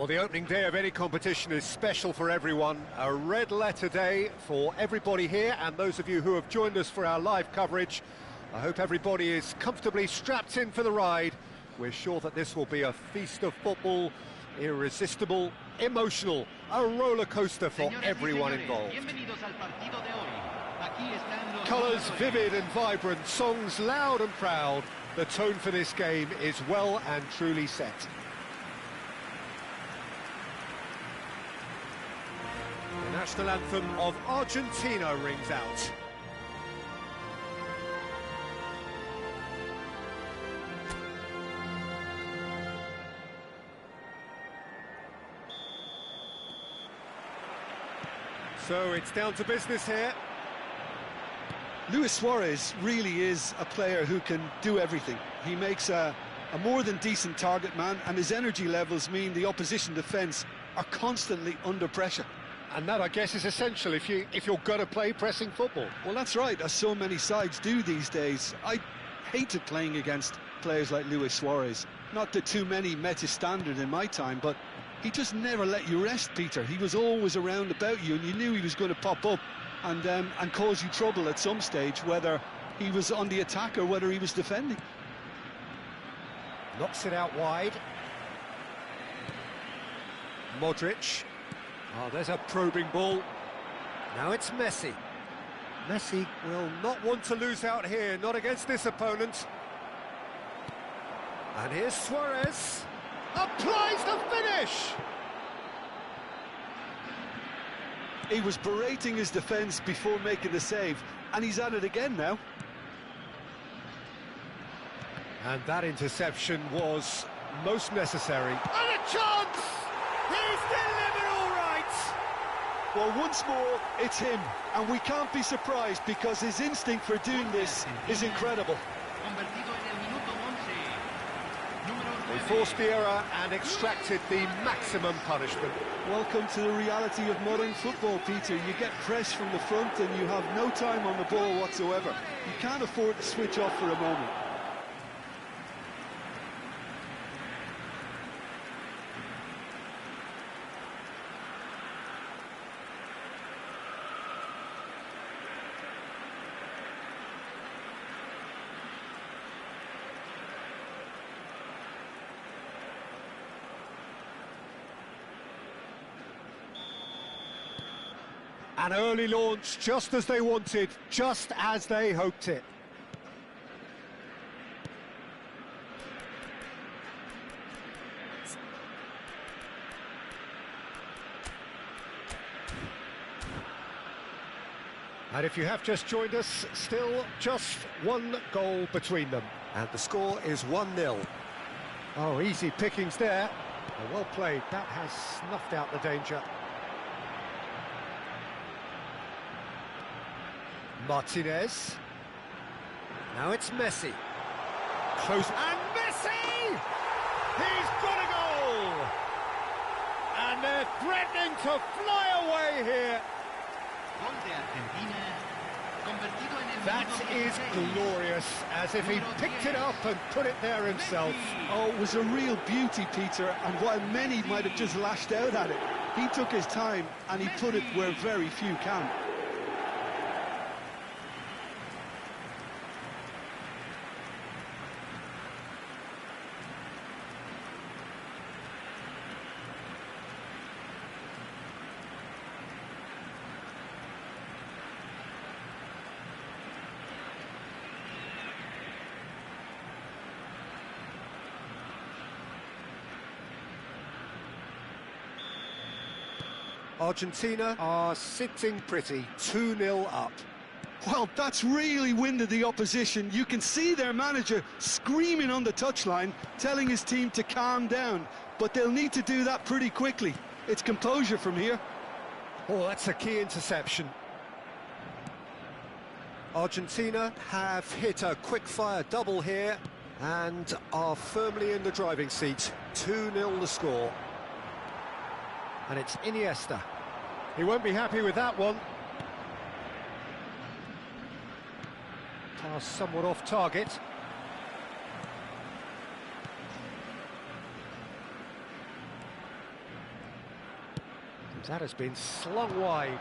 Well, the opening day of any competition is special for everyone. A red letter day for everybody here, and those of you who have joined us for our live coverage. I hope everybody is comfortably strapped in for the ride. We're sure that this will be a feast of football, irresistible, emotional, a roller coaster for everyone involved. Colours vivid and vibrant, songs loud and proud. The tone for this game is well and truly set. The national anthem of Argentina rings out. So it's down to business here. Luis Suarez really is a player who can do everything. He makes a more than decent target man, and his energy levels mean the opposition defence are constantly under pressure. And that, I guess, is essential if you're going to play pressing football. Well, that's right, as so many sides do these days. I hated playing against players like Luis Suarez. Not that too many met his standard in my time, but he just never let you rest, Peter. He was always around about you, and you knew he was going to pop up and cause you trouble at some stage, whether he was on the attack or whether he was defending. Knocks it out wide. Modric. Oh, there's a probing ball. Now it's Messi. Messi will not want to lose out here, not against this opponent. And here's Suarez. Applies the finish! He was berating his defence before making the save, and he's at it again now. And that interception was most necessary. And a chance! He's delivered all right! Well, once more, it's him, and we can't be surprised because his instinct for doing this is incredible. They forced the error and extracted the maximum punishment. Welcome to the reality of modern football, Peter. You get pressed from the front and you have no time on the ball whatsoever. You can't afford to switch off for a moment. An early launch, just as they wanted, just as they hoped it. And if you have just joined us, still just one goal between them. And the score is 1-0. Oh, easy pickings there. Well played, that has snuffed out the danger. Martinez. Now it's Messi. Close. And Messi! He's got a goal! And they're threatening to fly away here. That is glorious, as if he picked it up and put it there himself. Oh, it was a real beauty, Peter, and while many might have just lashed out at it, he took his time and he put it where very few can. Argentina are sitting pretty, 2-0 up. Well, that's really winded the opposition. You can see their manager screaming on the touchline, telling his team to calm down, but they'll need to do that pretty quickly. It's composure from here. Oh, that's a key interception. Argentina have hit a quick-fire double here and are firmly in the driving seat. 2-0 the score. And it's Iniesta. He won't be happy with that one. Pass somewhat off target. That has been slung wide.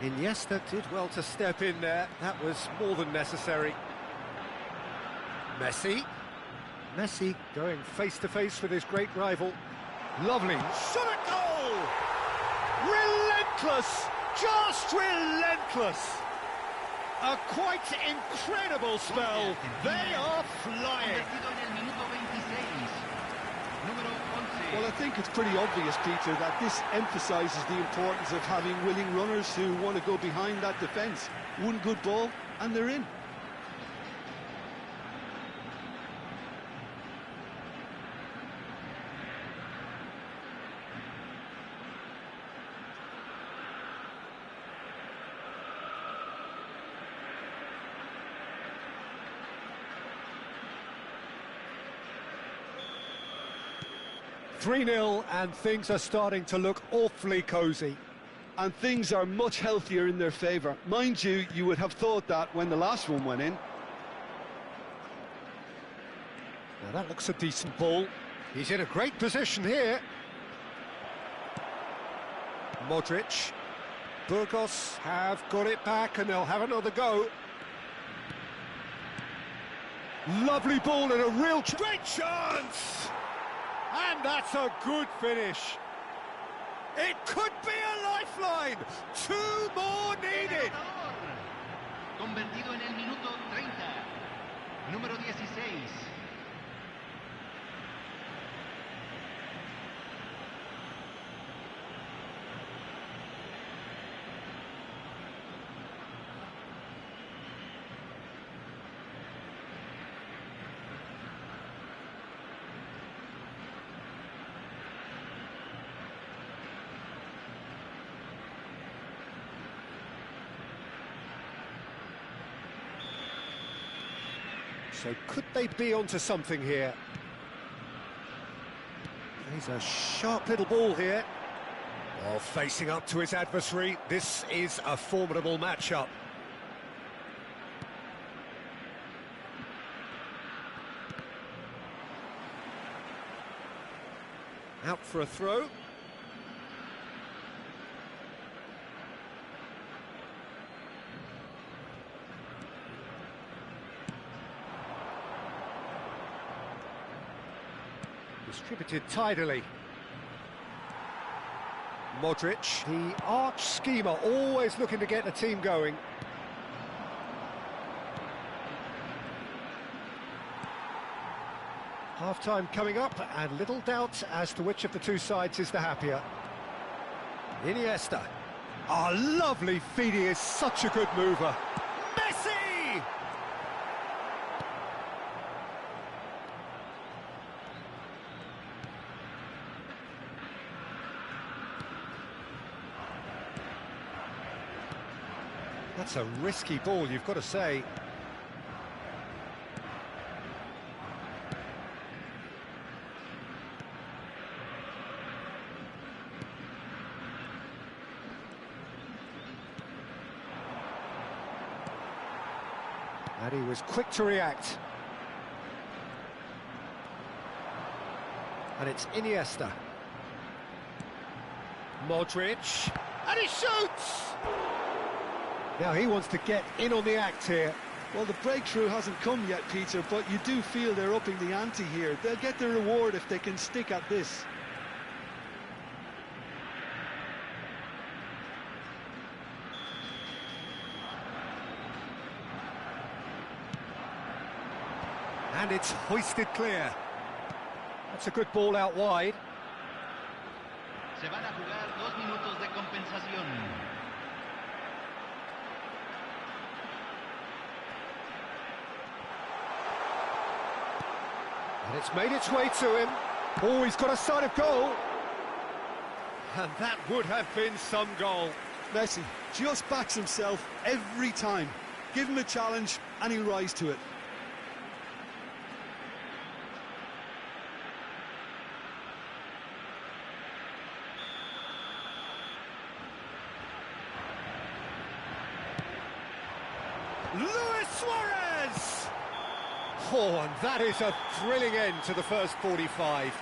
Iniesta did well to step in there. That was more than necessary. Messi. Messi going face-to-face with his great rival. Lovely. Shot at goal! Relentless! Just relentless! A quite incredible spell. They are flying. Well, I think it's pretty obvious, Peter, that this emphasises the importance of having willing runners who want to go behind that defence. One good ball, and they're in. (3-0) and things are starting to look awfully cosy. And things are much healthier in their favour. Mind you, you would have thought that when the last one went in. Now that looks a decent ball. He's in a great position here. Modric. Burgos have got it back and they'll have another go. Lovely ball and a real great chance! And that's a good finish. It could be a lifeline. 2 more needed. Convertido en el minuto 30. Número 16. So could they be onto something here? He's a sharp little ball here. While facing up to his adversary, this is a formidable matchup. Out for a throw. Distributed tidily. Modric, the arch schemer, always looking to get the team going. Half-time coming up, and little doubt as to which of the two sides is the happier. Iniesta. Oh, lovely feed, he is such a good mover. Messi! That's a risky ball, you've got to say. And he was quick to react. And it's Iniesta. Modric. And he shoots! Now he wants to get in on the act here. Well, the breakthrough hasn't come yet, Peter, but you do feel they're upping the ante here. They'll get their reward if they can stick at this. And it's hoisted clear. That's a good ball out wide. Se van a jugar 2 minutos de compensación. And it's made its way to him. Oh, he's got a sight of goal. And that would have been some goal. Messi just backs himself every time. Give him a challenge and he'll rise to it. Luis Suarez! Oh, and that is a thrilling end to the first 45.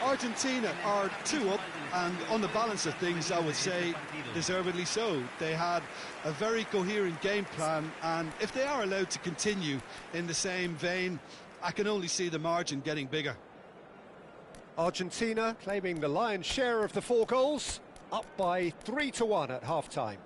Argentina are 2 up, and on the balance of things, I would say deservedly so. They had a very coherent game plan, and if they are allowed to continue in the same vein, I can only see the margin getting bigger. Argentina claiming the lion's share of the 4 goals, up by 3-1 at half-time.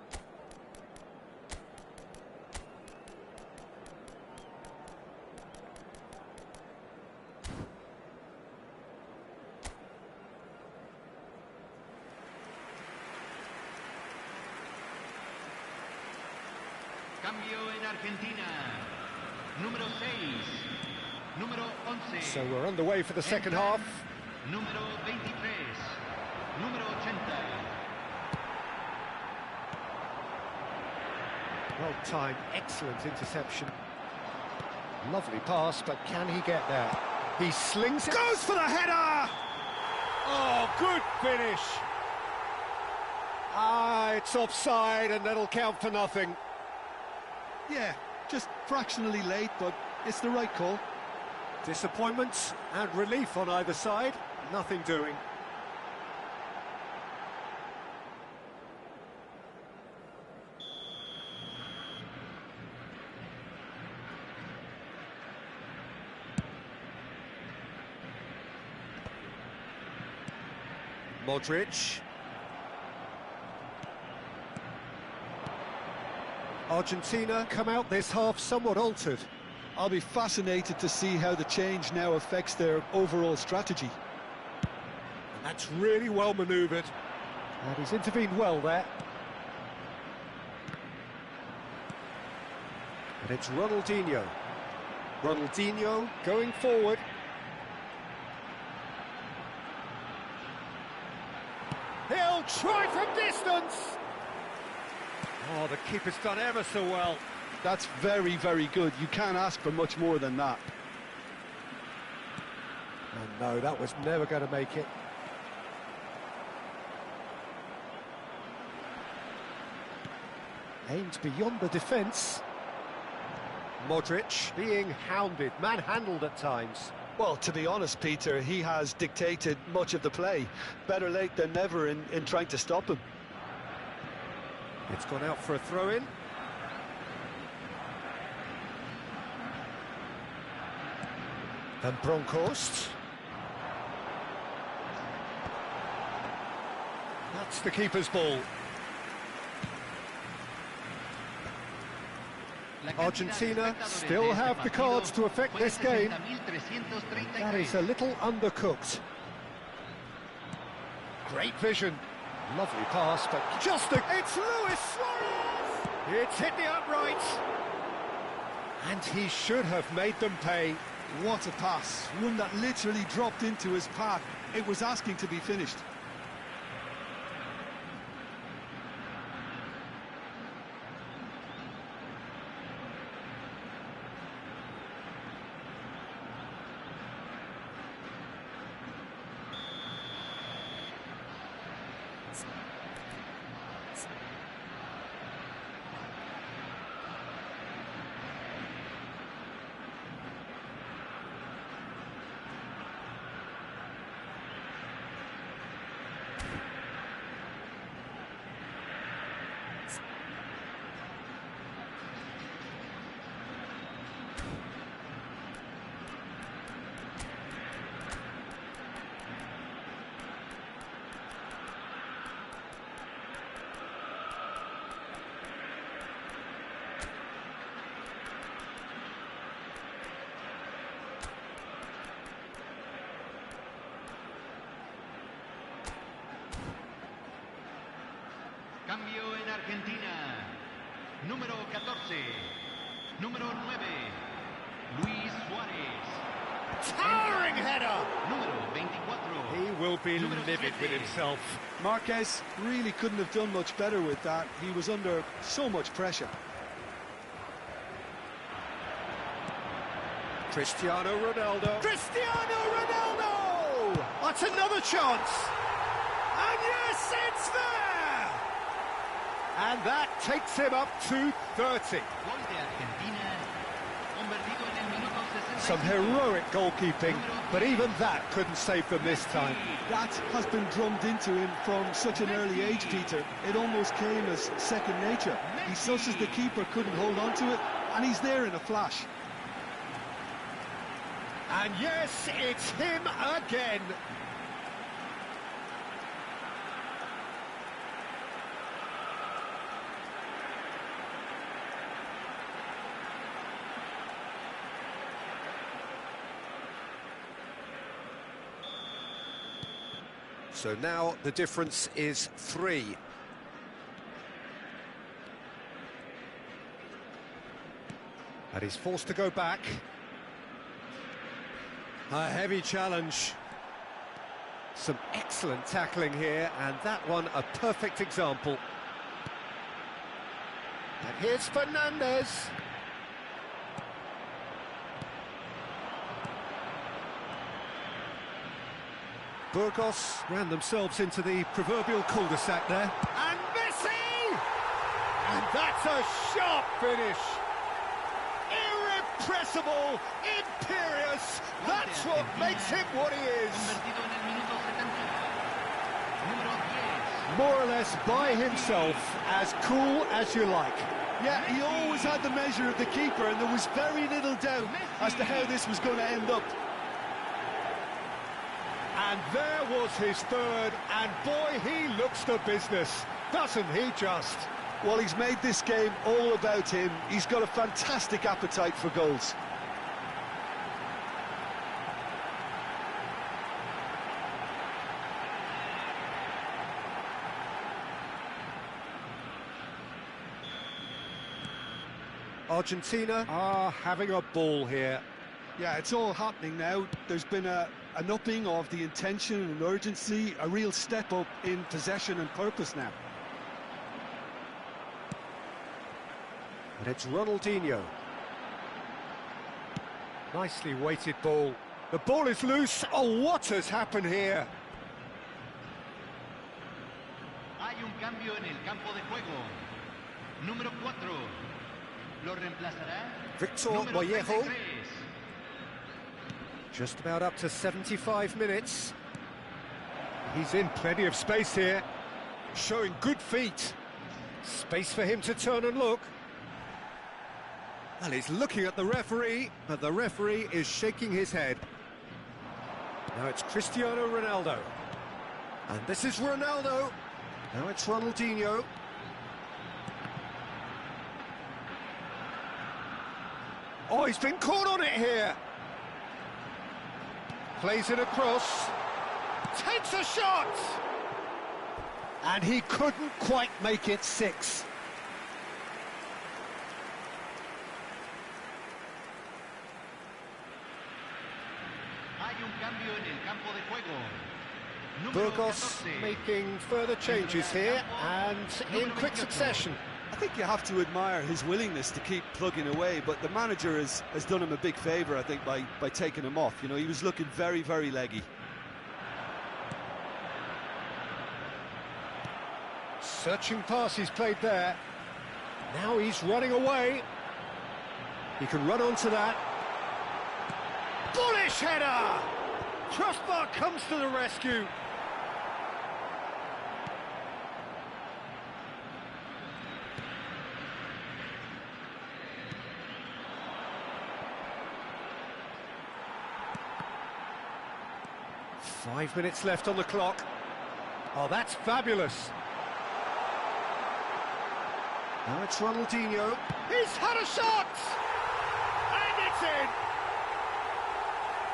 Cambio en Argentina. Número 6. Número 11. So we're underway for the second half. Número 23. Número 80. Well timed, excellent interception. Lovely pass, but can he get there? He slings it. Goes for the header! Oh, good finish. Ah, it's offside, and that'll count for nothing. Yeah, just fractionally late, but it's the right call. Disappointment and relief on either side, nothing doing. Modric. Argentina come out this half somewhat altered. I'll be fascinated to see how the change now affects their overall strategy. And that's really well manoeuvred. And he's intervened well there. And it's Ronaldinho. Ronaldinho going forward. He'll try from distance. Oh, the keeper's done ever so well. That's very, very good. You can't ask for much more than that. And no, that was never going to make it. Aimed beyond the defence. Modric being hounded, manhandled at times. Well, to be honest, Peter, he has dictated much of the play. Better late than never in trying to stop him. It's gone out for a throw-in. And Bronkhorst. That's the keeper's ball. Argentina still have the cards to affect this game. That is a little undercooked. Great vision. Lovely pass, but just a... It's Luis Suarez! It's hit the upright. And he should have made them pay. What a pass. One that literally dropped into his path. It was asking to be finished. Cambio en Argentina. Número 14. Número 9. Luis Suarez. Towering header! Número 24. He will be livid with himself. Marquez really couldn't have done much better with that. He was under so much pressure. Cristiano Ronaldo. Cristiano Ronaldo! That's another chance! And yes, it's there! And that takes him up to 30. Gol de Argentina, convertido en el minuto Some heroic goalkeeping, but even that couldn't save them this time. That has been drummed into him from such an early age, Peter. It almost came as second nature. He susses the keeper couldn't hold on to it, and he's there in a flash. And yes, it's him again. So now the difference is 3. And he's forced to go back. A heavy challenge. Some excellent tackling here, and that one a perfect example. And here's Fernandez. Burgos ran themselves into the proverbial cul-de-sac there. And Messi! And that's a sharp finish. Irrepressible, imperious. That's what makes him what he is. More or less by himself, as cool as you like. Yeah, he always had the measure of the keeper, and there was very little doubt as to how this was going to end up. And there was his third, and boy, he looks the business, doesn't he just? Well, he's made this game all about him. He's got a fantastic appetite for goals. Argentina are having a ball here. Yeah, it's all happening now. There's been an upping of the intention and urgency, a real step up in possession and purpose now. And it's Ronaldinho. Nicely weighted ball. The ball is loose. Oh, what has happened here? Hay un cambio en el campo de juego. Número 4. Lo reemplazará Victor número Vallejo. 33. Just about up to 75 minutes. He's in plenty of space here, showing good feet. Space for him to turn and look. Well, he's looking at the referee, but the referee is shaking his head. Now it's Cristiano Ronaldo. And this is Ronaldo. Now it's Ronaldinho. Oh, he's been caught on it here. Plays it across, takes a shot! And he couldn't quite make it 6. Hay un cambio en el campo de juego. Número Burgos 14. making further changes here, and in quick succession. I think you have to admire his willingness to keep plugging away, but the manager has done him a big favour, I think, by taking him off. You know, he was looking very, very leggy. Searching pass he's played there. Now he's running away. He can run onto that. Bullish header! Crossbar comes to the rescue. Five minutes left on the clock. Oh, that's fabulous. Now it's Ronaldinho. He's had a shot! And it's in!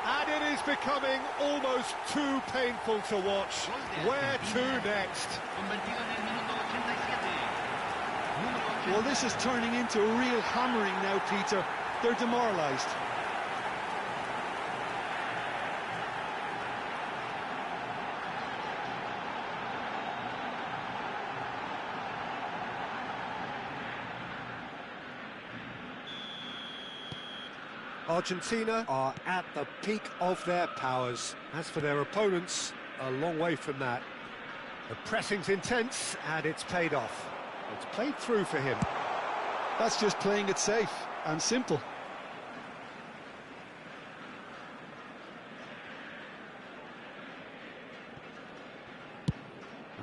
And it is becoming almost too painful to watch. Where to next? Convertido en el minuto 87. Número Well, this is turning into a real hammering now, Peter. They're demoralised. Argentina are at the peak of their powers. As for their opponents, a long way from that. The pressing's intense, and it's paid off. It's played through for him. That's just playing it safe and simple.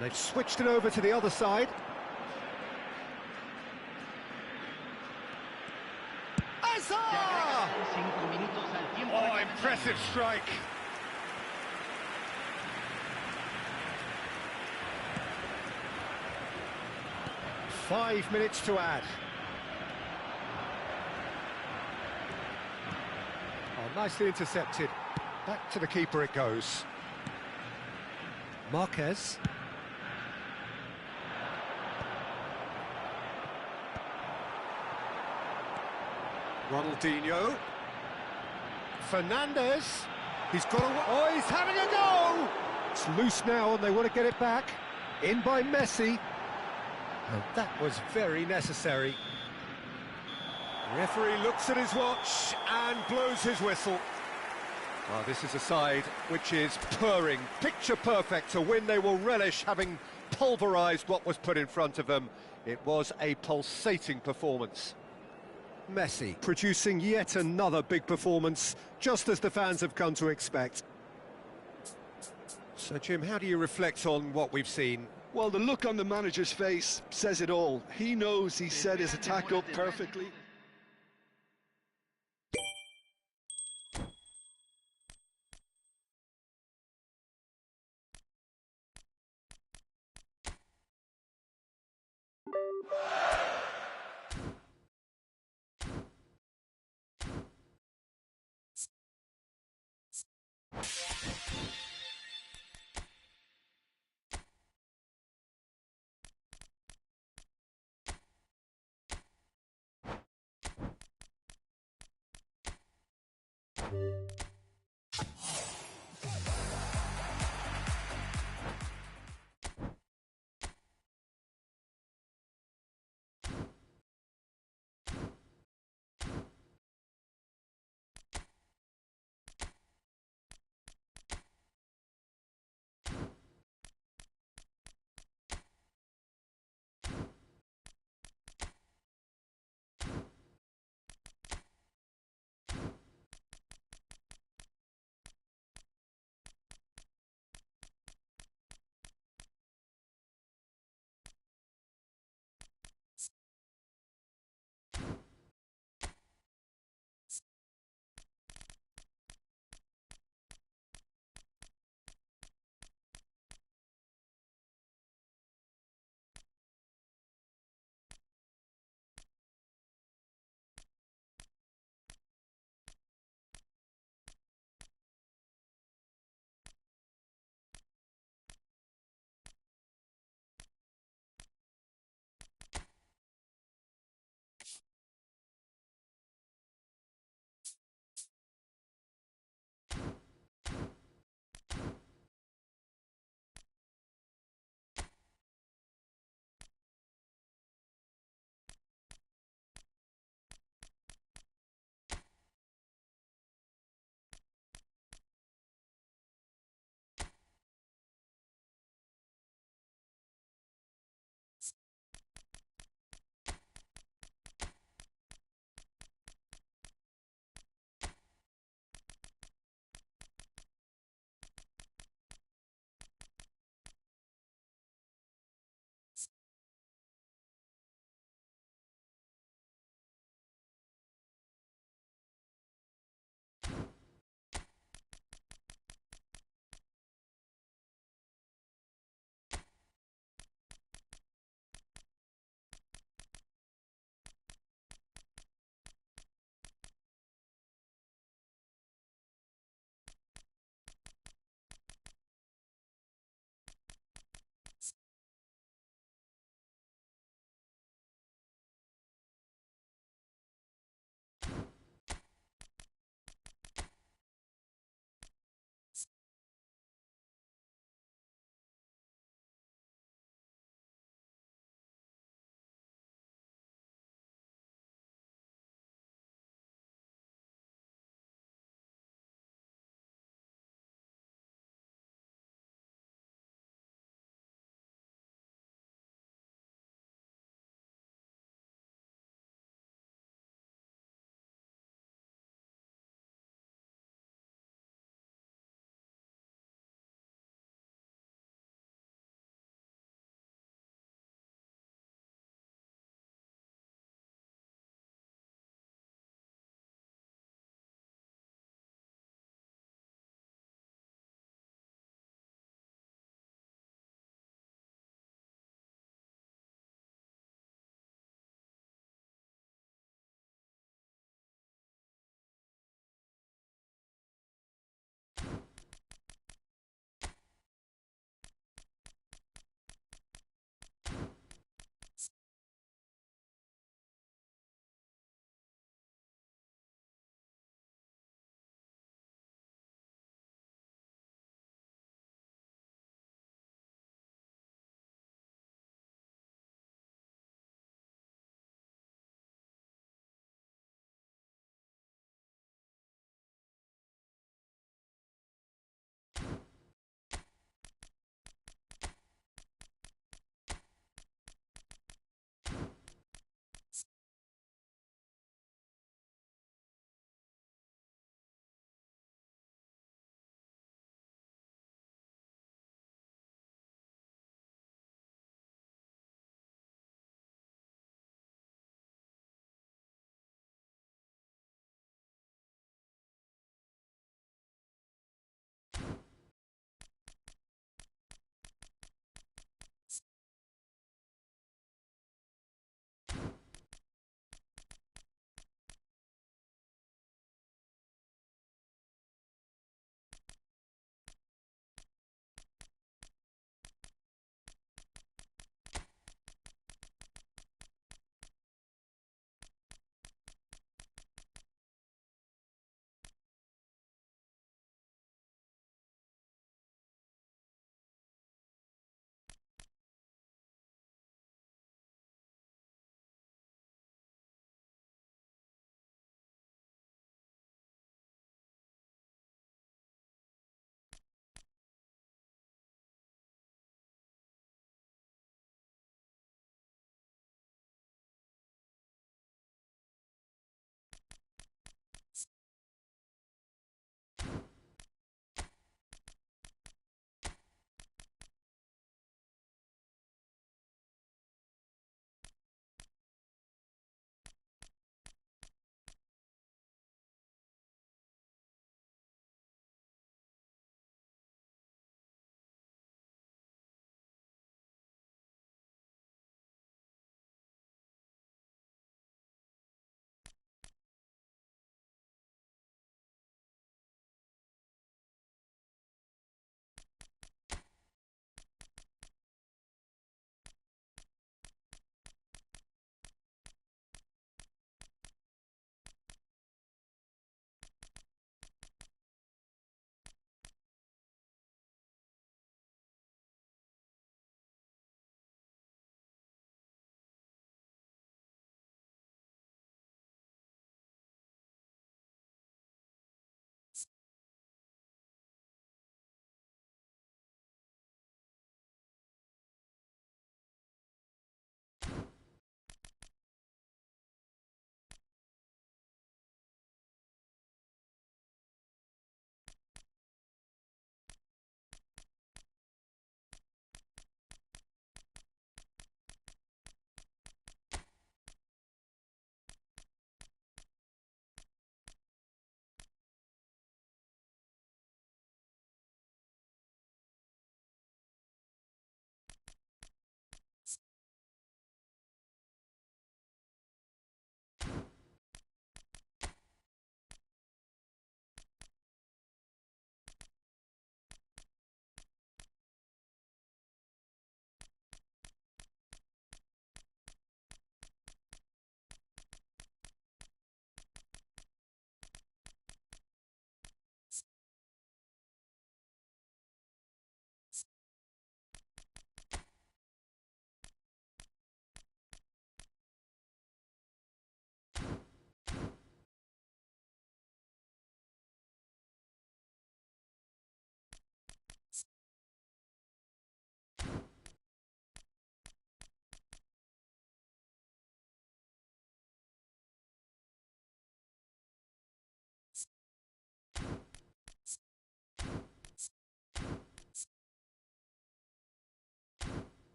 And they've switched it over to the other side. Oh, impressive strike. Five minutes to add. Oh, nicely intercepted. Back to the keeper it goes. Marquez. Ronaldinho. Fernandez. He's got a... Oh, he's having a go! It's loose now and they want to get it back. In by Messi. And that was very necessary. The referee looks at his watch and blows his whistle. Well, this is a side which is purring, picture perfect, a win they will relish, having pulverised what was put in front of them. It was a pulsating performance. Messi producing yet another big performance, just as the fans have come to expect. So, Jim, how do you reflect on what we've seen? Well, the look on the manager's face says it all. He knows he set his attack up perfectly.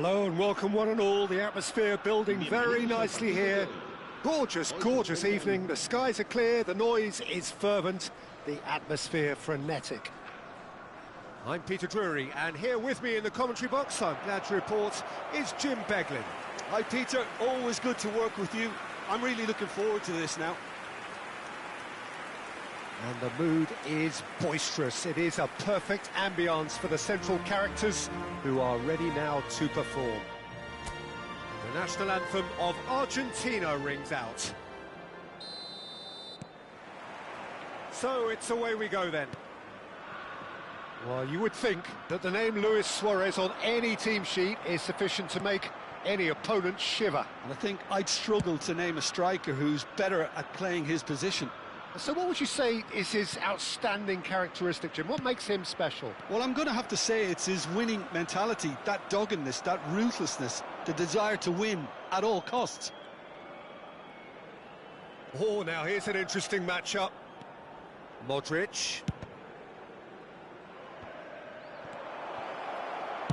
Hello and welcome one and all. The atmosphere building very nicely here. Gorgeous, gorgeous evening. The skies are clear, the noise is fervent, the atmosphere frenetic. I'm Peter Drury, and here with me in the commentary box, I'm glad to report, is Jim Beglin. Hi Peter, always good to work with you. I'm really looking forward to this now. And the mood is boisterous. It is a perfect ambience for the central characters who are ready now to perform. The national anthem of Argentina rings out. So it's away we go then. Well, you would think that the name Luis Suarez on any team sheet is sufficient to make any opponent shiver. And I think I'd struggle to name a striker who's better at playing his position. So what would you say is his outstanding characteristic, Jim? What makes him special? Well, I'm going to have to say it's his winning mentality, that doggedness, that ruthlessness, the desire to win at all costs. Oh, now here's an interesting matchup. Modric.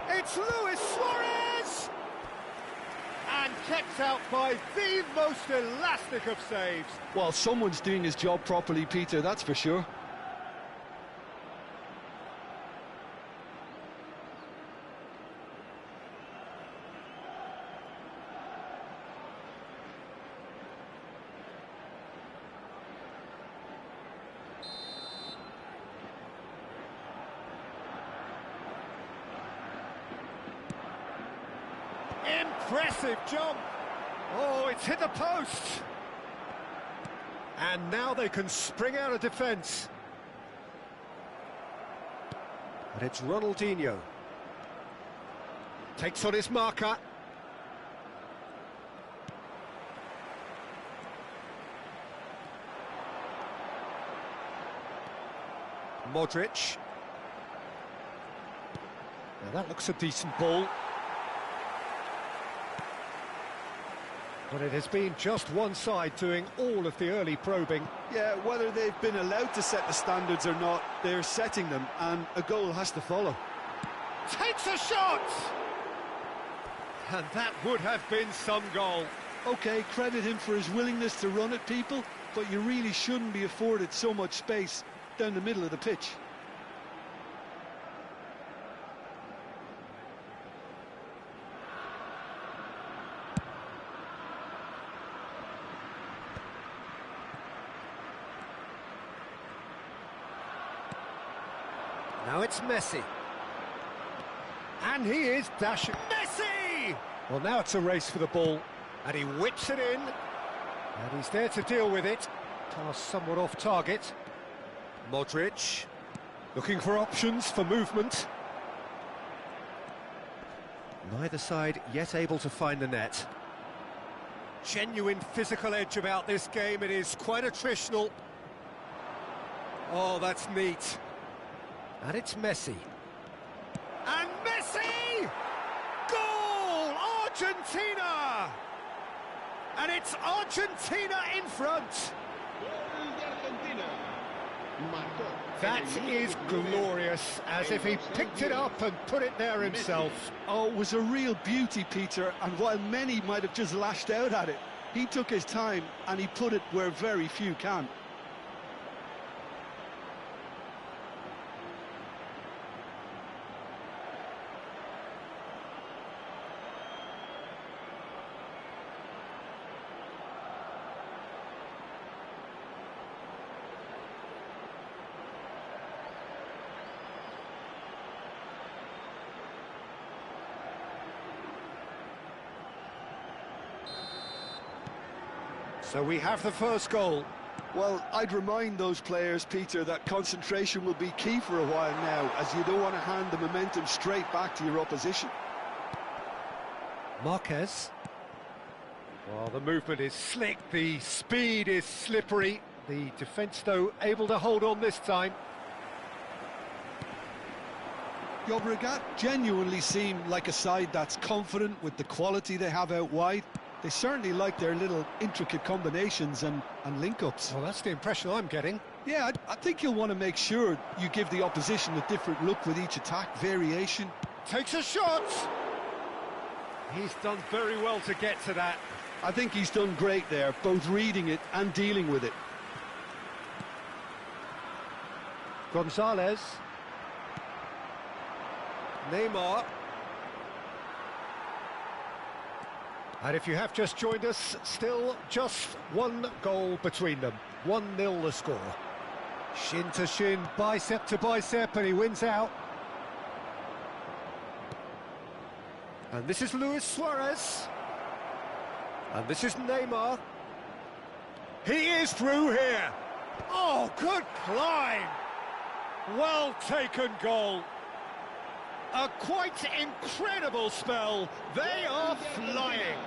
It's Luis Suarez! And kept out by the most elastic of saves. Well, someone's doing his job properly, Peter, that's for sure. Impressive jump. Oh, it's hit the post. And now they can spring out of defence. And it's Ronaldinho. Takes on his marker. Modric. Now that looks a decent ball. But it has been just one side doing all of the early probing. Yeah, whether they've been allowed to set the standards or not, they're setting them, and a goal has to follow. Takes a shot! And that would have been some goal. OK, credit him for his willingness to run at people, but you really shouldn't be afforded so much space down the middle of the pitch. Now it's Messi. And he is dashing. Messi! Well, now it's a race for the ball. And he whips it in. And he's there to deal with it. Pass somewhat off target. Modric. Looking for options for movement. Neither side yet able to find the net. Genuine physical edge about this game. It is quite attritional. Oh, that's neat. And it's Messi. And Messi! Goal! Argentina! And it's Argentina in front. That is glorious, as if he picked it up and put it there himself. Oh, it was a real beauty, Peter, and while many might have just lashed out at it, he took his time and he put it where very few can. So we have the first goal. Well, I'd remind those players, Peter, that concentration will be key for a while now, as you don't want to hand the momentum straight back to your opposition. Marquez. Well, the movement is slick, the speed is slippery. The defence, though, able to hold on this time. Llobregat genuinely seem like a side that's confident with the quality they have out wide. They certainly like their little intricate combinations and link-ups. Well, that's the impression I'm getting. Yeah, I think you'll want to make sure you give the opposition a different look with each attack, variation. Takes a shot! He's done very well to get to that. I think he's done great there, both reading it and dealing with it. Gonzalez. Neymar. And if you have just joined us, still just one goal between them. 1-0 the score. Shin to shin, bicep to bicep, and he wins out. And this is Luis Suarez. And this is Neymar. He is through here. Oh, good climb. Well taken goal. A quite incredible spell. They are flying.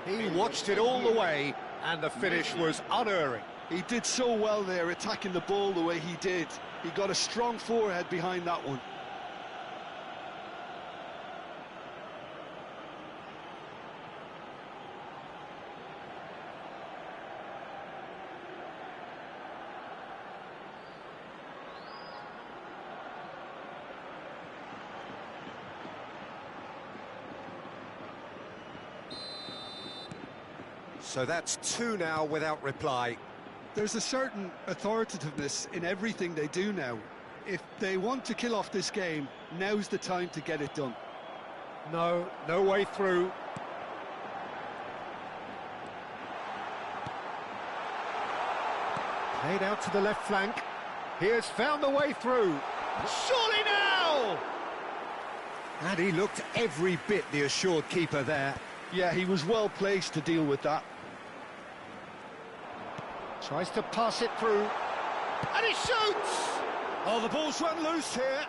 He watched it all the way, and the finish was unerring. He did so well there, attacking the ball the way he did. He got a strong forehead behind that one. So that's 2 now without reply. There's a certain authoritativeness in everything they do now. If they want to kill off this game, now's the time to get it done. No way through. Played out to the left flank. He has found the way through. Surely now! And he looked every bit the assured keeper there. Yeah, he was well placed to deal with that. Tries to pass it through. And he shoots! Oh, the ball's run loose here.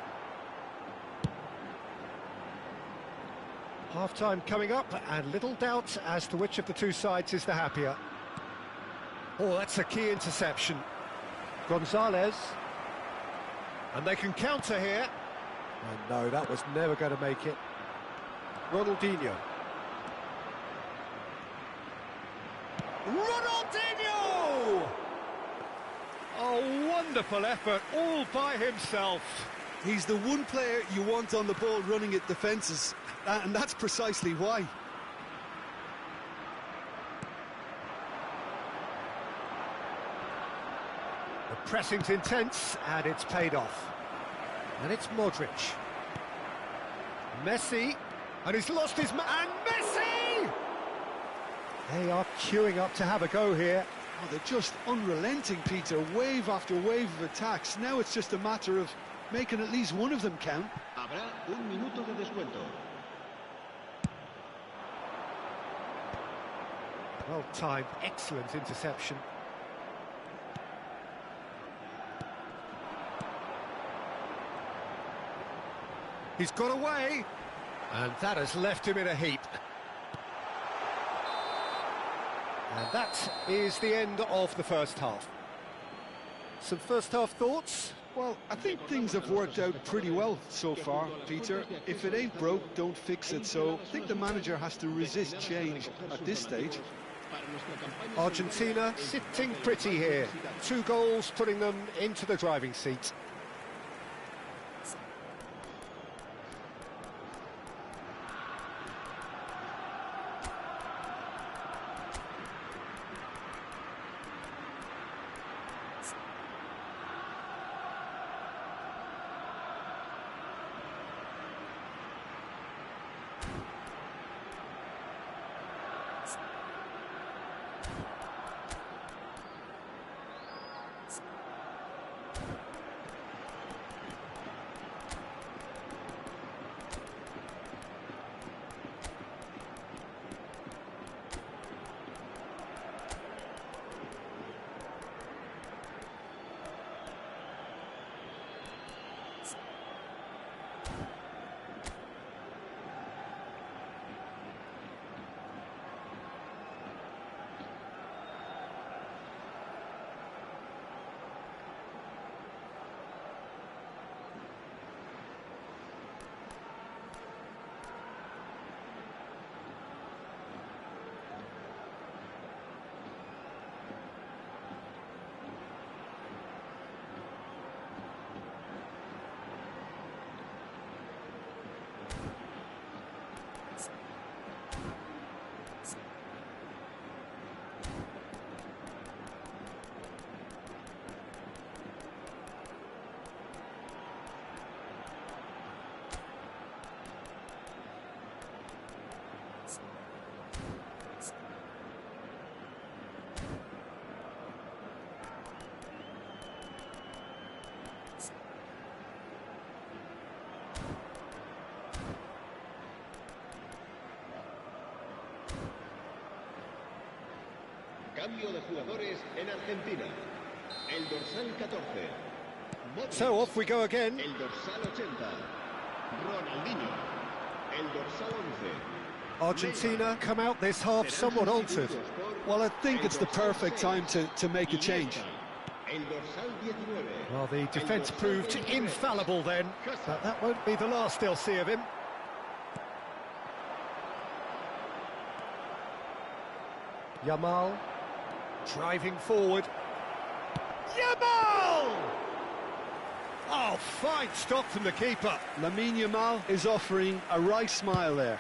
Half-time coming up, and little doubt as to which of the two sides is the happier. Oh, that's a key interception. Gonzalez. And they can counter here. And no, that was never going to make it. Ronaldinho. Ronaldinho! A wonderful effort, all by himself. He's the one player you want on the ball running at defences, and that's precisely why. The pressing's intense, and it's paid off. And it's Modric. Messi, and he's lost his man. And Messi! They are queuing up to have a go here. Oh, they're just unrelenting, Peter. Wave after wave of attacks. Now it's just a matter of making at least one of them count. Habrá un minuto de descuento. Well timed, excellent interception. He's got away, and that has left him in a heap. And that is the end of the first half. Some first half thoughts? Well, I think things have worked out pretty well so far, Peter. If it ain't broke, don't fix it. So I think the manager has to resist change at this stage. Argentina sitting pretty here. 2 goals putting them into the driving seat. Cambio de jugadores en Argentina. El dorsal 14. Modric. So off we go again. El dorsal 80. Ronaldinho. El dorsal 11. Argentina come out this half somewhat altered. Well, I think it's the perfect time to make a change. Well, the defence proved infallible then, but that won't be the last they'll see of him. Yamal, driving forward. Yamal! Oh, fine stop from the keeper. Lamine Yamal is offering a right smile there.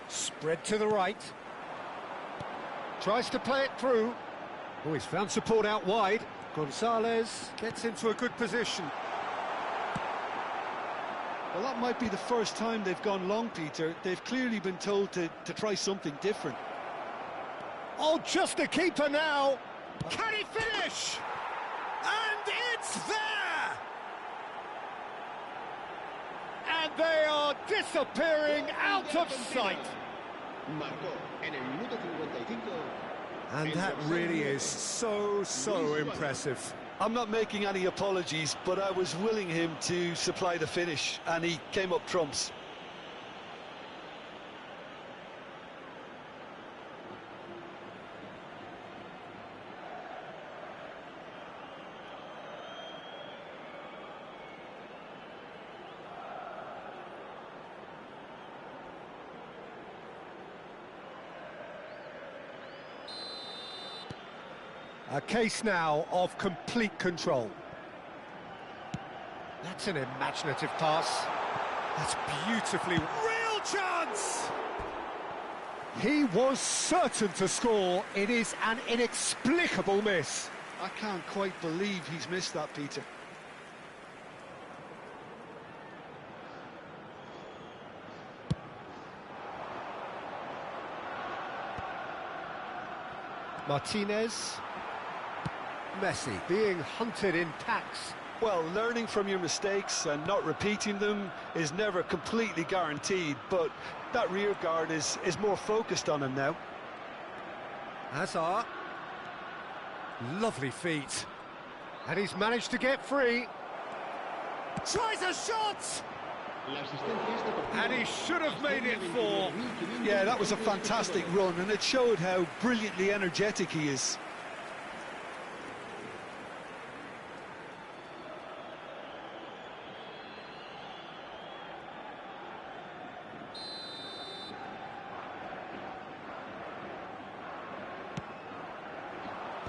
Spread to the right. Tries to play it through. Oh, he's found support out wide. Gonzalez gets into a good position. Well, that might be the first time they've gone long, Peter. They've clearly been told to try something different. Oh, just a keeper now. Can he finish? And it's there! And they are disappearing out of sight. And that really is so impressive. I'm not making any apologies, but I was willing him to supply the finish, and he came up trumps. A case now of complete control. That's an imaginative pass. That's beautifully... Real chance! He was certain to score. It is an inexplicable miss. I can't quite believe he's missed that, Peter. Martinez. Messi being hunted in packs. Well, learning from your mistakes and not repeating them is never completely guaranteed, but that rear guard is more focused on him now. Hazard. Lovely feet. And he's managed to get free. Tries a shot! And he should have made it 4. Yeah, that was a fantastic run, and it showed how brilliantly energetic he is.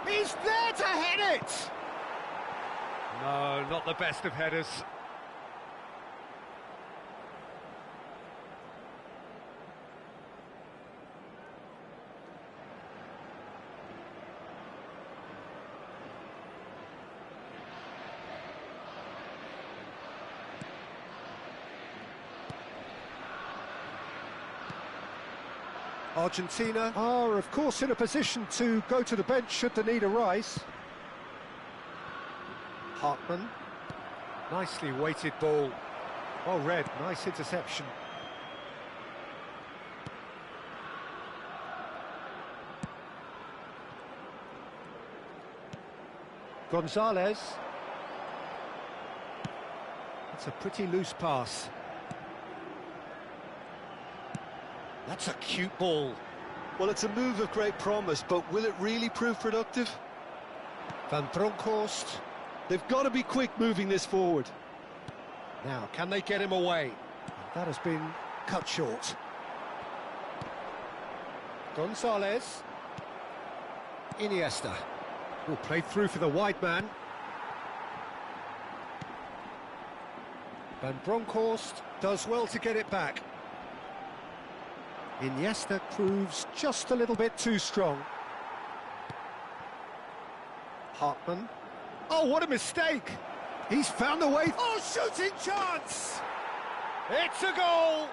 He's there to head it! No, not the best of headers. Argentina are, of course, in a position to go to the bench should the need arise. Hartman. Nicely weighted ball. Well read, nice interception. Gonzalez. It's a pretty loose pass. That's a cute ball. Well, it's a move of great promise, but will it really prove productive? Van Bronckhorst. They've got to be quick moving this forward. Now, can they get him away? That has been cut short. Gonzalez. Iniesta. Oh, played through for the wide man. Van Bronckhorst does well to get it back. Iniesta proves just a little bit too strong. Hartman. Oh, what a mistake! He's found a way. Oh, shooting chance! It's a goal!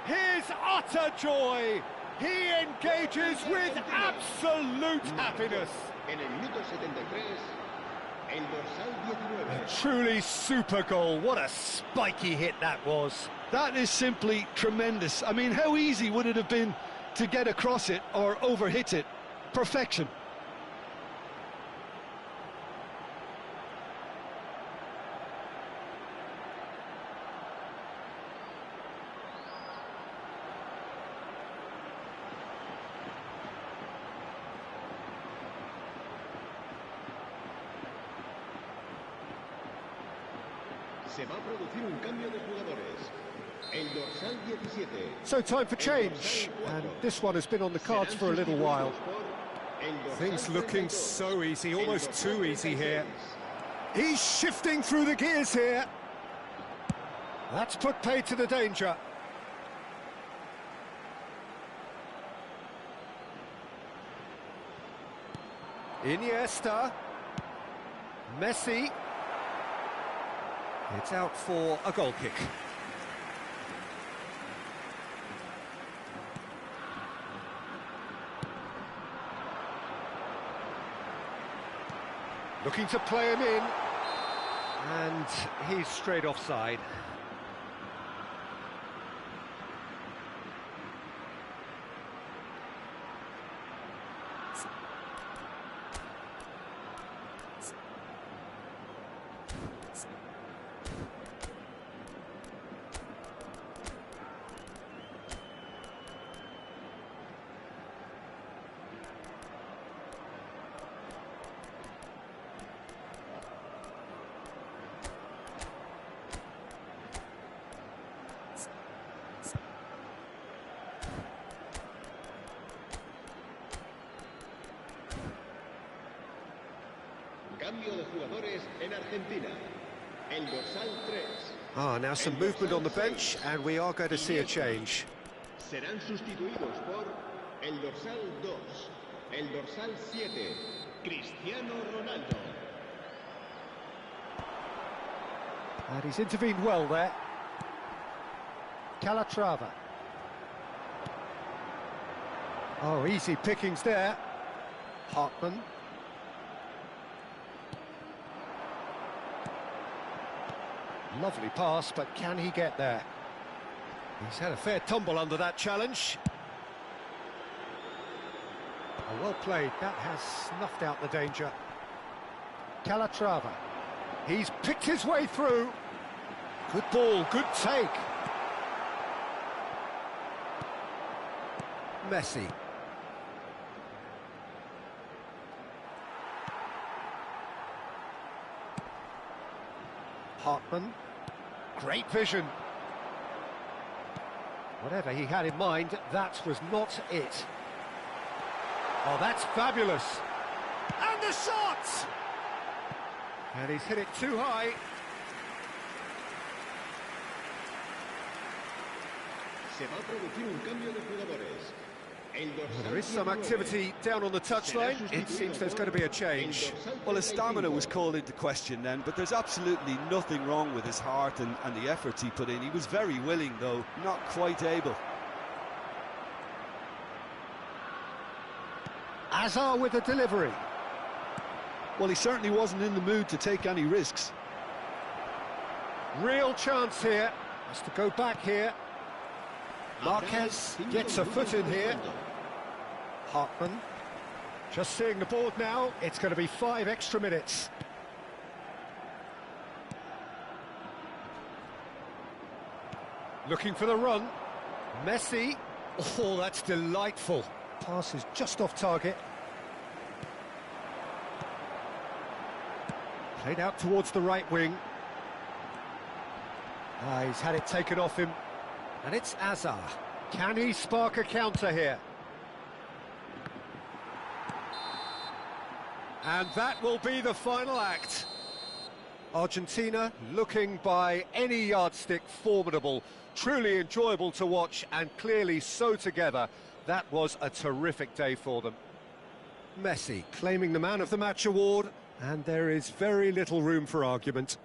His utter joy! He engages with absolute happiness. En el minuto 73, el dorsal 19. A truly super goal. What a spiky hit that was. That is simply tremendous. I mean, how easy would it have been to get across it or overhit it? Perfection. Se va a producir un cambio de jugadores. El dorsal 17. So time for change, and this one has been on the cards for a little while. Things looking so easy, almost too easy here. He's shifting through the gears here. That's put paid to the danger. Iniesta. Messi. It's out for a goal kick. Looking to play him in, and he's straight offside. Cambio de jugadores en Argentina. El dorsal 3. Now some movement on the bench, and we are going to see a change. Serán sustituidos por el dorsal 2, el dorsal 7, Cristiano Ronaldo. And he's intervened well there. Calatrava. Oh, easy pickings there. Hartman. Lovely pass, but can he get there? He's had a fair tumble under that challenge. Oh, well played. That has snuffed out the danger. Calatrava. He's picked his way through. Good ball, good take. Messi. Hartman. Great vision. Whatever he had in mind, that was not it. Oh, that's fabulous. And the shot! And he's hit it too high. Se va a producir un cambio de jugadores. Well, there is some activity down on the touchline. It seems there's going to be a change. Well, his stamina was called into question then, but there's absolutely nothing wrong with his heart and the efforts he put in. He was very willing, though, not quite able. Azar with the delivery. Well, he certainly wasn't in the mood to take any risks. Real chance here. Has to go back here. Marquez gets a foot in here. Hartman. Just seeing the board now, it's going to be 5 extra minutes. Looking for the run. Messi. Oh, that's delightful. Pass is just off target. Played out towards the right wing. He's had it taken off him. And it's Azar. Can he spark a counter here? And that will be the final act. Argentina looking by any yardstick formidable, truly enjoyable to watch, and clearly so together. That was a terrific day for them. Messi claiming the Man of the Match award, and there is very little room for argument.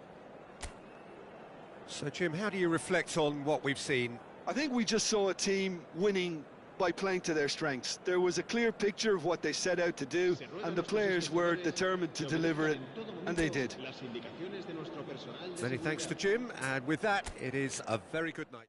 So, Jim, how do you reflect on what we've seen? I think we just saw a team winning by playing to their strengths. There was a clear picture of what they set out to do, and the players were determined to deliver it. And they did. Las indicaciones de nuestro personal de Many thanks to seguridad. Jim, and with that, it is a very good night.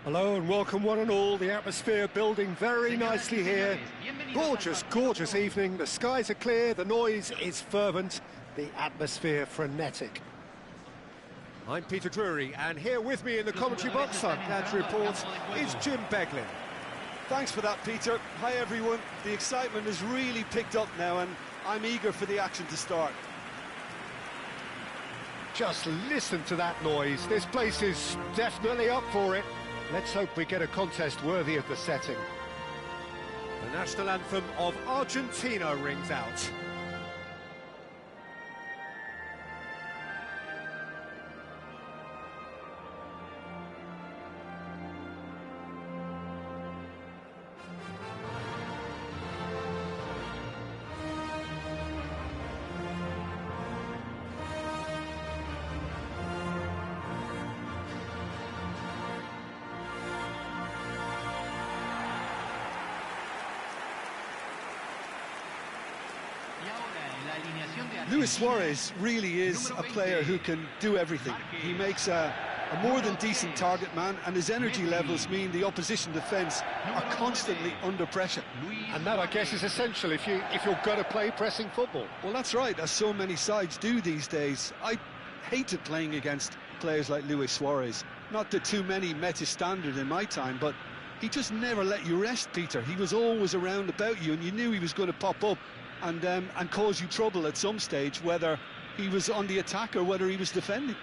Hello and welcome one and all. The atmosphere building very nicely here. Gorgeous, gorgeous evening. The skies are clear, the noise is fervent, the atmosphere frenetic. I'm Peter Drury, and here with me in the commentary box, I'm glad to report, is Jim Beglin. Thanks for that, Peter. Hi, everyone. The excitement has really picked up now, and I'm eager for the action to start. Just listen to that noise. This place is definitely up for it. Let's hope we get a contest worthy of the setting. The national anthem of Argentina rings out. Luis Suarez really is a player who can do everything. He makes a more than decent target man, and his energy levels mean the opposition defence are constantly under pressure. And that, I guess, is essential if you're going to play pressing football. Well, that's right, as so many sides do these days. I hated playing against players like Luis Suarez. Not that too many met his standard in my time, but he just never let you rest, Peter. He was always around about you, and you knew he was going to pop up and cause you trouble at some stage, whether he was on the attack or whether he was defending.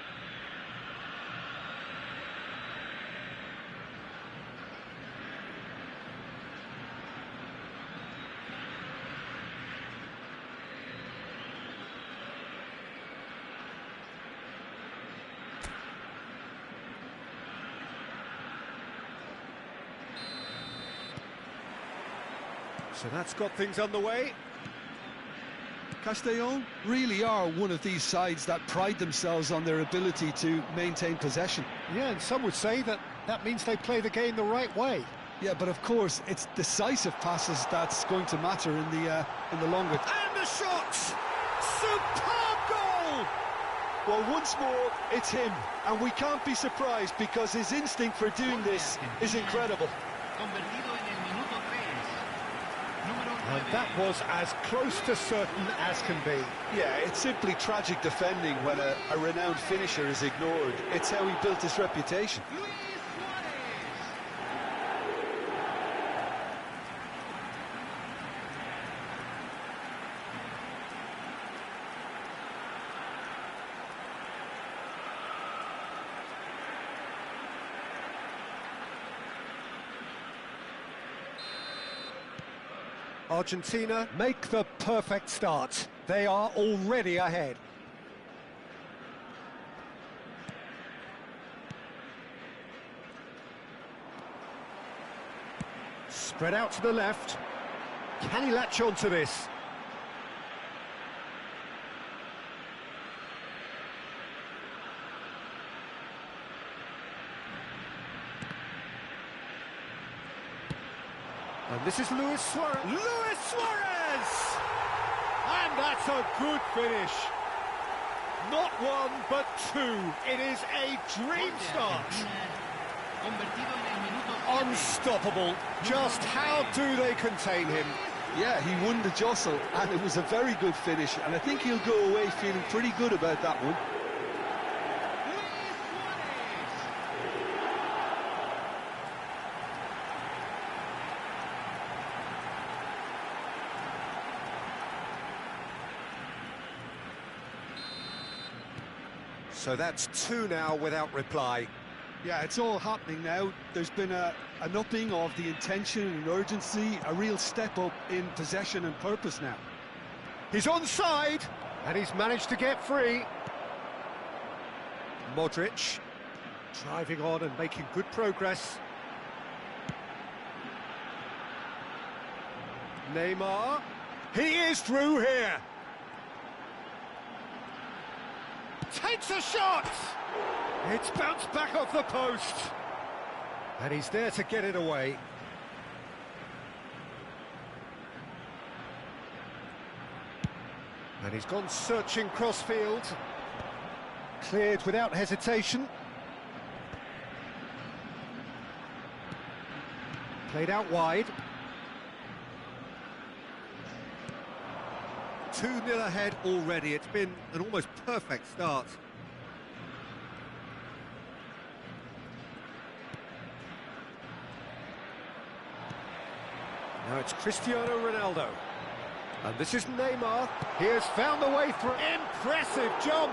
So that's got things underway. Castellón really are one of these sides that pride themselves on their ability to maintain possession. Yeah, and some would say that means they play the game the right way. Yeah, but of course, it's decisive passes that's going to matter in the longer... And the shot! Superb goal! Well, once more, it's him, and we can't be surprised because his instinct for doing this is incredible. And that was as close to certain as can be. Yeah, it's simply tragic defending when a renowned finisher is ignored. It's how he built his reputation. Argentina make the perfect start. They are already ahead. Spread out to the left. Can he latch on to this? And this is Luis Suarez. Luis Suarez! And that's a good finish. Not one, but two. It is a dream start. Unstoppable. Just how do they contain him? Yeah, he won the jostle, and it was a very good finish, and I think he'll go away feeling pretty good about that one. So that's two now without reply. Yeah, it's all happening now. There's been an upping of the intention and urgency, a real step up in possession and purpose now. He's onside, and he's managed to get free. Modric driving on and making good progress. Neymar, he is through here. Takes a shot! It's bounced back off the post. And he's there to get it away. And he's gone searching crossfield. Cleared without hesitation. Played out wide. 2-0 ahead already. It's been an almost perfect start. Now it's Cristiano Ronaldo. And this is Neymar. He has found the way through. Impressive jump!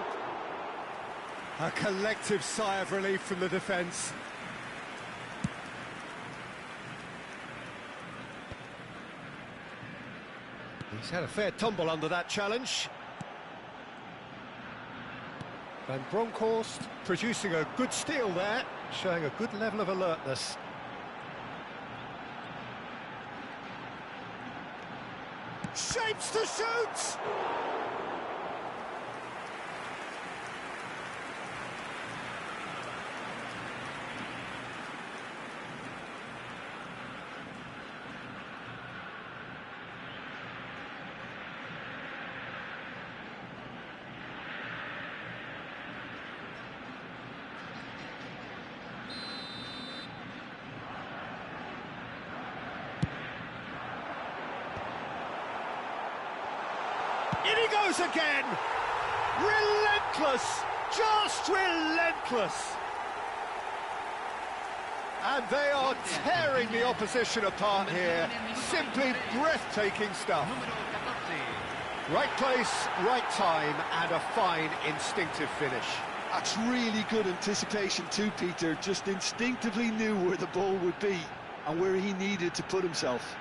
A collective sigh of relief from the defence. He's had a fair tumble under that challenge. Van Bronckhorst producing a good steal there, showing a good level of alertness. Shapes to shoot! In he goes again! Relentless! Just relentless! And they are tearing the opposition apart here. Simply breathtaking stuff. Right place, right time, and a fine instinctive finish. That's really good anticipation too, Peter. Just instinctively knew where the ball would be and where he needed to put himself.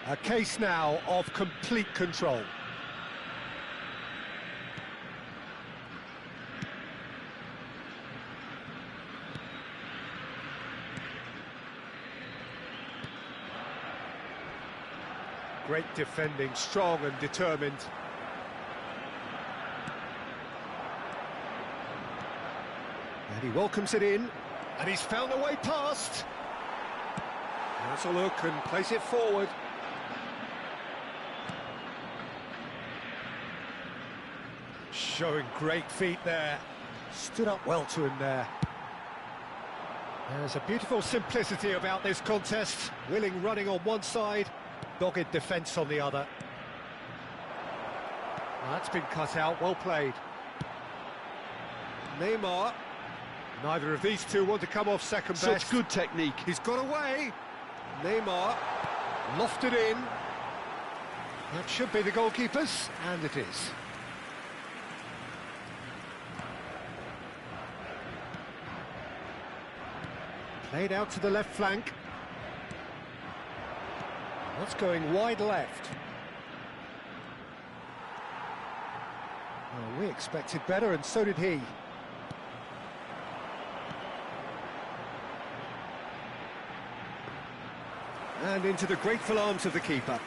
A case now of complete control. Great defending, strong and determined. And he welcomes it in, and he's found a way past. Has a look and plays it forward. Showing great feet there. Stood up well to him there. There's a beautiful simplicity about this contest. Willing running on one side, dogged defence on the other. Well, that's been cut out, well played. Neymar. Neither of these two want to come off second best. Such good technique. He's got away. Neymar lofted in. That should be the goalkeeper's, and it is. Played out to the left flank. That's going wide left. Well, we expected better, and so did he. And into the grateful arms of the keeper.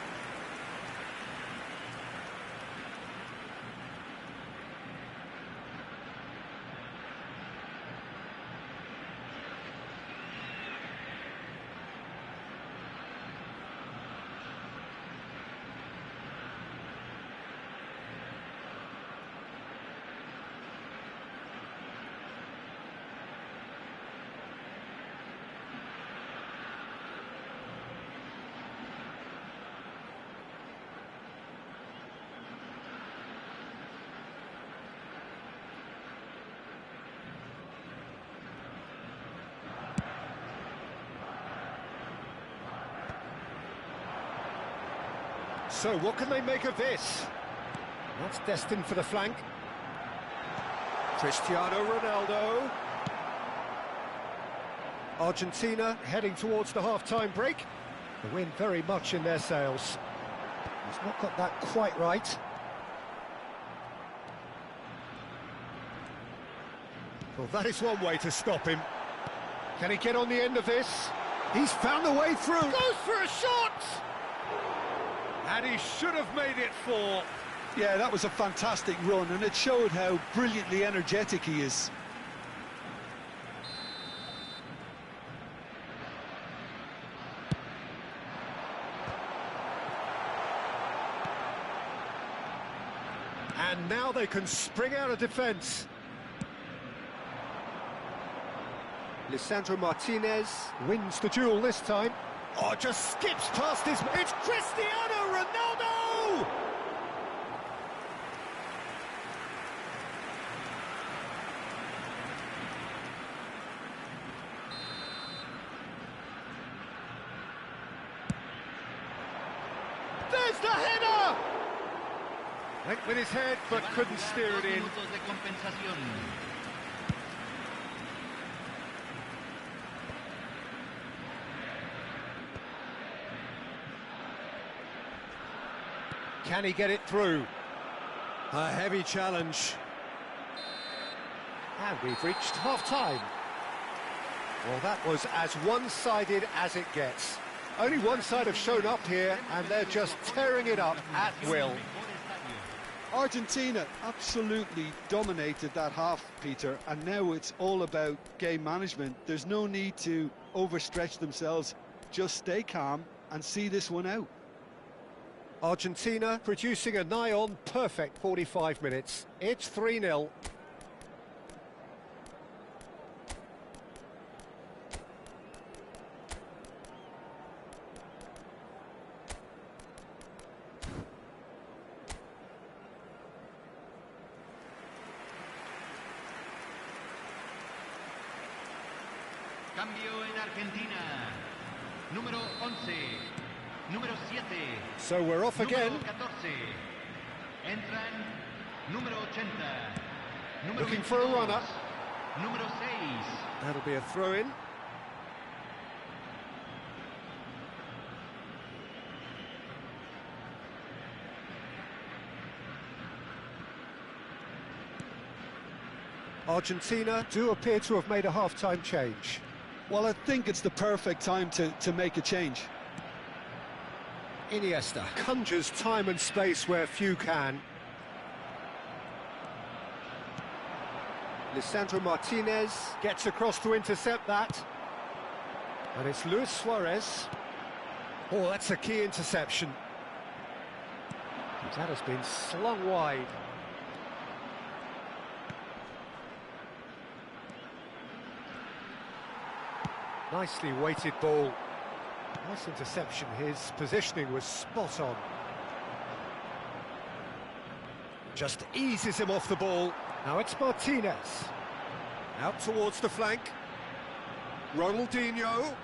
So what can they make of this? That's destined for the flank. Cristiano Ronaldo. Argentina heading towards the half-time break. The wind very much in their sails. He's not got that quite right. Well, that is one way to stop him. Can he get on the end of this? He's found a way through. Goes for a shot! And he should have made it 4. Yeah, that was a fantastic run, and it showed how brilliantly energetic he is. And now they can spring out of defence. Lisandro Martinez wins the duel this time. Oh, just skips past his... It's Cristiano Ronaldo! There's the header! Went with his head, but couldn't steer it in. Can he get it through? A heavy challenge. And we've reached half-time. Well, that was as one-sided as it gets. Only one side have shown up here, and they're just tearing it up at will. Argentina absolutely dominated that half, Peter, and now it's all about game management. There's no need to overstretch themselves. Just stay calm and see this one out. Argentina producing a nigh-on perfect 45 minutes. It's 3-0. Cambio en Argentina. Número 11. Número 7. So we're off again. Número 14. Entran número 80. Número Looking 22. for a runner. Número 6. That'll be a throw-in. Argentina do appear to have made a half-time change. Well, I think it's the perfect time to make a change. Iniesta conjures time and space where few can. Lisandro Martinez gets across to intercept that. And it's Luis Suarez. Oh, that's a key interception. That has been slung wide. Nicely weighted ball. Nice interception. His positioning was spot on. Just eases him off the ball. Now it's Martinez. Out towards the flank. Ronaldinho.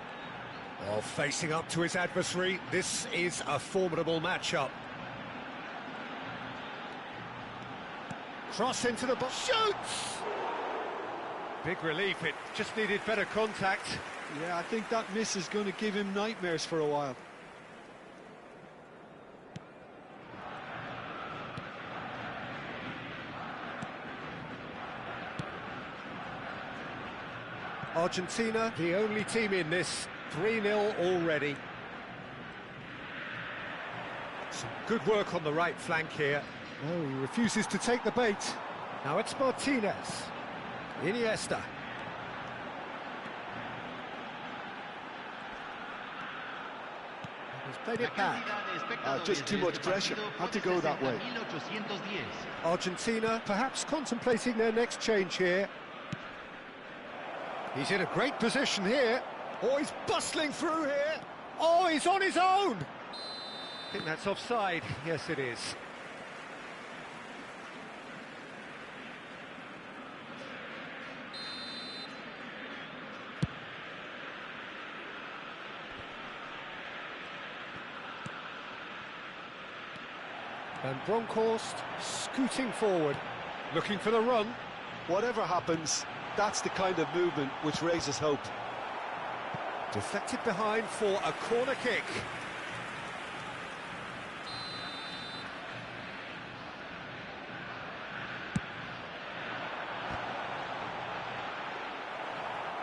Oh, facing up to his adversary. This is a formidable matchup. Cross into the box. Shoots! Big relief. It just needed better contact. Yeah, I think that miss is going to give him nightmares for a while. Argentina, the only team in this, 3-0 already. Some good work on the right flank here. Oh, he refuses to take the bait. Now it's Martinez. Iniesta. He's played it back. Just too much pressure. Had to go that way. Argentina perhaps contemplating their next change here. He's in a great position here. Oh, he's bustling through here. Oh, he's on his own. I think that's offside. Yes, it is. And Bronkhorst scooting forward, looking for the run. Whatever happens, that's the kind of movement which raises hope. Deflected behind for a corner kick.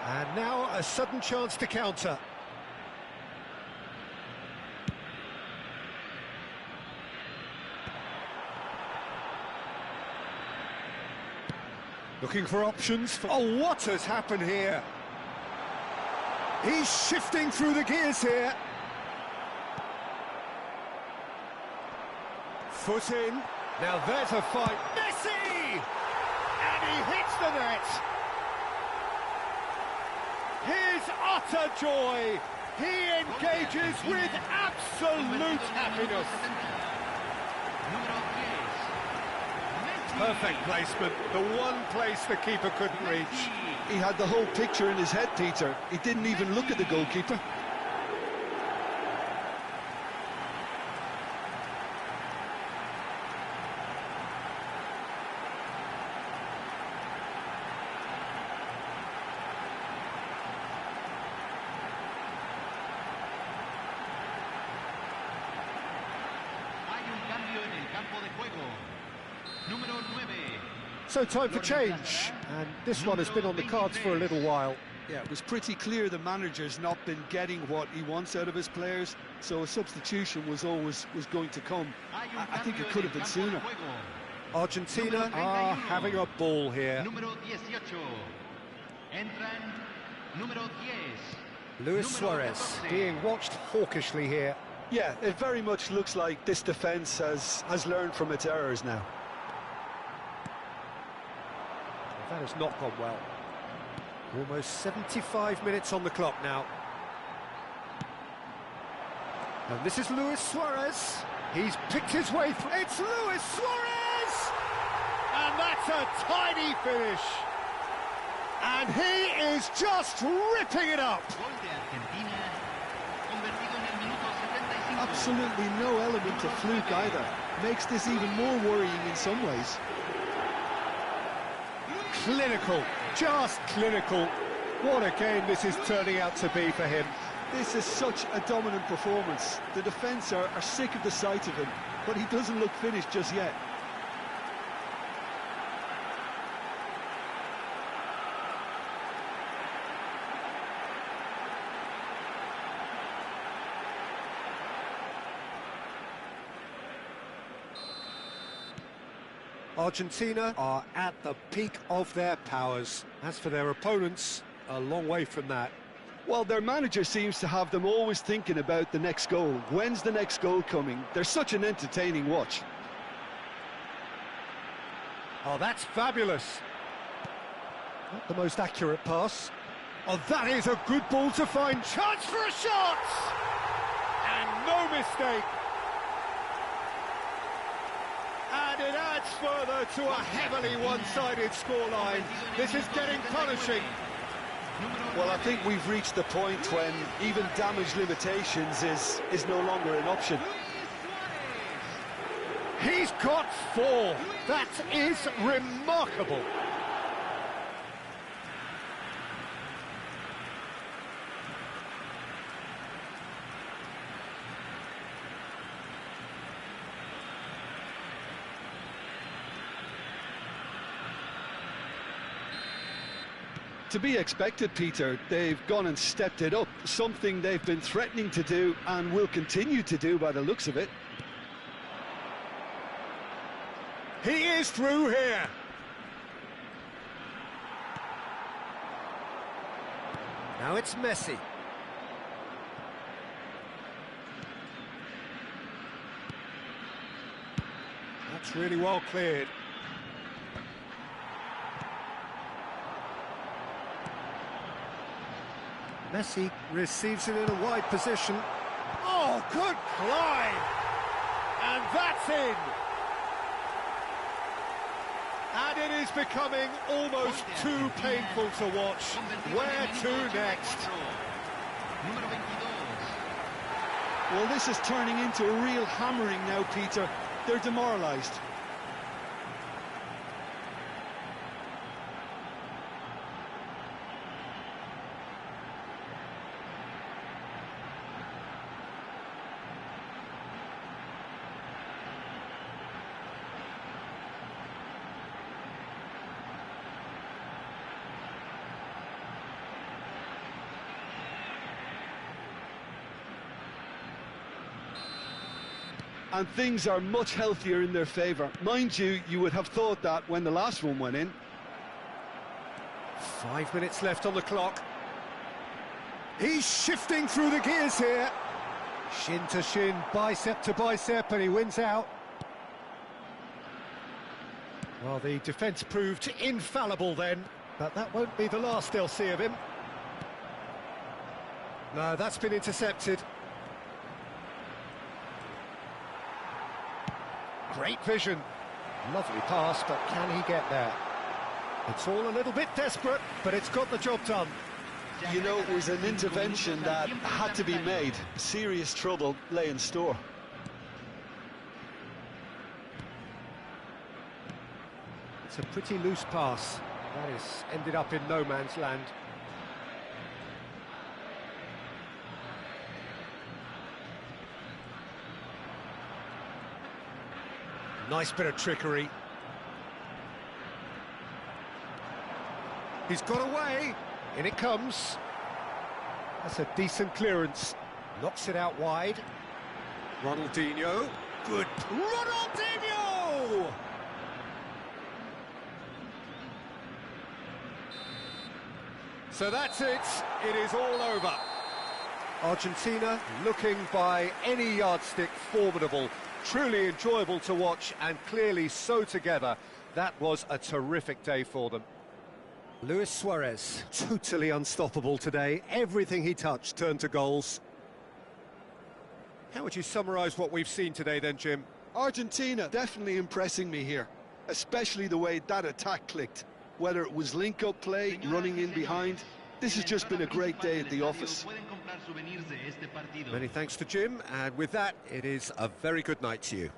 And now a sudden chance to counter. Looking for options. Oh, what has happened here? He's shifting through the gears here. Foot in. Now there's a fight. Messi! And he hits the net. His utter joy. He engages with absolute happiness. Perfect placement, the one place the keeper couldn't reach. He had the whole picture in his head, Peter. He didn't even look at the goalkeeper. So time for change, and this one has been on the cards for a little while. Yeah, it was pretty clear the manager's not been getting what he wants out of his players, so a substitution was going to come. I think it could have been sooner. Argentina are having a ball here. Luis Suarez being watched hawkishly here. Yeah, it very much looks like this defence has learned from its errors now. That has not gone well. Almost 75 minutes on the clock now. And this is Luis Suarez. He's picked his way through. It's Luis Suarez! And that's a tiny finish. And he is just ripping it up. Absolutely no element of fluke either. Makes this even more worrying in some ways. Clinical, just clinical. What a game this is turning out to be for him. This is such a dominant performance. The defence are sick of the sight of him, but he doesn't look finished just yet. Argentina are at the peak of their powers. As for their opponents, a long way from that. Well, their manager seems to have them always thinking about the next goal. When's the next goal coming? They're such an entertaining watch. Oh, that's fabulous. Not the most accurate pass. Oh, that is a good ball to find. Chance for a shot! And no mistake. And it adds further to a heavily one-sided scoreline. This is getting punishing. Well, I think we've reached the point when even damage limitations is no longer an option. He's got 4. That is remarkable. To be expected, Peter. They've gone and stepped it up, something they've been threatening to do and will continue to do by the looks of it. He is through here. Now it's Messi. That's really well cleared. Messi receives it in a wide position. Oh, good climb! And that's in! And it is becoming almost too painful to watch. Where to next? Well, this is turning into a real hammering now, Peter. They're demoralised. And things are much healthier in their favour. Mind you, you would have thought that when the last one went in. 5 minutes left on the clock. He's shifting through the gears here. Shin to shin, bicep to bicep, and he wins out. Well, the defence proved infallible then, but that won't be the last they'll see of him. No, that's been intercepted. Great vision. Lovely pass, but can he get there? It's all a little bit desperate, but it's got the job done. You know, it was an intervention that had to be made. Serious trouble lay in store. It's a pretty loose pass. That is ended up in no man's land. Nice bit of trickery. He's got away. In it comes. That's a decent clearance. Knocks it out wide. Ronaldinho. Good. Ronaldinho! So that's it. It is all over. Argentina looking by any yardstick formidable. Truly enjoyable to watch and clearly so together. That was a terrific day for them. Luis Suarez, totally unstoppable today. Everything he touched turned to goals. How would you summarise what we've seen today then, Jim? Argentina definitely impressing me here, especially the way that attack clicked. Whether it was link-up play, running in behind, this has just been a great day at the office. Many thanks to Jim, and with that, it is a very good night to you.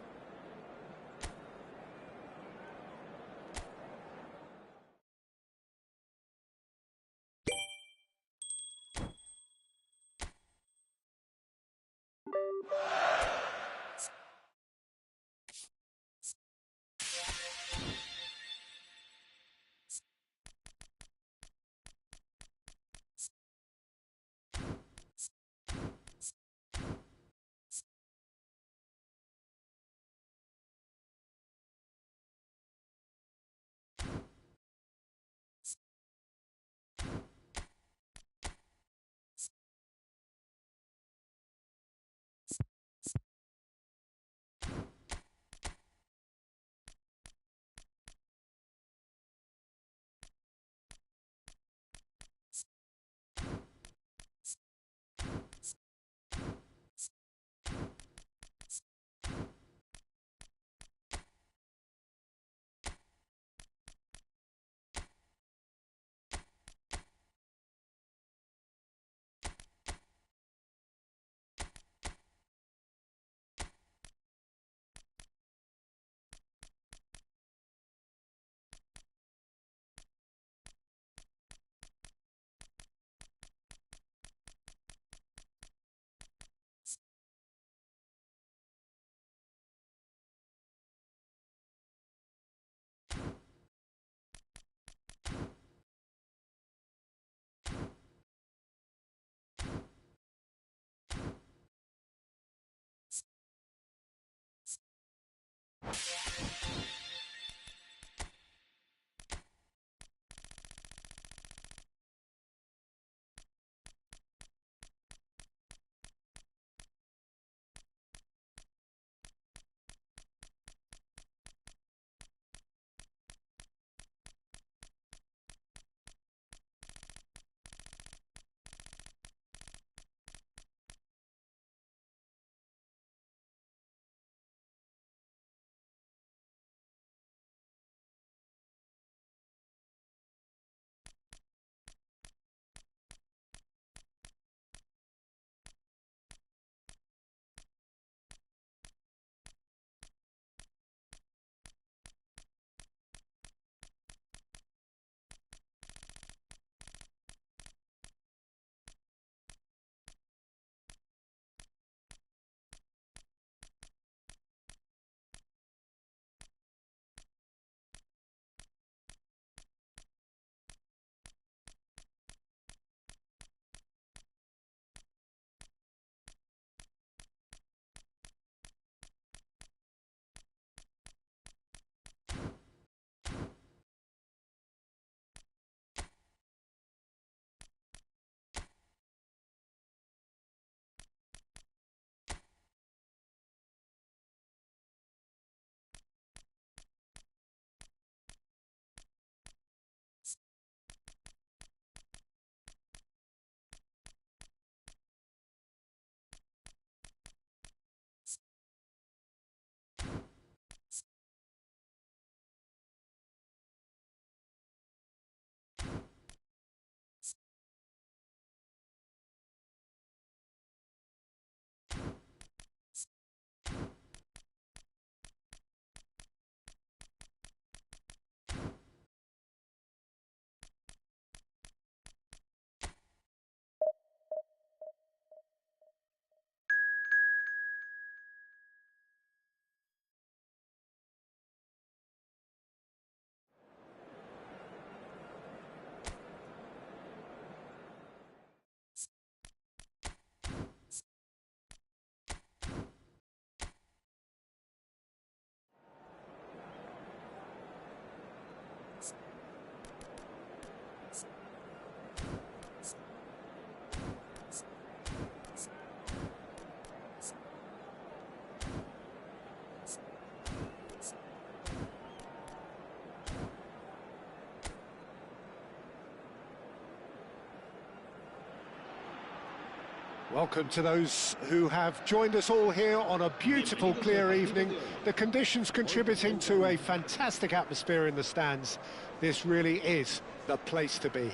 Welcome to those who have joined us all here on a beautiful, clear evening. The conditions contributing to a fantastic atmosphere in the stands. This really is the place to be.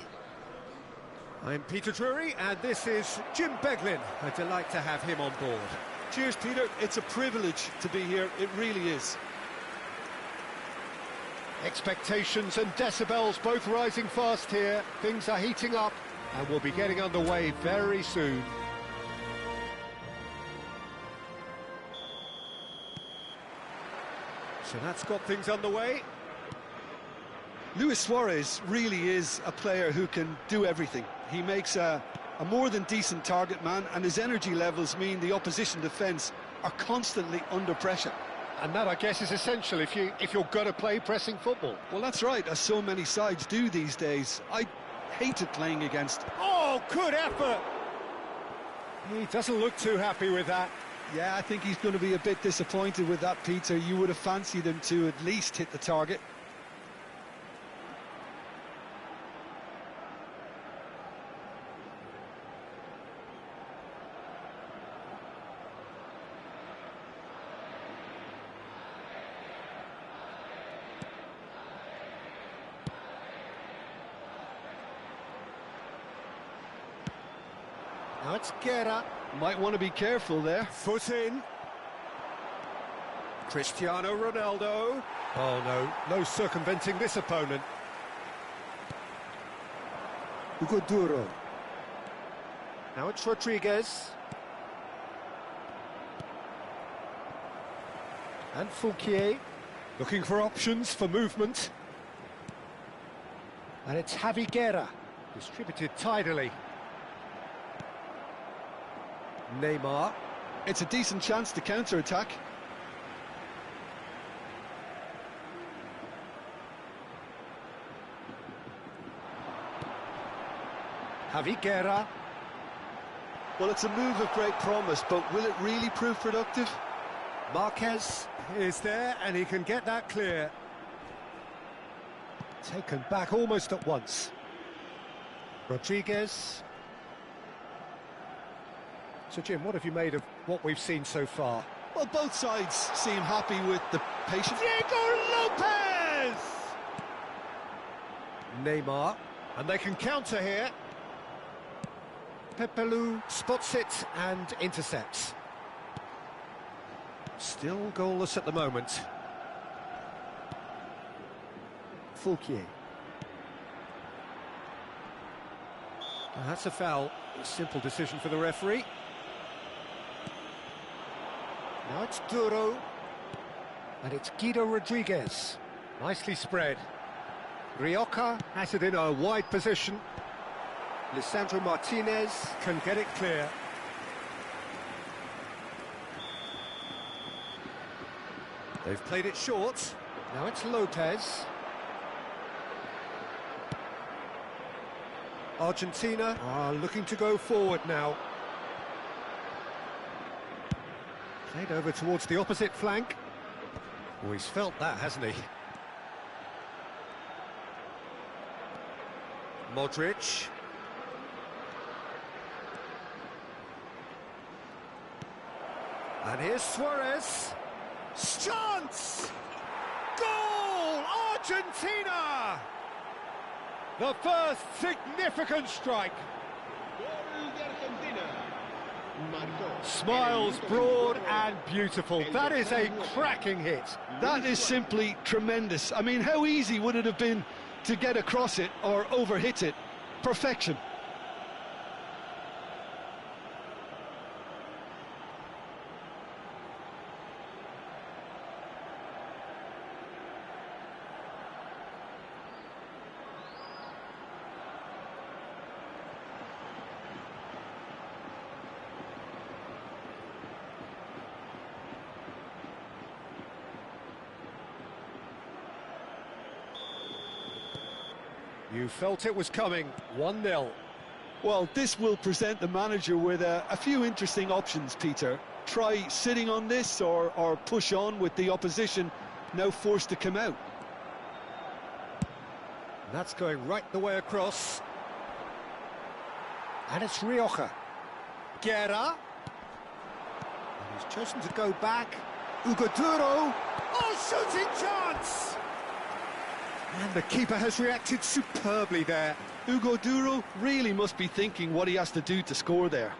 I'm Peter Drury, and this is Jim Beglin. A delight to have him on board. Cheers, Peter. It's a privilege to be here. It really is. Expectations and decibels both rising fast here. Things are heating up, and we'll be getting underway very soon. So that's got things underway. Luis Suarez really is a player who can do everything. He makes a more than decent target man, and his energy levels mean the opposition defence are constantly under pressure. And that, I guess, is essential if you're going to play pressing football. Well, that's right, as so many sides do these days. I hated playing against. Oh, good effort! He doesn't look too happy with that. Yeah, I think he's going to be a bit disappointed with that, Peter. You would have fancied him to at least hit the target. Now it's Guerra. Might want to be careful there. Foot in. Cristiano Ronaldo. Oh no circumventing this opponent. Hugo Duro. Now it's Rodriguez. And Fouquier. Looking for options for movement. And it's Javi Guerra. Distributed tidily. Neymar. It's a decent chance to counter-attack. Javi Guerra. Well, it's a move of great promise, but will it really prove productive? Marquez is there, and he can get that clear. Taken back almost at once. Rodriguez. So, Jim, what have you made of what we've seen so far? Well, both sides seem happy with the patience. Diego Lopez! Neymar, and they can counter here. Pepelu spots it and intercepts. Still goalless at the moment. Fouquier. And that's a foul. A simple decision for the referee. Now it's Duro, and it's Guido Rodriguez. Nicely spread. Rioja has it in a wide position. Lisandro Martinez can get it clear. They've played it short. Now it's Lopez. Argentina are looking to go forward now. Played over towards the opposite flank. Oh, he's felt that, hasn't he? Modric. And here's Suarez. Chance! Goal! Argentina! The first significant strike. Gol de Argentina. Marcó. Smiles broad and beautiful. That is a cracking hit. That is simply tremendous. I mean, how easy would it have been to get across it or overhit it? Perfection. You felt it was coming. 1-0. Well, this will present the manager with a few interesting options, Peter. Try sitting on this or push on with the opposition now forced to come out. That's going right the way across. And it's Rioja. Higuera. And he's chosen to go back. Ugoduro. Oh, shooting chance! And the keeper has reacted superbly there. Ugoduro really must be thinking what he has to do to score there.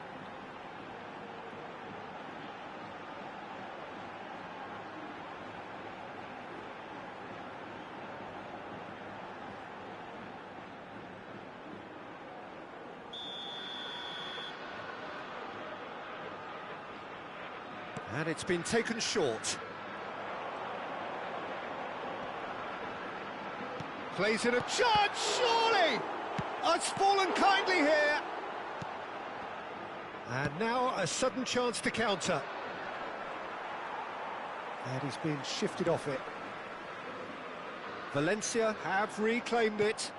And it's been taken short. Plays in a charge, surely! Oh, it's fallen kindly here. And now a sudden chance to counter. And he's been shifted off it. Valencia have reclaimed it.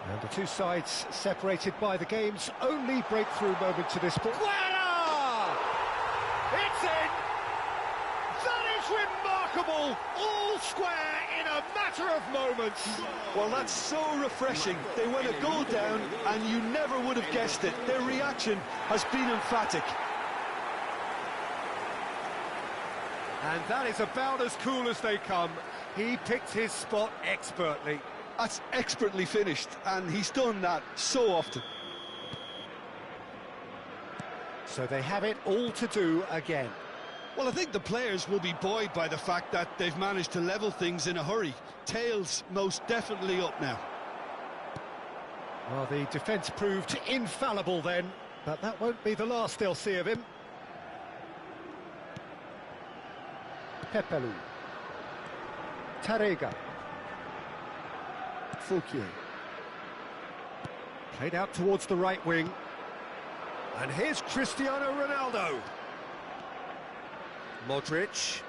And the two sides separated by the game's only breakthrough moment to this point. It's in! That is remarkable! All square in a matter of moments. Well, that's so refreshing. They went a goal down and you never would have guessed it. Their reaction has been emphatic. And that is about as cool as they come. He picked his spot expertly. That's expertly finished, and he's done that so often. So they have it all to do again. Well, I think the players will be buoyed by the fact that they've managed to level things in a hurry. Tails most definitely up now. Well, the defence proved infallible then, but that won't be the last they'll see of him. Pepelu. Tarega. Fouquier. Played out towards the right wing. And here's Cristiano Ronaldo. Modric.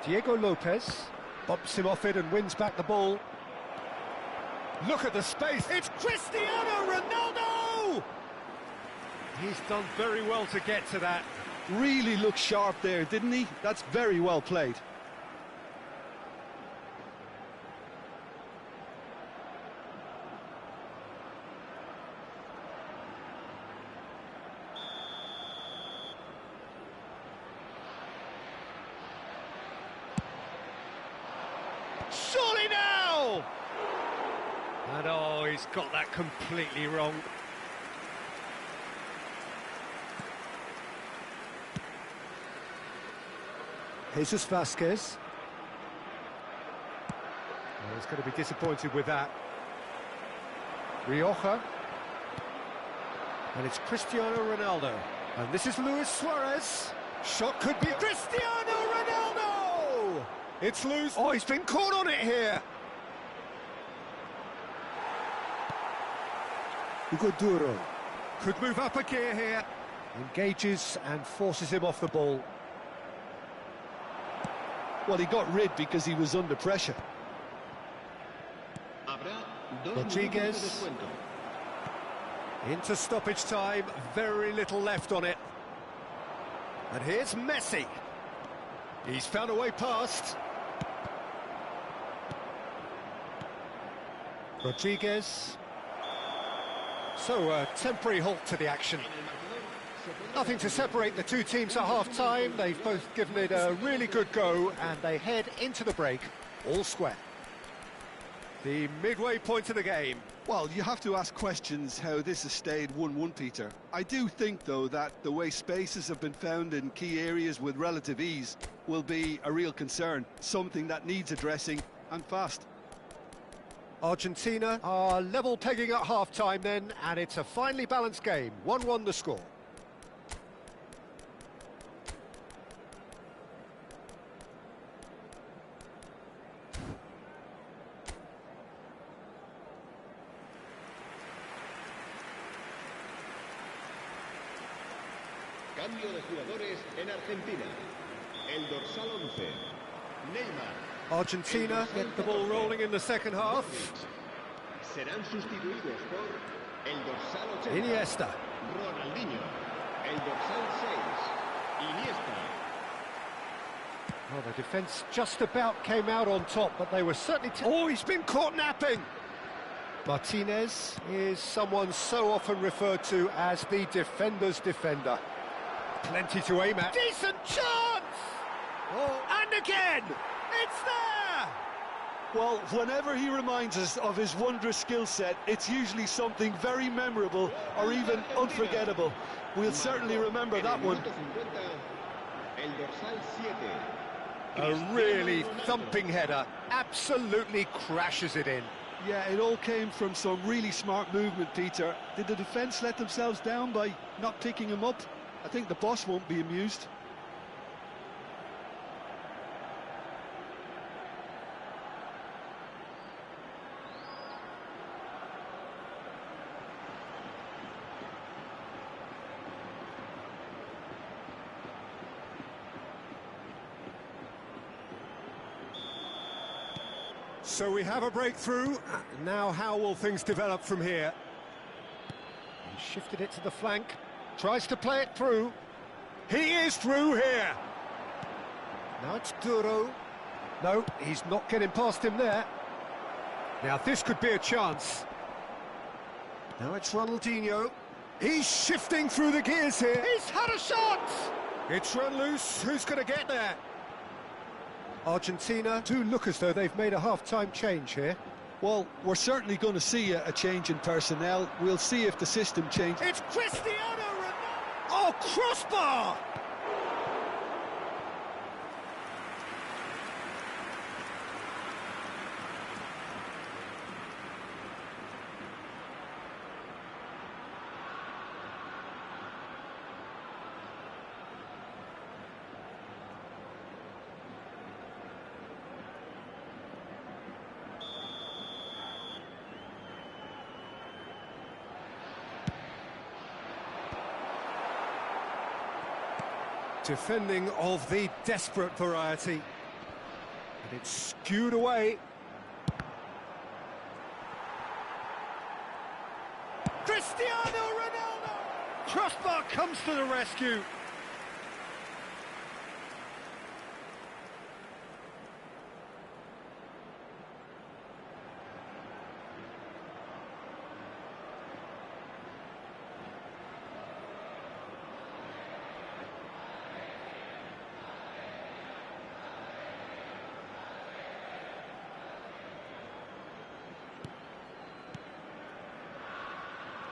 Diego Lopez bumps him off it and wins back the ball. Look at the space. It's Cristiano Ronaldo! He's done very well to get to that. Really looked sharp there, didn't he? That's very well played. Surely now! And oh, he's got that completely wrong. Jesus Vasquez. Well, he's going to be disappointed with that. Rioja. And it's Cristiano Ronaldo. And this is Luis Suarez. Shot could be Cristiano Ronaldo! It's loose. Oh, he's been caught on it here. Ugoduro could move up a gear here. Engages and forces him off the ball. Well, he got rid because he was under pressure. Rodriguez. Into stoppage time, very little left on it. And here's Messi. He's found a way past. Rodriguez. So a temporary halt to the action. Nothing to separate the two teams at half-time. They've both given it a really good go, and they head into the break all square. The midway point of the game. Well, you have to ask questions how this has stayed 1-1, Peter. I do think, though, that the way spaces have been found in key areas with relative ease will be a real concern, something that needs addressing, and fast. Argentina are level pegging at half-time then, and it's a finely balanced game. 1-1 the score. Cambio de jugadores en Argentina. El dorsal 11, Neymar. Argentina get the ball rolling in the second half. Serán sustituidos por el dorsal 80. Iniesta. Ronaldinho. El dorsal 6, Iniesta. Well, the defence just about came out on top, but they were certainly... Oh, he's been caught napping! Martinez is someone so often referred to as the defender's defender. Plenty to aim at. Decent chance! Oh, and again! It's there! Well, whenever he reminds us of his wondrous skill set, it's usually something very memorable or even unforgettable. We'll certainly remember that one. A really thumping header, absolutely crashes it in. Yeah, it all came from some really smart movement, Peter. Did the defence let themselves down by not picking him up? I think the boss won't be amused. So we have a breakthrough. Now how will things develop from here? He shifted it to the flank, tries to play it through. He is through here. Now it's Duro. No, he's not getting past him there. Now this could be a chance. Now it's Ronaldinho. He's shifting through the gears here. He's had a shot! It's run loose. Who's going to get there? Argentina do look as though they've made a half-time change here. Well, we're certainly going to see a change in personnel. We'll see if the system changes. It's Cristiano Ronaldo! Oh, crossbar! Defending of the desperate variety. And it's skewed away. Cristiano Ronaldo! Crossbar comes to the rescue.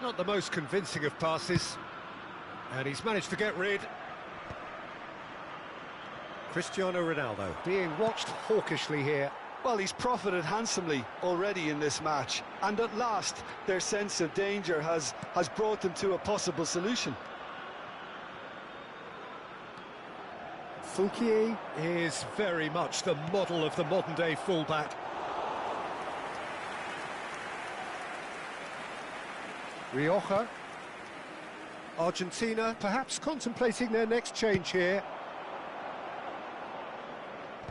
Not the most convincing of passes, and he's managed to get rid. Cristiano Ronaldo being watched hawkishly here. Well, he's profited handsomely already in this match, and at last their sense of danger has brought them to a possible solution. Fouquier is very much the model of the modern-day fullback. Rioja. Argentina perhaps contemplating their next change here.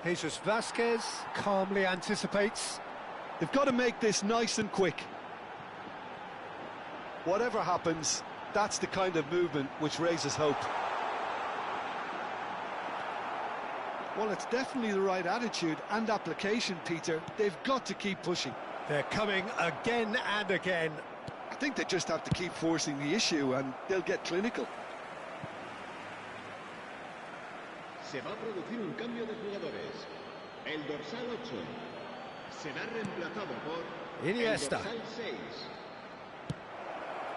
Jesus Vasquez calmly anticipates. They've got to make this nice and quick. Whatever happens, that's the kind of movement which raises hope. Well, it's definitely the right attitude and application, Peter. They've got to keep pushing. They're coming again and again. I think they just have to keep forcing the issue and they'll get clinical. Se va a producir un cambio de jugadores. El dorsal 8 será reemplazado por Iniesta. el dorsal 6.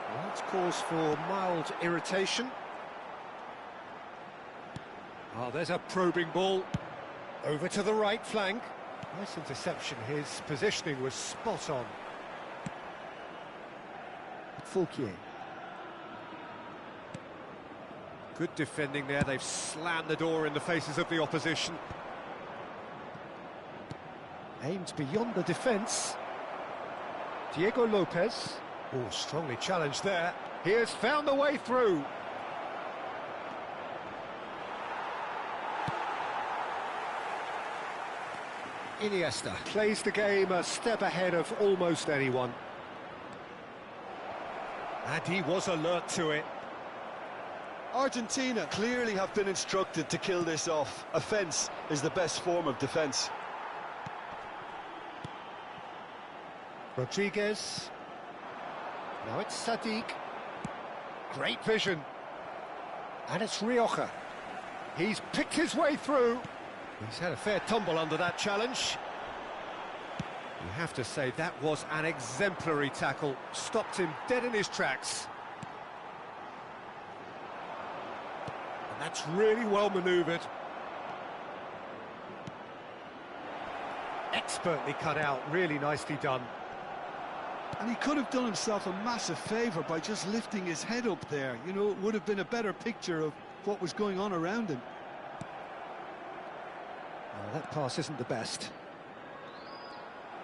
Well, that's cause for mild irritation. Oh, there's a probing ball. Over to the right flank. Nice interception. His positioning was spot on. Fouquier. Good defending there. They've slammed the door in the faces of the opposition. Aimed beyond the defence. Diego Lopez. Oh, strongly challenged there. He has found the way through. Iniesta plays the game a step ahead of almost anyone. And he was alert to it. Argentina clearly have been instructed to kill this off. Offence is the best form of defence. Rodriguez Now it's Sadiq. Great vision. And it's Rioja. He's picked his way through. He's had a fair tumble under that challenge. You have to say that was an exemplary tackle. Stopped him dead in his tracks. And that's really well manoeuvred. Expertly cut out, really nicely done. And he could have done himself a massive favour by just lifting his head up there. You know, it would have been a better picture of what was going on around him. Oh, that pass isn't the best.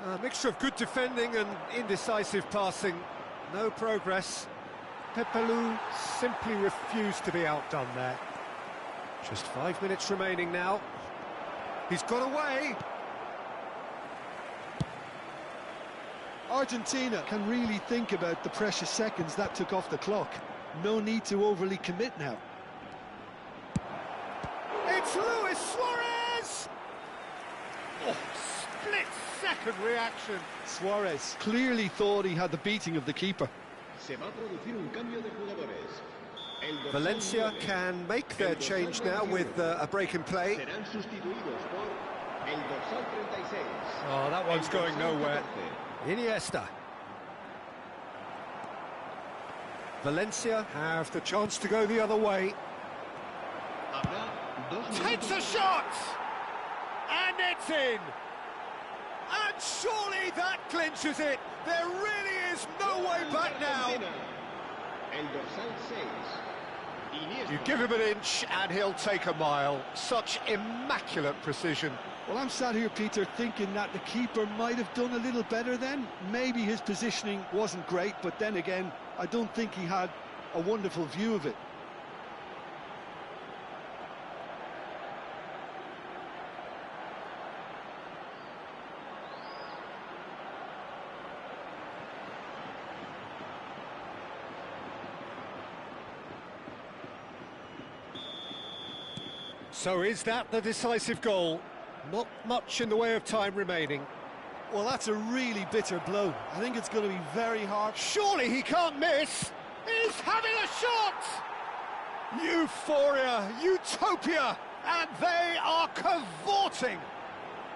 A mixture of good defending and indecisive passing. No progress. Pepelu simply refused to be outdone there. Just 5 minutes remaining now. He's got away. Argentina can really think about the precious seconds that took off the clock. No need to overly commit now. It's Luis Suarez! Oh, split-second reaction. Suarez clearly thought he had the beating of the keeper. Se va a producir un cambio de jugadores. El dorsal Valencia 9, can make their el dorsal change now 21, with a break in play. serán sustituidos por el dorsal 36. Oh, that one's el going dorsal nowhere. 14. Iniesta. Valencia have the chance to go the other way. Habrá 2 Takes a minutos. shot! And it's in! And surely that clinches it! There really is no way back now! Argentina. El dorsal 6. Iniesta. You give him an inch and he'll take a mile. Such immaculate precision. Well, I'm sat here, Peter, thinking that the keeper might have done a little better then. Maybe his positioning wasn't great, but then again, I don't think he had a wonderful view of it. So is that the decisive goal? Not much in the way of time remaining. Well, that's a really bitter blow. I think it's going to be very hard. Surely he can't miss! He's having a shot! Euphoria, utopia, and they are cavorting!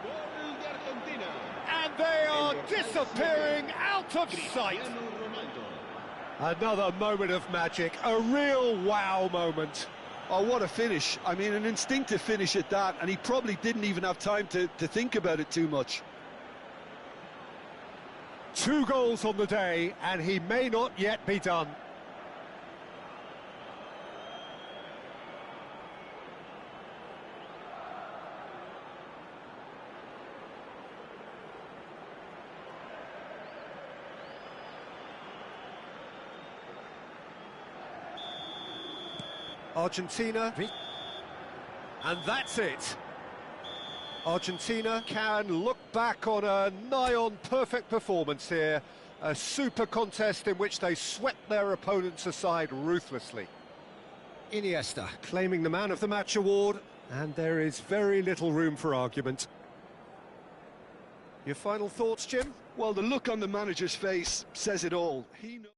Gol de Argentina. And they are El dorsal disappearing 7, out of sight! Cristiano Ronaldo. Another moment of magic, a real wow moment. Oh, what a finish. I mean, an instinctive finish at that, and he probably didn't even have time to think about it too much. 2 goals on the day, and he may not yet be done. Argentina, and that's it. Argentina can look back on a nigh-on perfect performance here. A super contest in which they swept their opponents aside ruthlessly. Iniesta claiming the Man of the Match award, and there is very little room for argument. Your final thoughts, Jim? Well, the look on the manager's face says it all. He knows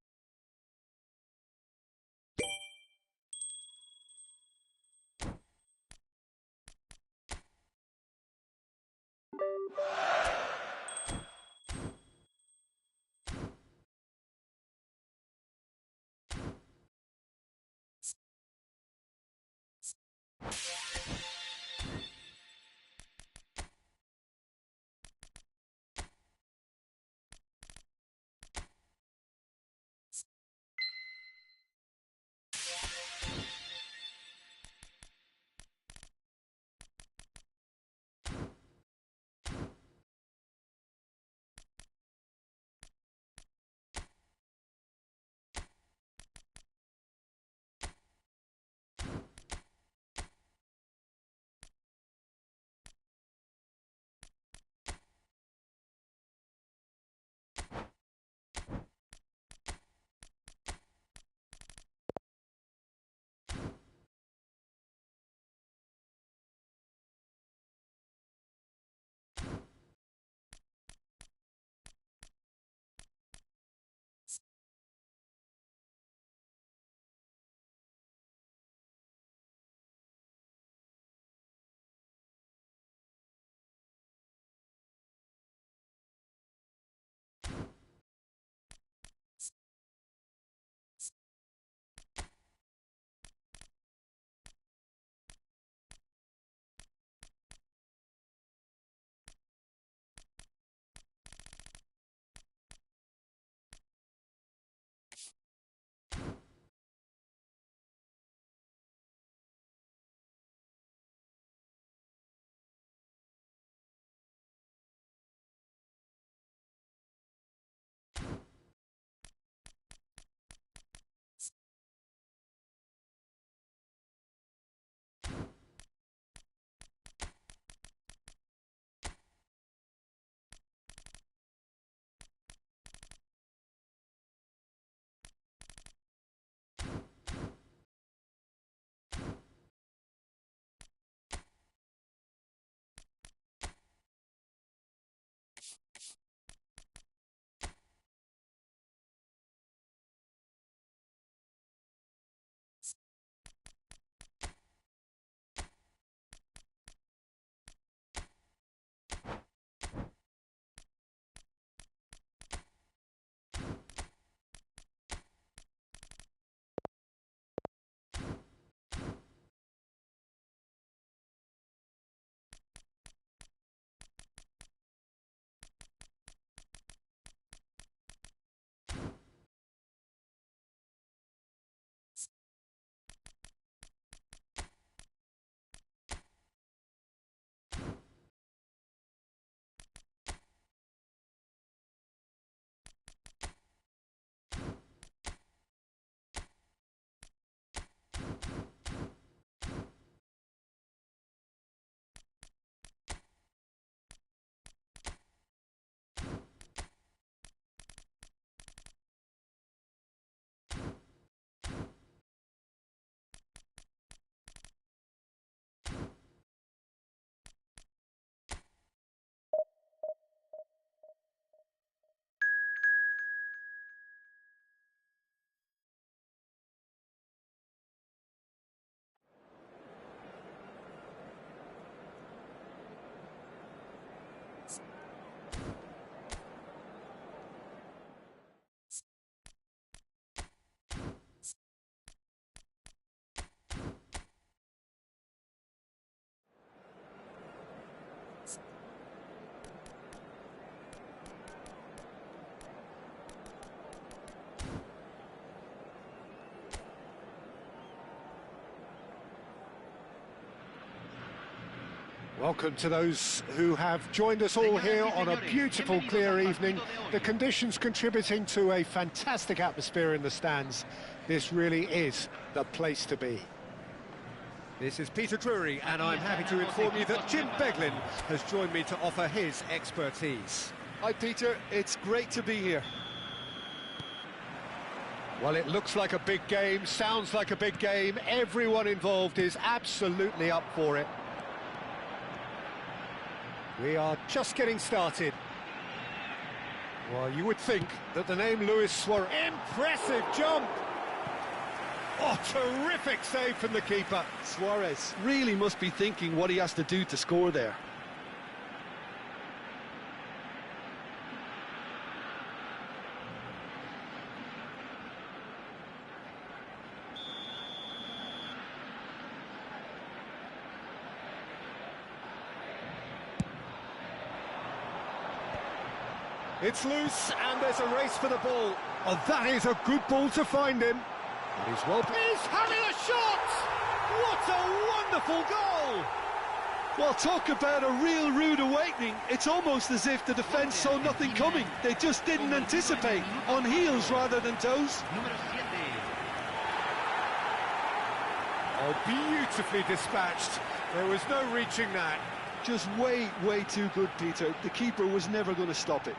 Welcome to those who have joined us all here on a beautiful, clear evening. The conditions contributing to a fantastic atmosphere in the stands. This really is the place to be. This is Peter Drury, and I'm happy to inform you that Jim Beglin has joined me to offer his expertise. Hi, Peter. It's great to be here. Well, it looks like a big game, sounds like a big game. Everyone involved is absolutely up for it. We are just getting started. Well, you would think that the name Luis Suarez... Impressive jump! Oh, terrific save from the keeper. Suarez really must be thinking what he has to do to score there. It's loose, and there's a race for the ball. Oh, that is a good ball to find him. He's well... He's having a shot! What a wonderful goal! Well, talk about a real rude awakening. It's almost as if the defence saw nothing coming. They just didn't anticipate. On heels rather than toes. Oh, beautifully dispatched. There was no reaching that. Just way too good, Peter. The keeper was never going to stop it.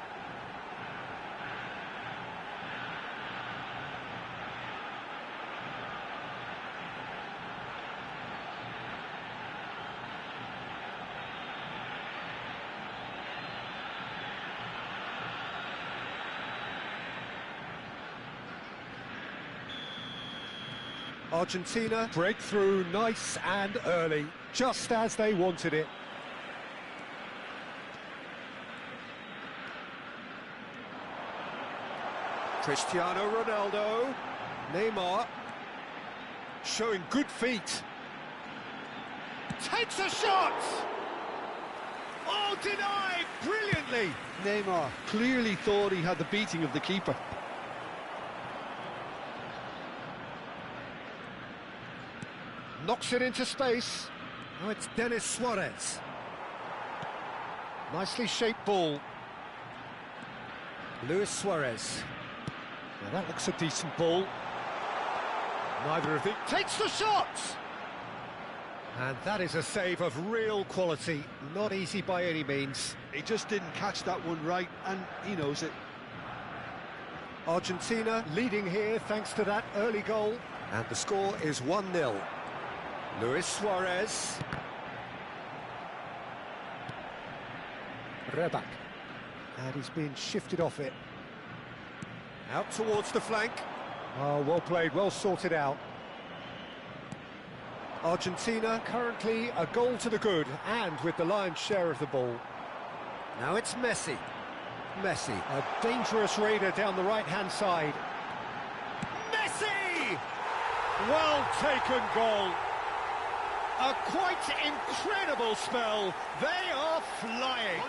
Argentina break through nice and early, just as they wanted it. Cristiano Ronaldo, Neymar, showing good feet. Takes a shot! Oh, denied brilliantly! Neymar clearly thought he had the beating of the keeper. Knocks it into space. Oh, it's Denis Suarez. Nicely shaped ball. Luis Suarez. Now that looks a decent ball. Neither of them takes the shot! And that is a save of real quality. Not easy by any means. He just didn't catch that one right, and he knows it. Argentina leading here thanks to that early goal. And the score is 1-0. Luis Suarez. Reback. And he's been shifted off it. Out towards the flank. Oh, well played, well sorted out. Argentina currently a goal to the good and with the lion's share of the ball. Now it's Messi. Messi, a dangerous raider down the right-hand side. Messi! Well taken goal. A quite incredible spell. They are flying.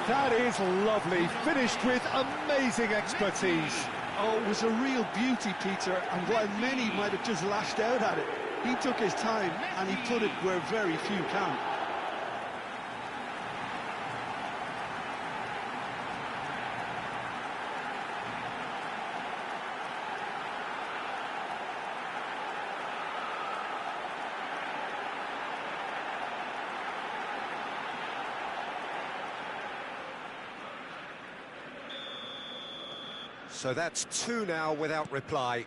That is lovely, finished with amazing expertise. Oh, it was a real beauty, Peter, and while many might have just lashed out at it, he took his time and he put it where very few can. So that's 2 now without reply.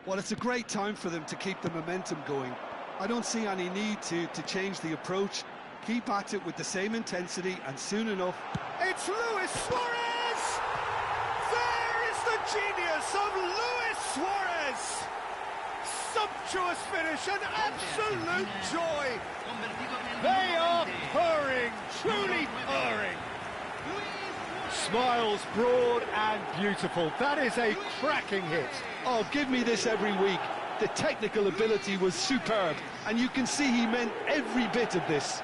Well, it's a great time for them to keep the momentum going. I don't see any need to change the approach. Keep at it with the same intensity, and soon enough... It's Luis Suarez! There is the genius of Luis Suarez! Sumptuous finish, an absolute joy! They are purring, truly purring! Smiles broad and beautiful. That is a cracking hit. Oh, give me this every week. The technical ability was superb, and you can see he meant every bit of this.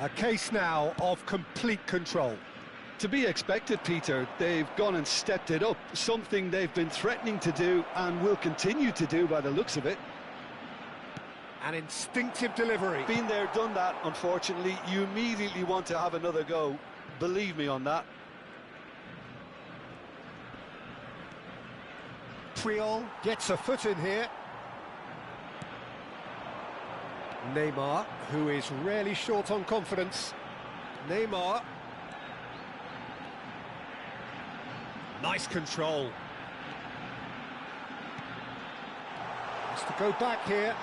A case now of complete control. To be expected, Peter. They've gone and stepped it up, something they've been threatening to do and will continue to do by the looks of it. An instinctive delivery. Been there, done that, unfortunately. You immediately want to have another go. Believe me on that. Puyol gets a foot in here. Neymar, who is rarely short on confidence. Neymar. Nice control. Has to go back here.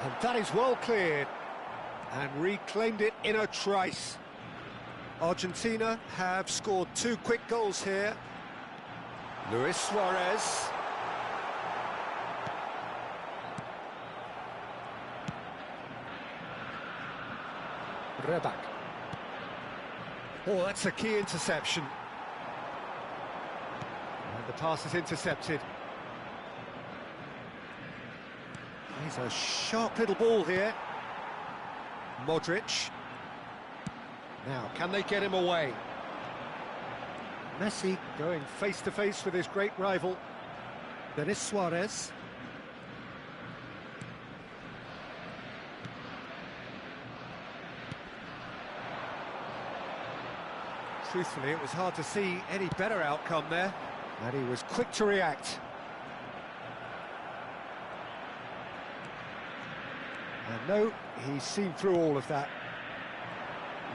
And that is well cleared. And reclaimed it in a trice. Argentina have scored 2 quick goals here. Luis Suarez. Reback. Oh, that's a key interception. And the pass is intercepted. He's a sharp little ball here. Modric. Now, can they get him away? Messi going face-to-face with his great rival. Luis Suarez. Truthfully, it was hard to see any better outcome there, and he was quick to react. And no, he's seen through all of that.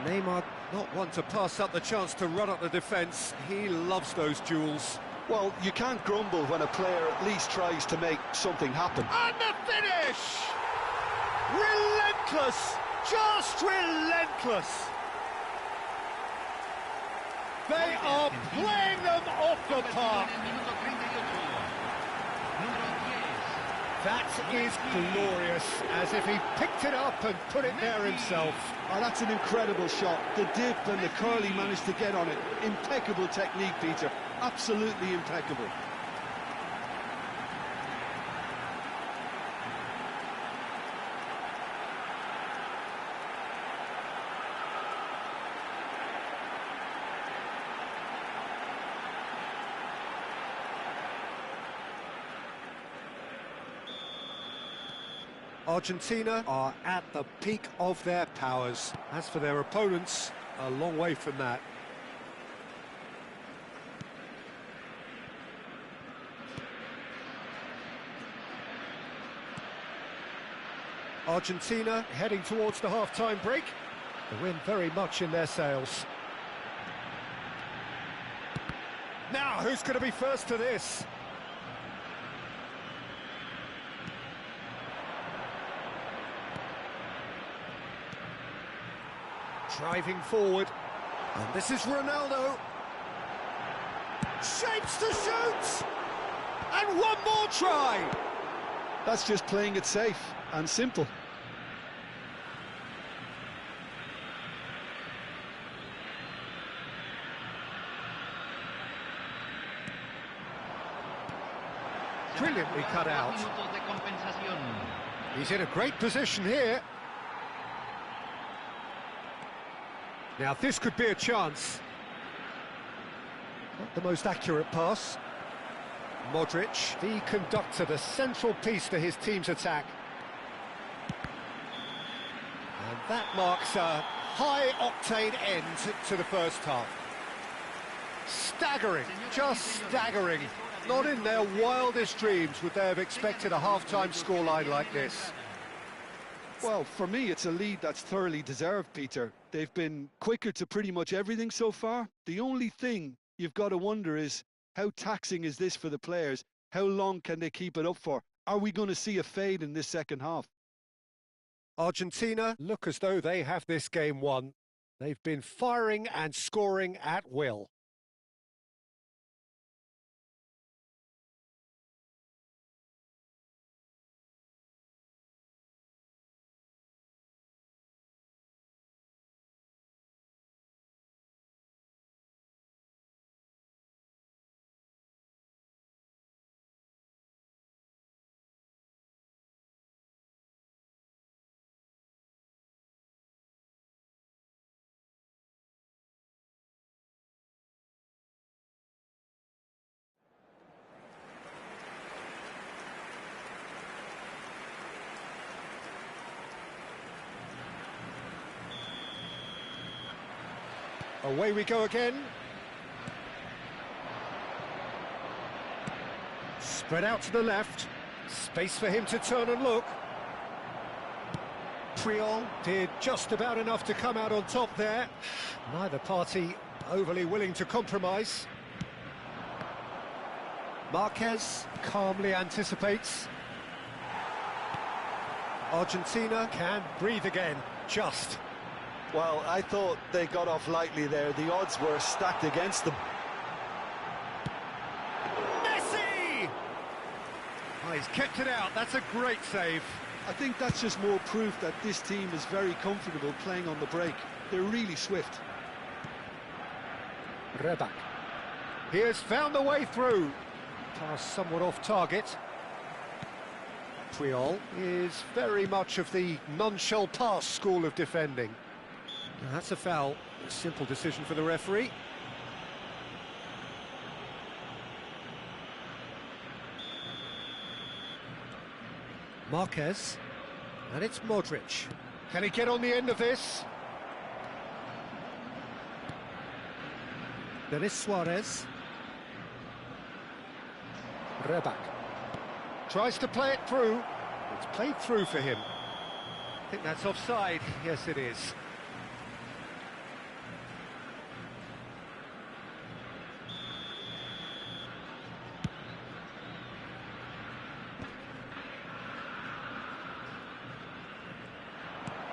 Neymar not one to pass up the chance to run up the defence. He loves those duels. Well, you can't grumble when a player at least tries to make something happen. And the finish! Relentless! Just relentless! They are playing them off the park. That is glorious, as if he picked it up and put it there himself. Oh, that's an incredible shot. The dip and the curl he managed to get on it. Impeccable technique, Peter. Absolutely impeccable. Argentina are at the peak of their powers. As for their opponents, a long way from that. Argentina heading towards the half-time break. The wind very much in their sails. Now, who's going to be first to this? Driving forward, and this is Ronaldo. Shapes to shoot! And one more try! That's just playing it safe and simple. Brilliantly cut out. He's in a great position here. Now this could be a chance. Not the most accurate pass. Modric, the conductor, the central piece to his team's attack. And that marks a high-octane end to the first half. Staggering, just staggering. Not in their wildest dreams would they have expected a half-time scoreline like this. Well, for me, it's a lead that's thoroughly deserved, Peter. They've been quicker to pretty much everything so far. The only thing you've got to wonder is, how taxing is this for the players? How long can they keep it up for? Are we going to see a fade in this second half? Argentina look as though they have this game won. They've been firing and scoring at will. Away we go again. Spread out to the left. Space for him to turn and look. Puyol did just about enough to come out on top there. Neither party overly willing to compromise. Marquez calmly anticipates. Argentina can breathe again, just. Well, I thought they got off lightly there. The odds were stacked against them. Messi! Oh, he's kept it out. That's a great save. I think that's just more proof that this team is very comfortable playing on the break. They're really swift. Reback. He has found the way through. Pass somewhat off target. Puyol is very much of the non-shall pass school of defending. Now that's a foul. A simple decision for the referee. Marquez. And it's Modric. Can he get on the end of this? Denis Suarez. Reback. Tries to play it through. It's played through for him. I think that's offside. Yes, it is.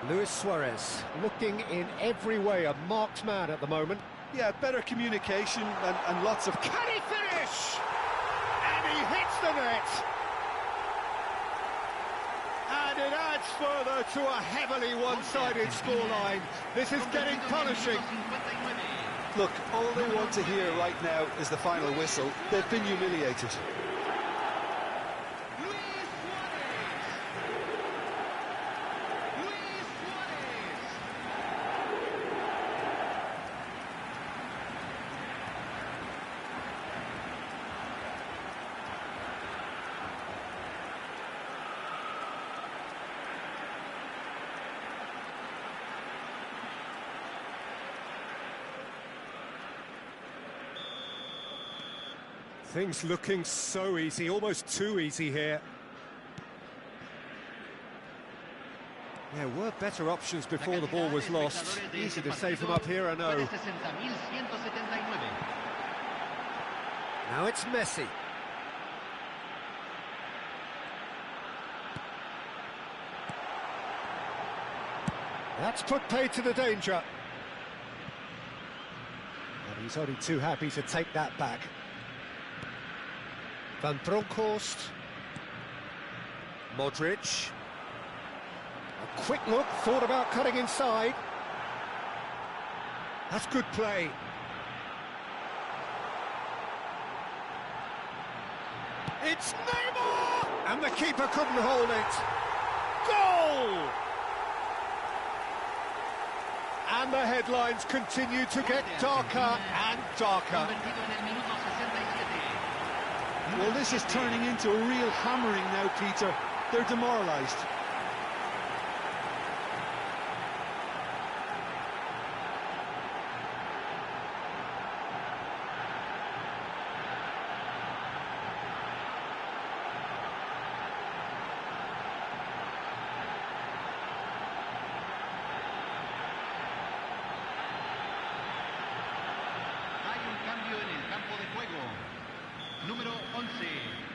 Luis Suarez looking in every way a marked man at the moment. Yeah, better communication and lots of... Can he finish? And he hits the net. And it adds further to a heavily one-sided scoreline. This is getting punishing. Look, all they want to hear right now is the final whistle. They've been humiliated. Things looking so easy, almost too easy here. There were better options before the ball was lost. Easy to save them up here, I know. Now it's Messi. That's put paid to the danger. And he's only too happy to take that back. Van Bronckhorst. Modric. A quick look, thought about cutting inside. That's good play. It's Neymar! And the keeper couldn't hold it. Goal! And the headlines continue to get darker and darker. Well, this is turning into a real hammering now, Peter. They're demoralised.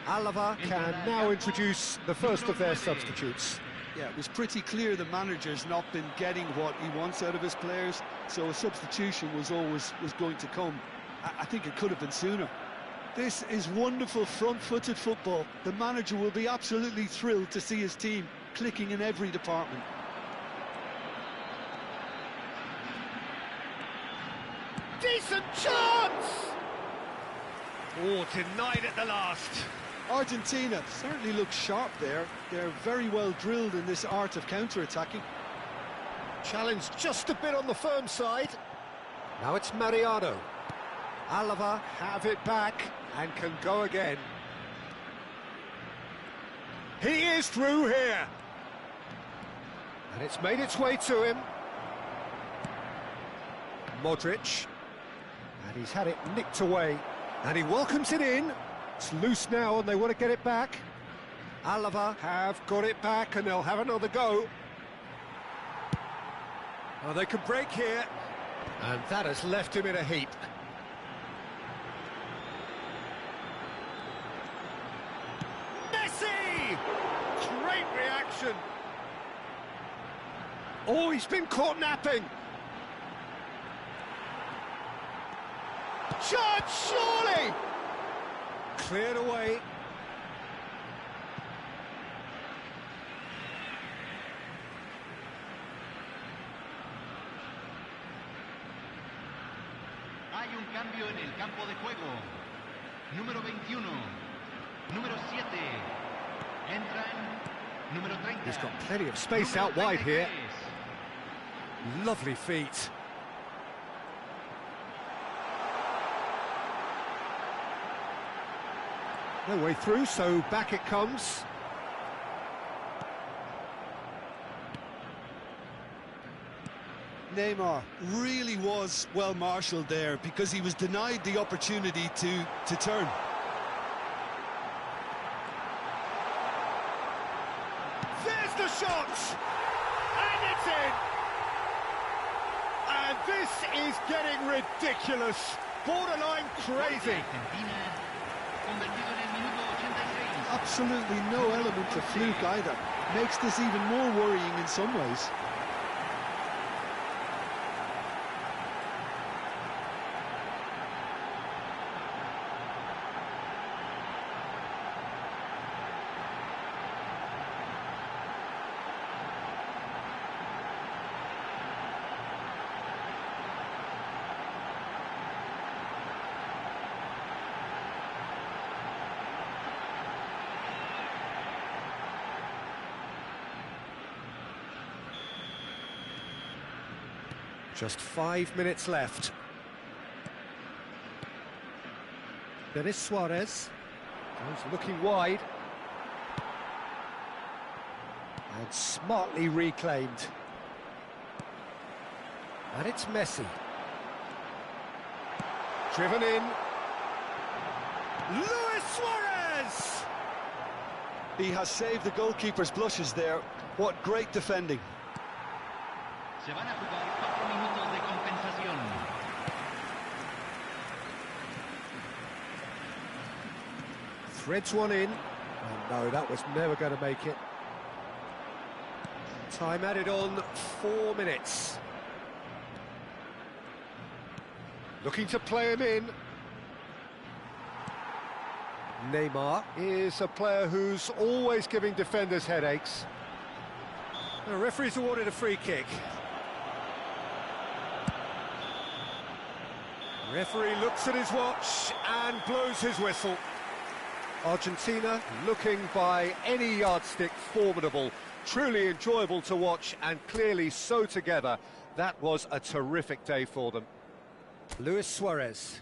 Alava can now introduce the first of their substitutes. Yeah, it was pretty clear the manager's not been getting what he wants out of his players, so a substitution was going to come. I think it could have been sooner. This is wonderful front-footed football. The manager will be absolutely thrilled to see his team clicking in every department. Decent chance! Oh, denied at the last. Argentina certainly looks sharp there. They're very well drilled in this art of counter-attacking. Challenge just a bit on the firm side. Now it's Mariano. Alava have it back and can go again. He is through here. And it's made its way to him. Modric. And he's had it nicked away. And he welcomes it in. It's loose now and they want to get it back. Alava have got it back and they'll have another go. Oh, they can break here. And that has left him in a heap. Messi! Great reaction. Oh, he's been caught napping. Shot, surely! Cleared away. Hay un cambio en el campo de juego. Número 21. Número 7. Entran. Número 30. He's got plenty of space out wide here. Lovely feet. No way through, so back it comes. Neymar really was well marshalled there because he was denied the opportunity to turn. There's the shot! And it's in! And this is getting ridiculous. Borderline crazy. Absolutely no element of fluke either. Makes this even more worrying in some ways. Just 5 minutes left. Denis Suarez goes looking wide. And smartly reclaimed. And it's Messi. Driven in. Luis Suarez! He has saved the goalkeeper's blushes there. What great defending. Se van a jugar 4 minutos de compensación. Threads one in. Oh no, that was never going to make it. Time added on, 4 minutes. Looking to play him in. Neymar is a player who's always giving defenders headaches. The referee's awarded a free kick. Referee looks at his watch and blows his whistle. Argentina looking by any yardstick formidable, truly enjoyable to watch and clearly so together. That was a terrific day for them. Luis Suarez.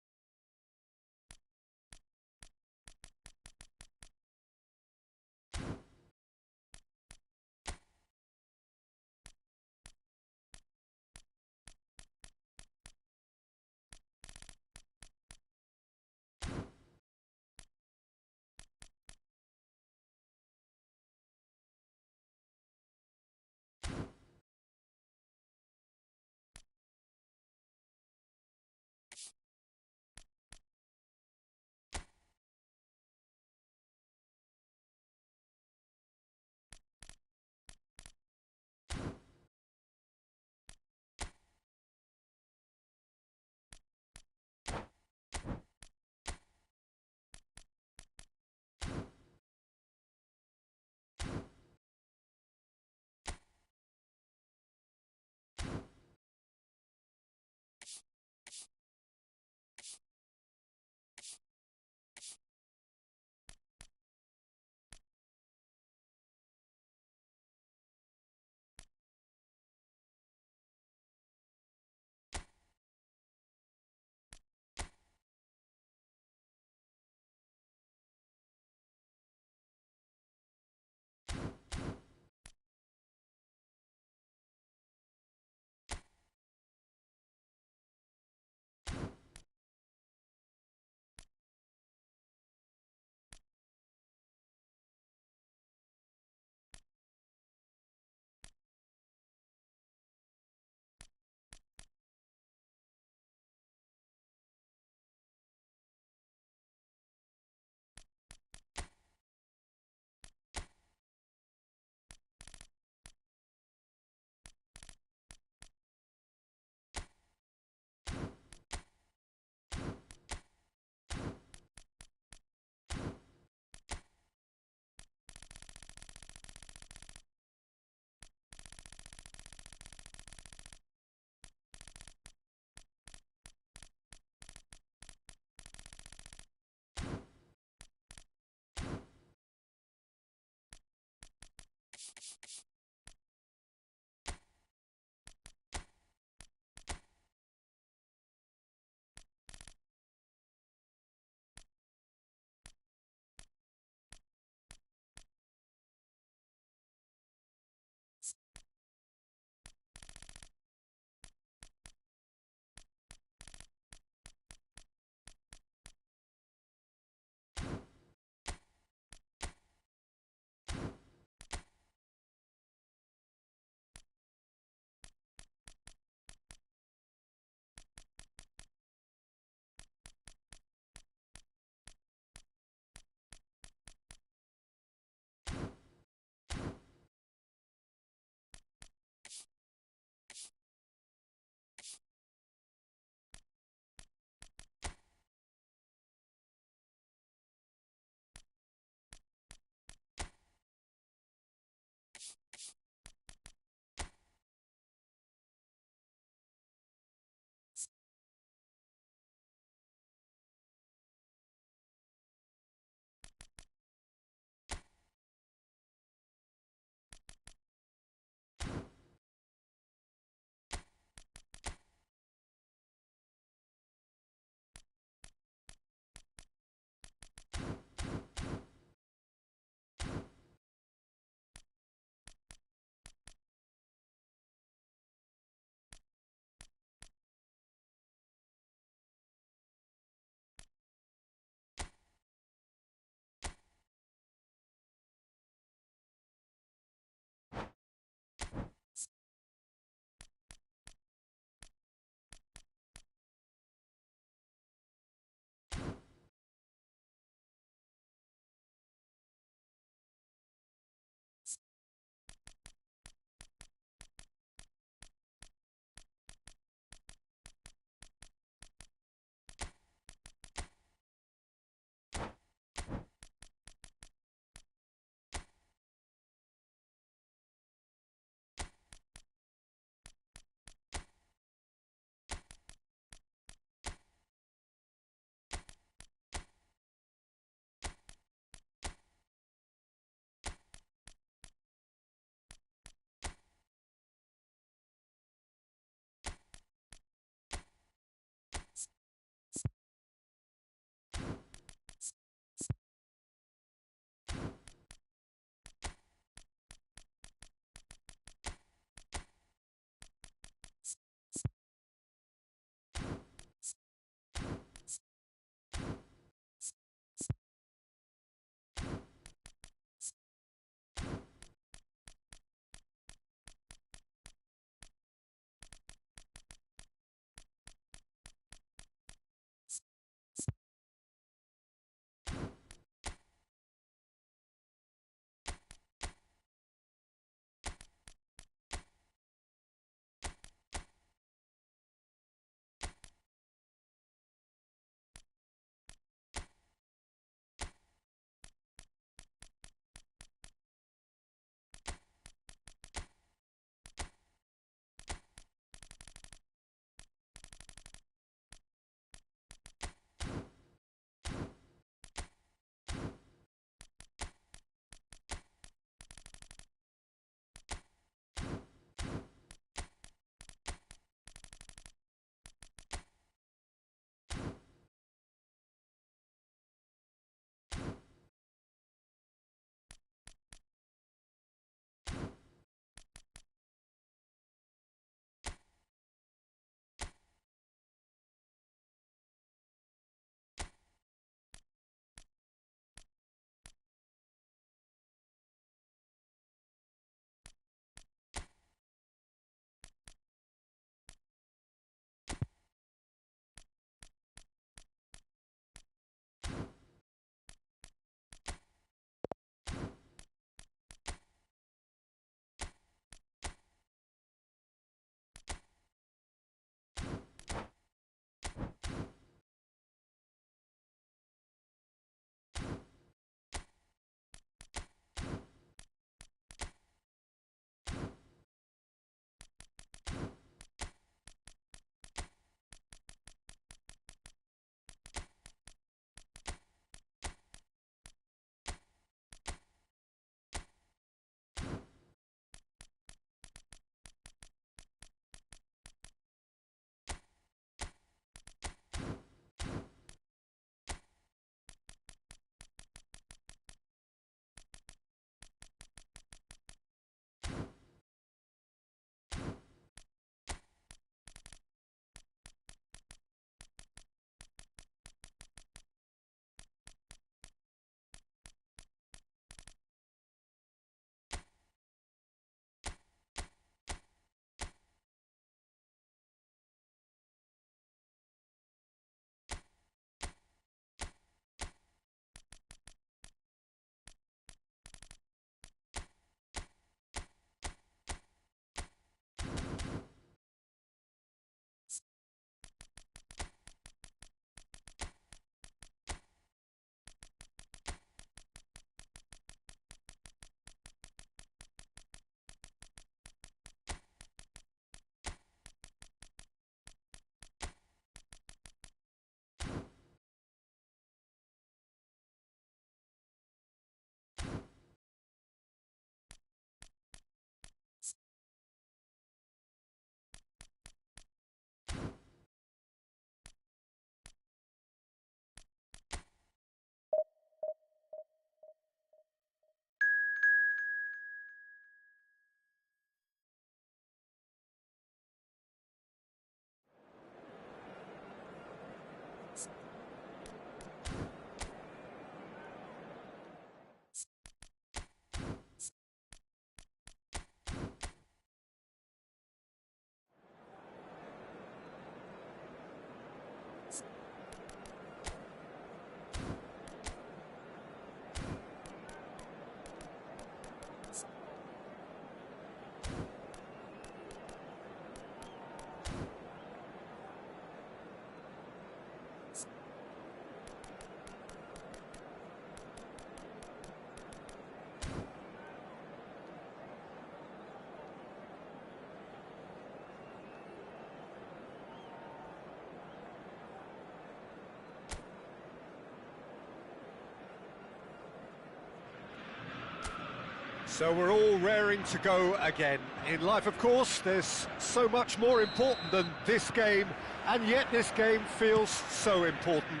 So we're all raring to go again. In life, of course, there's so much more important than this game, and yet this game feels so important.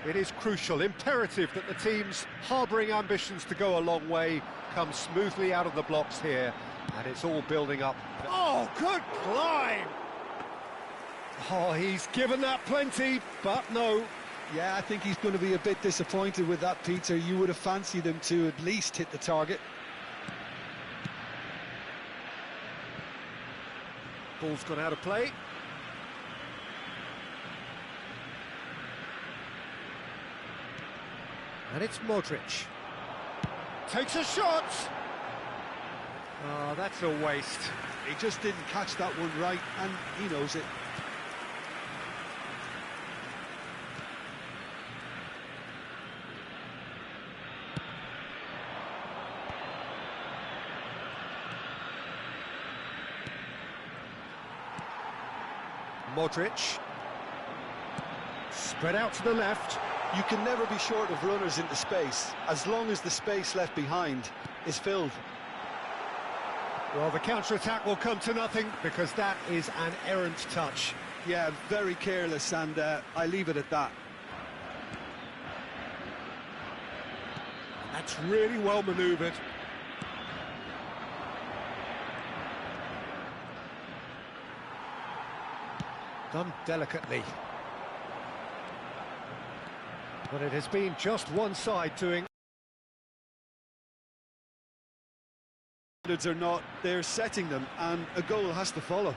It is crucial, imperative that the teams harbouring ambitions to go a long way come smoothly out of the blocks here, and it's all building up. Oh, good climb! Oh, he's given that plenty, but no. Yeah, I think he's going to be a bit disappointed with that, Peter. You would have fancied him to at least hit the target. Ball's gone out of play. And it's Modric. Takes a shot! Oh, that's a waste. He just didn't catch that one right, and he knows it. Modric. Spread out to the left. You can never be short of runners into space, as long as the space left behind is filled. Well, the counter-attack will come to nothing, because that is an errant touch. Yeah, very careless, and I leave it at that. That's really well manoeuvred. Done delicately. But it has been just one side doing... Standards or not, they're setting them, and a goal has to follow.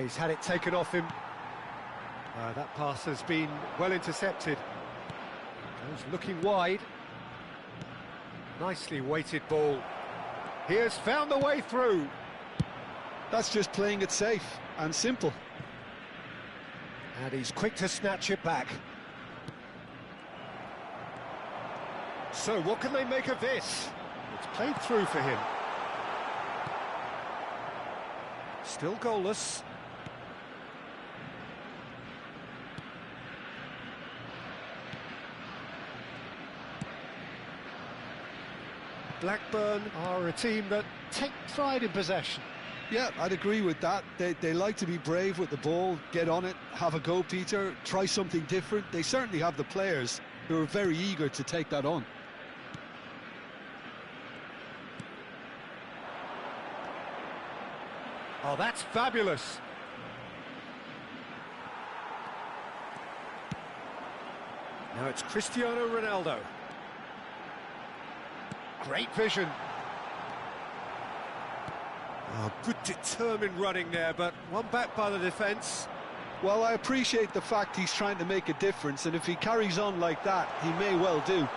He's had it taken off him. That pass has been well intercepted. Goes looking wide. Nicely weighted ball. He has found the way through. That's just playing it safe and simple. And he's quick to snatch it back. So what can they make of this? It's played through for him. Still goalless. Blackburn are a team that take pride in possession. Yeah, I'd agree with that. They like to be brave with the ball, get on it, have a go, Peter, try something different. They certainly have the players who are very eager to take that on. Oh, that's fabulous. Now it's Cristiano Ronaldo. Great vision. Oh, good determined running there, but one back by the defence. Well, I appreciate the fact he's trying to make a difference, and if he carries on like that, he may well do.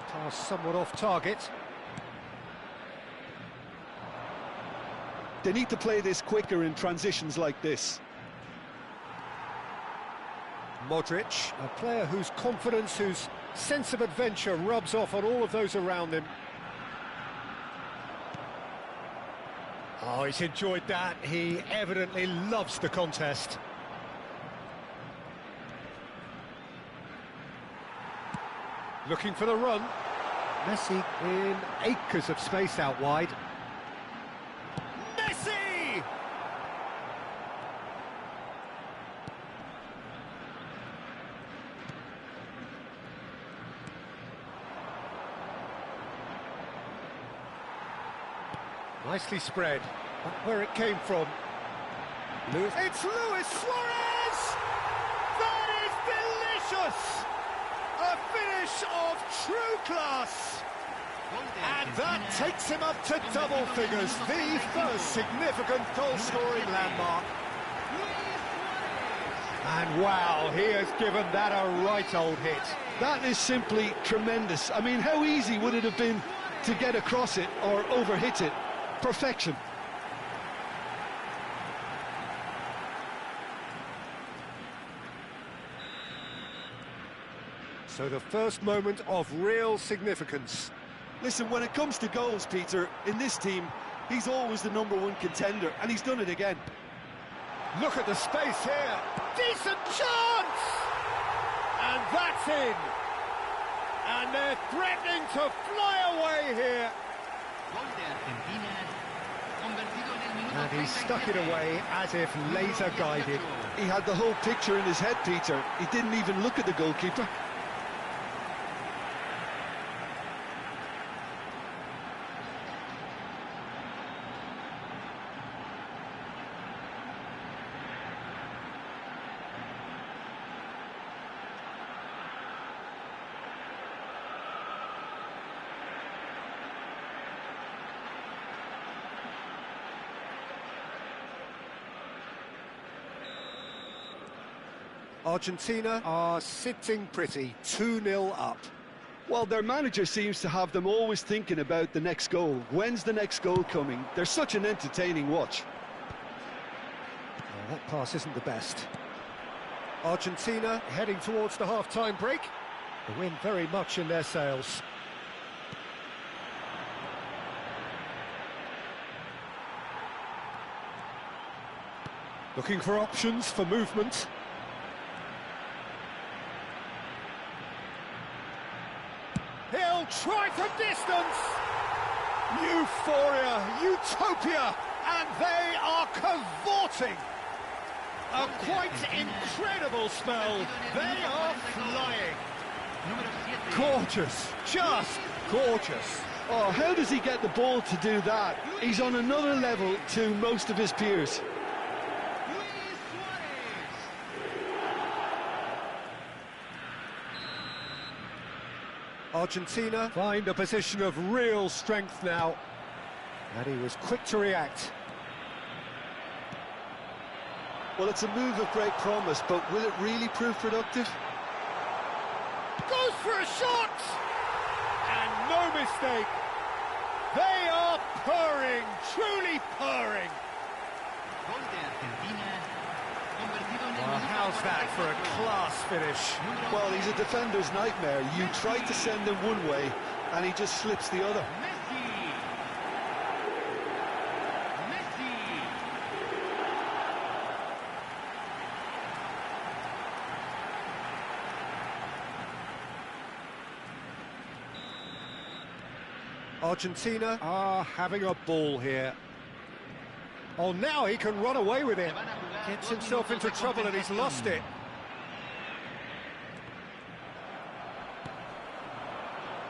Pass somewhat off target. They need to play this quicker in transitions like this. Modric, a player whose confidence, whose sense of adventure rubs off on all of those around him. Oh, he's enjoyed that. He evidently loves the contest. Looking for the run. Messi in acres of space out wide. Messi! Nicely spread. But where it came from. It's Luis Suarez! That is delicious! A finish of true class! And that takes him up to double figures, the first significant goal-scoring landmark. And wow, he has given that a right old hit. That is simply tremendous. I mean, how easy would it have been to get across it or overhit it? Perfection. So the first moment of real significance. Listen, when it comes to goals, Peter, in this team, he's always the #1 contender, and he's done it again. Look at the space here. Decent chance! And that's in. And they're threatening to fly away here. And he stuck it away as if laser guided. He had the whole picture in his head, Peter. He didn't even look at the goalkeeper. Argentina are sitting pretty, 2-0 up. Well, their manager seems to have them always thinking about the next goal. When's the next goal coming? They're such an entertaining watch. Oh, that pass isn't the best. Argentina heading towards the half-time break. The wind very much in their sails. Looking for options for movement. He'll try from distance. Euphoria, utopia, and they are cavorting. A quite incredible spell. They are flying. Gorgeous, just gorgeous. Oh, how does he get the ball to do that? He's on another level to most of his peers. Argentina find a position of real strength now, and he was quick to react. Well, it's a move of great promise, but will it really prove productive? Goes for a shot! And no mistake. They are purring, truly purring. Well, how's that for a class finish? Well, he's a defender's nightmare. You try to send him one way, and he just slips the other. Argentina are having a ball here. Oh, now he can run away with it. Gets himself into trouble and he's lost it.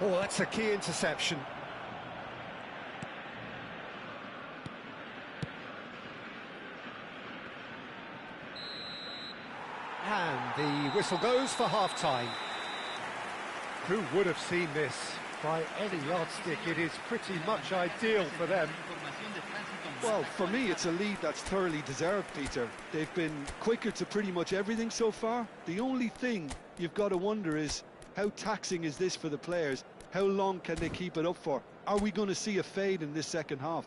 Oh, that's a key interception. And the whistle goes for half-time. Who would have seen this? By any yardstick, it is pretty much ideal for them. Well, for me, it's a lead that's thoroughly deserved, Peter. They've been quicker to pretty much everything so far. The only thing you've got to wonder is, how taxing is this for the players? How long can they keep it up for? Are we going to see a fade in this second half?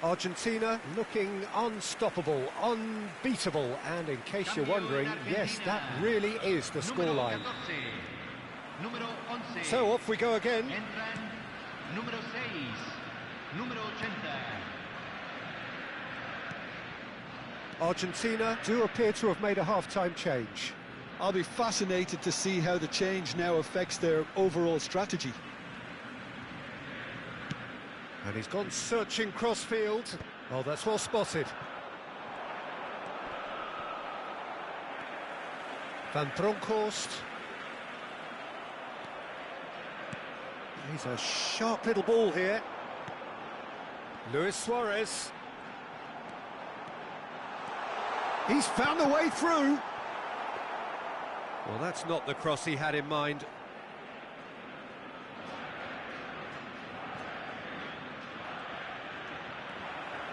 Argentina looking unstoppable, unbeatable, and in case you're wondering, yes, that really is the scoreline. So off we go again. Argentina do appear to have made a half-time change. I'll be fascinated to see how the change now affects their overall strategy. And he's gone searching cross-field. Oh, that's well spotted. Van Bronckhorst. He's a sharp little ball here. Luis Suarez. He's found a way through. Well, that's not the cross he had in mind.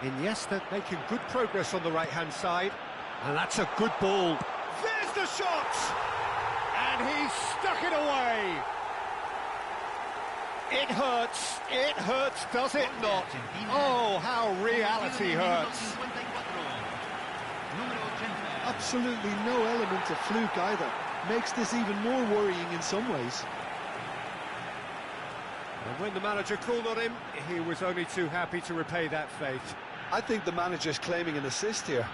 Iniesta making good progress on the right-hand side. And that's a good ball. There's the shot! And he stuck it away. It hurts, does it not? Oh, how reality hurts. Absolutely no element of fluke either. Makes this even more worrying in some ways. And And when the manager called on him, he was only too happy to repay that faith. I think the manager's claiming an assist here.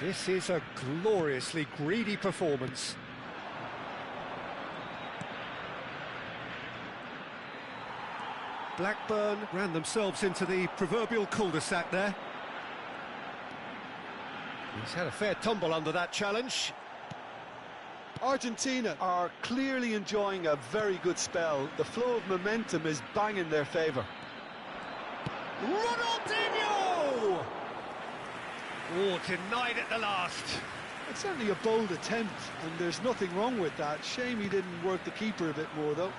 This is a gloriously greedy performance. Blackburn ran themselves into the proverbial cul-de-sac there. He's had a fair tumble under that challenge. Argentina are clearly enjoying a very good spell. The flow of momentum is banging their favour. Ronaldinho! Oh, denied at the last. It's certainly a bold attempt, and there's nothing wrong with that. Shame he didn't work the keeper a bit more, though.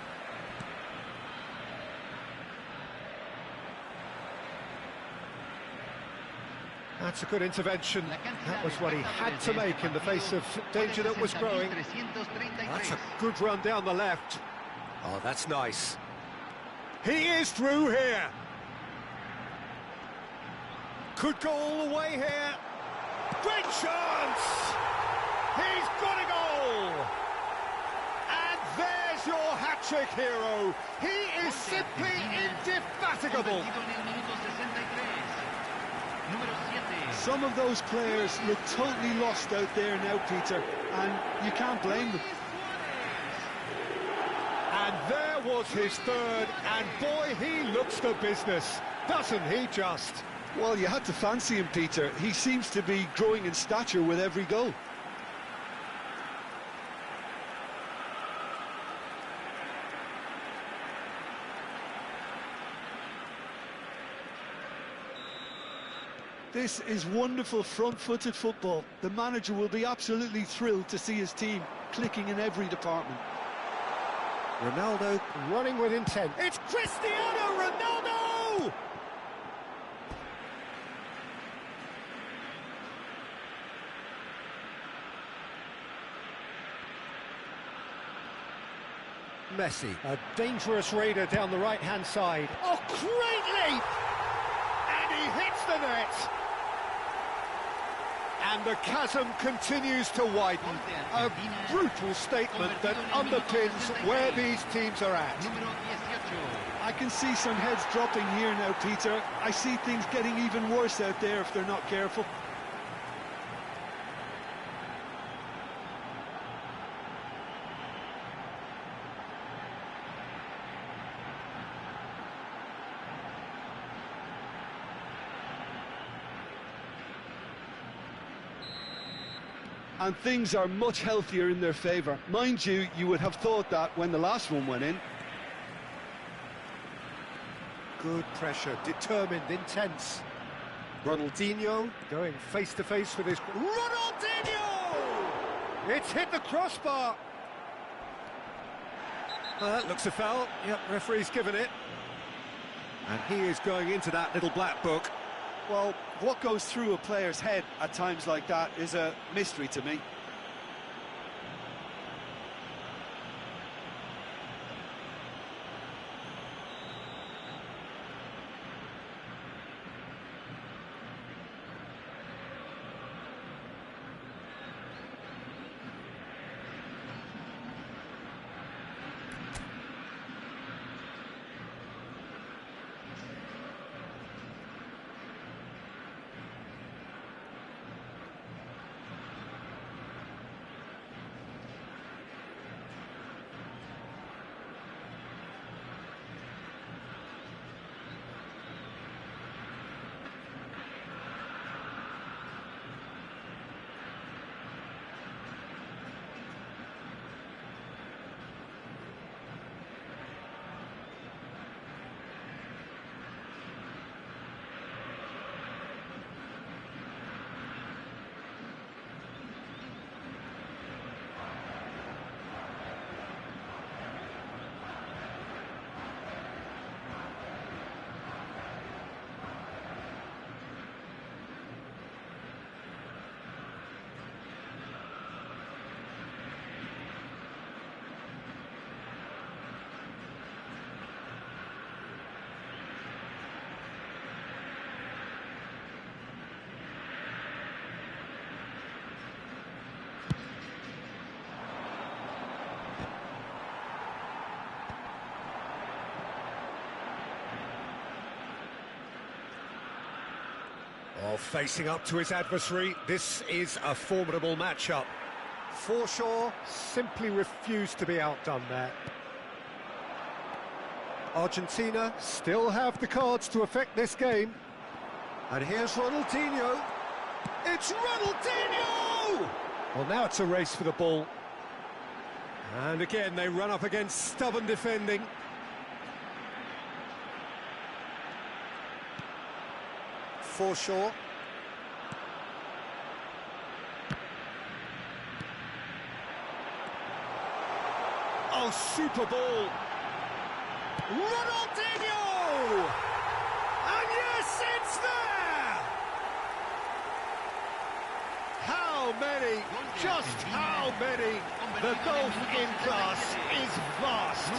That's a good intervention. That was what he had to make in the face of danger that was growing. That's a good run down the left. Oh, that's nice. He is through here. Could go all the way here. Great chance! He's got a goal! And there's your hat-trick hero. He is simply indefatigable. Some of those players look totally lost out there now, Peter, and you can't blame them. And there was his third, and boy, he looks the business, doesn't he just? Well, you had to fancy him, Peter. He seems to be growing in stature with every goal. This is wonderful front-footed football. The manager will be absolutely thrilled to see his team clicking in every department. Ronaldo running with intent. It's Cristiano Ronaldo! Messi, a dangerous raider down the right-hand side. Oh, great leap! And he hits the net! And the chasm continues to widen. A brutal statement that underpins where these teams are at. I can see some heads dropping here now, Peter. I see things getting even worse out there if they're not careful. And things are much healthier in their favour. Mind you, you would have thought that when the last one went in. Good pressure, determined, intense. Ronaldinho going face-to-face with his... Ronaldinho! It's hit the crossbar. Well, that looks a foul. Yep, referee's given it. And he is going into that little black book. Well, what goes through a player's head at times like that is a mystery to me. Oh, facing up to his adversary, this is a formidable matchup. Forshaw simply refused to be outdone there. Argentina still have the cards to affect this game. And here's Ronaldinho. It's Ronaldinho! Well, now it's a race for the ball. And again, they run up against stubborn defending. Forshaw. Oh, super ball. Ronaldinho! And yes, it's there! How many, just how many? The gulf in class is vast.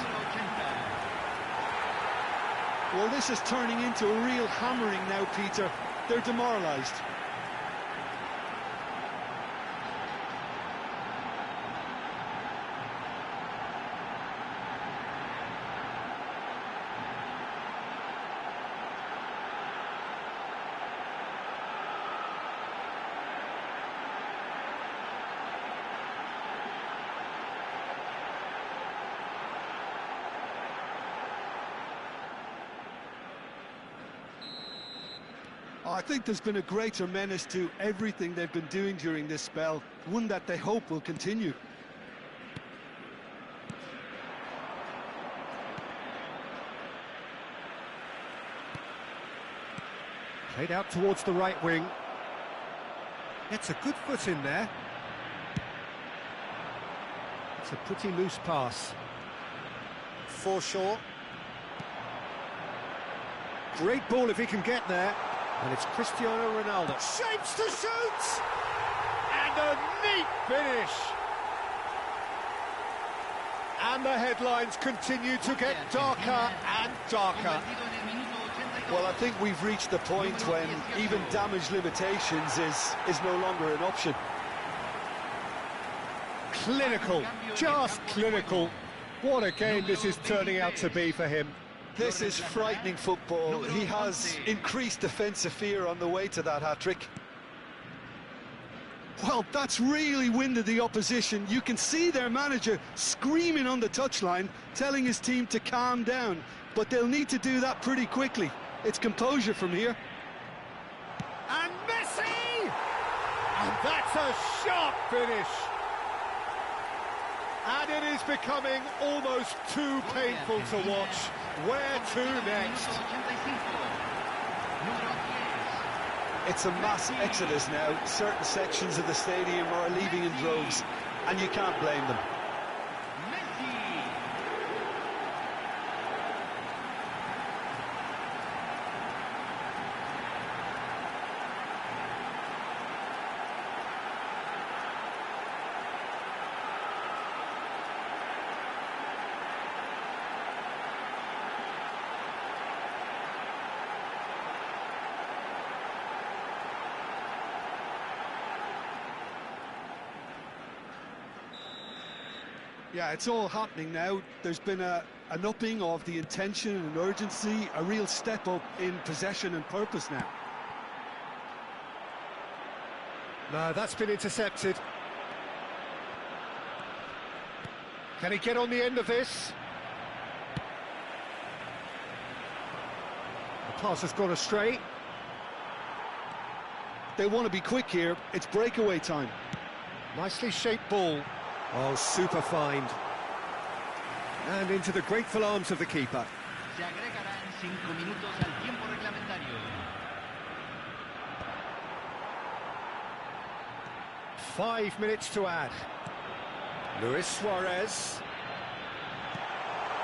Well, this is turning into a real hammering now, Peter. They're demoralised. I think there's been a greater menace to everything they've been doing during this spell, one that they hope will continue. Played out towards the right wing. It's a good foot in there. It's a pretty loose pass. Forshaw. Great ball if he can get there. And it's Cristiano Ronaldo. Shapes to shoot! And a neat finish! And the headlines continue to get darker and darker. Well, I think we've reached the point when even damage limitations is no longer an option. Clinical, just clinical. What a game this is turning out to be for him. This is frightening football. He has increased defensive fear on the way to that hat-trick. Well, that's really winded the opposition. You can see their manager screaming on the touchline, telling his team to calm down. But they'll need to do that pretty quickly. It's composure from here. And Messi! And that's a sharp finish. And it is becoming almost too painful to watch. Where to next? It's a mass exodus now. Certain sections of the stadium are leaving in droves, and you can't blame them. Yeah, it's all happening now. There's been an upping of the intention and urgency, a real step up in possession and purpose now. No, that's been intercepted. Can he get on the end of this? The pass has gone astray. They want to be quick here. It's breakaway time. Nicely shaped ball. Oh, super find. And into the grateful arms of the keeper. Se agregarán 5 minutos al tiempo reglamentario. 5 minutes to add. Luis Suarez.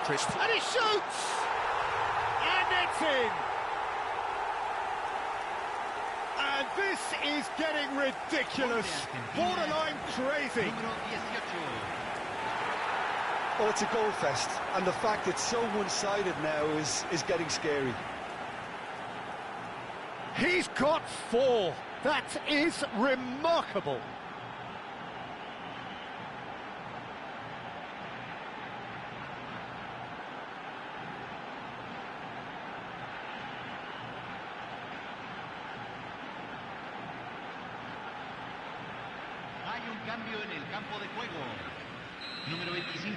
And he shoots! And it's in! And this is getting ridiculous. Borderline crazy. Número 18. Well, it's a goal fest, and the fact it's so one-sided now is getting scary. He's got 4. That is remarkable. cambio en el campo de juego. Número 25.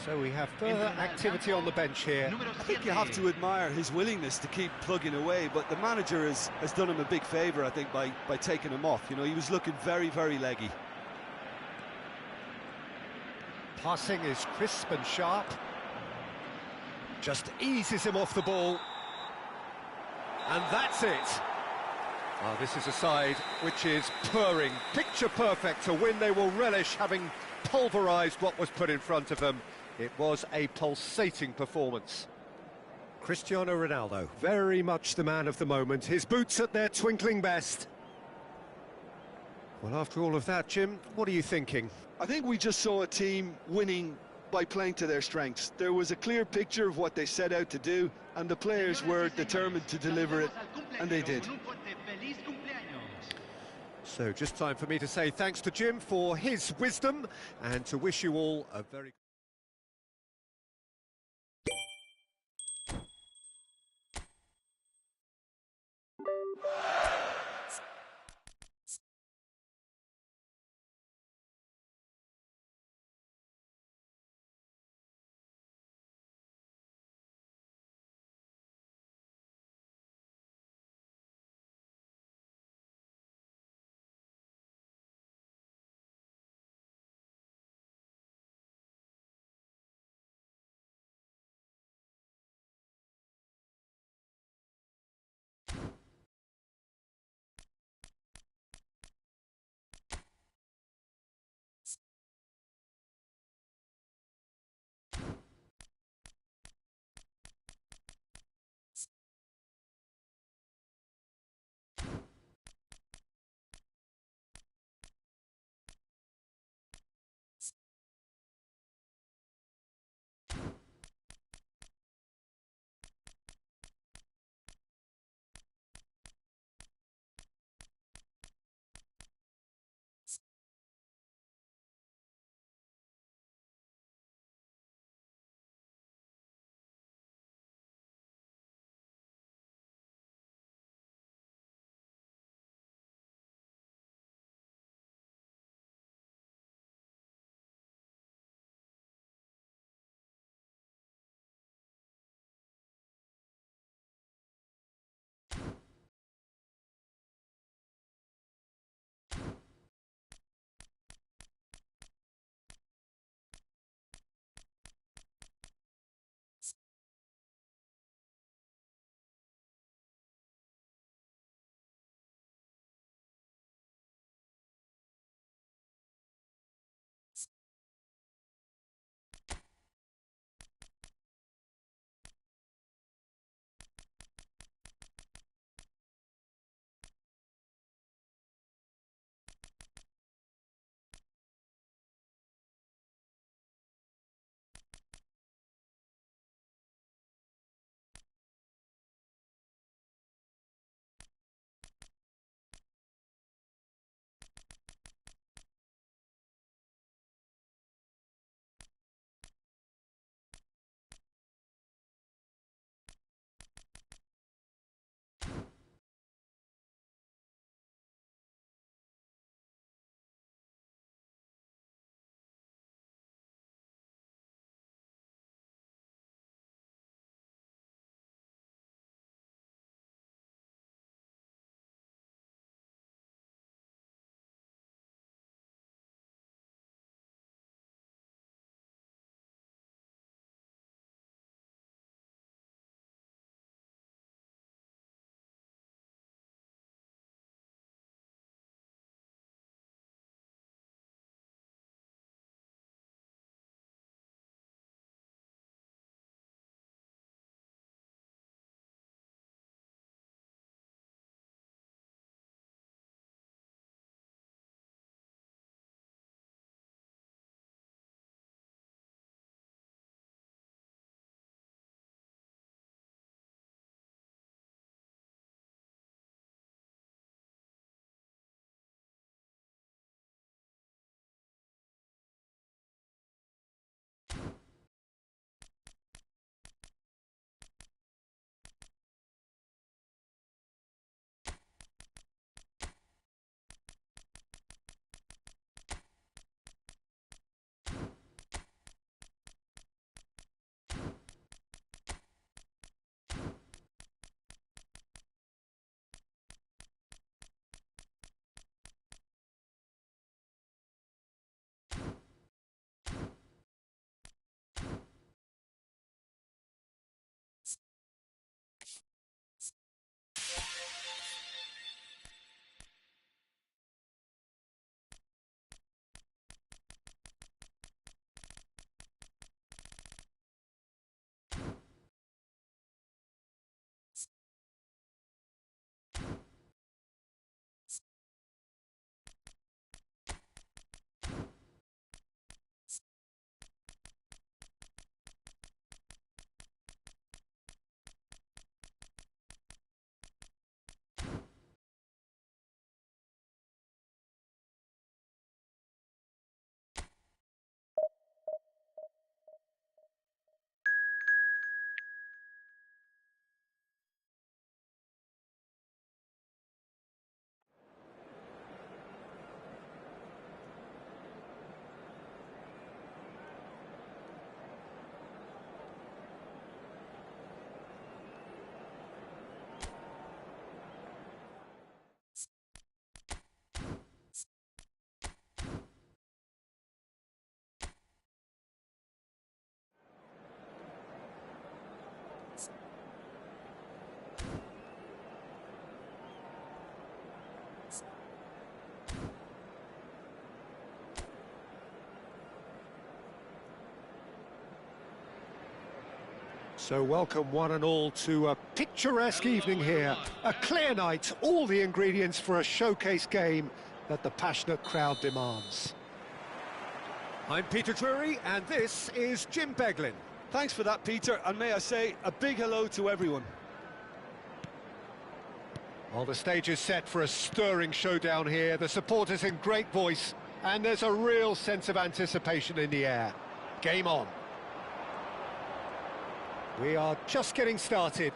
So we have further activity on the bench here. Número I think 7. you have to admire his willingness to keep plugging away, but the manager has done him a big favour, I think, by taking him off. You know, he was looking very, very leggy. Passing is crisp and sharp. Just eases him off the ball. And that's it. Oh, this is a side which is purring, picture perfect, a win they will relish, having pulverised what was put in front of them. It was a pulsating performance. Cristiano Ronaldo, very much the man of the moment, his boots at their twinkling best. Well, after all of that, Jim, what are you thinking? I think we just saw a team winning by playing to their strengths. There was a clear picture of what they set out to do, and the players were determined to deliver it, and they did. So just time for me to say thanks to Jim for his wisdom, and to wish you all a very So welcome one and all to a picturesque evening here. A clear night, all the ingredients for a showcase game that the passionate crowd demands. I'm Peter Drury and this is Jim Beglin. Thanks for that, Peter, and may I say a big hello to everyone. Well, the stage is set for a stirring showdown here. The supporters in great voice and there's a real sense of anticipation in the air. Game on. We are just getting started.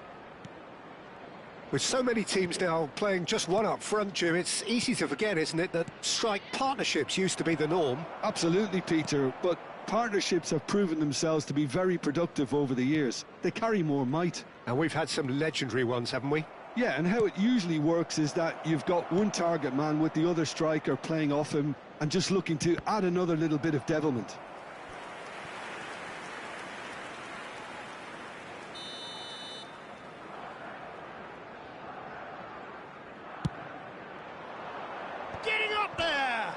With so many teams now playing just one up front, Jim, it's easy to forget, isn't it, that strike partnerships used to be the norm? Absolutely, Peter, but partnerships have proven themselves to be very productive over the years. They carry more might. And we've had some legendary ones, haven't we? Yeah, and how it usually works is that you've got one target man with the other striker playing off him and just looking to add another little bit of devilment. Getting up there!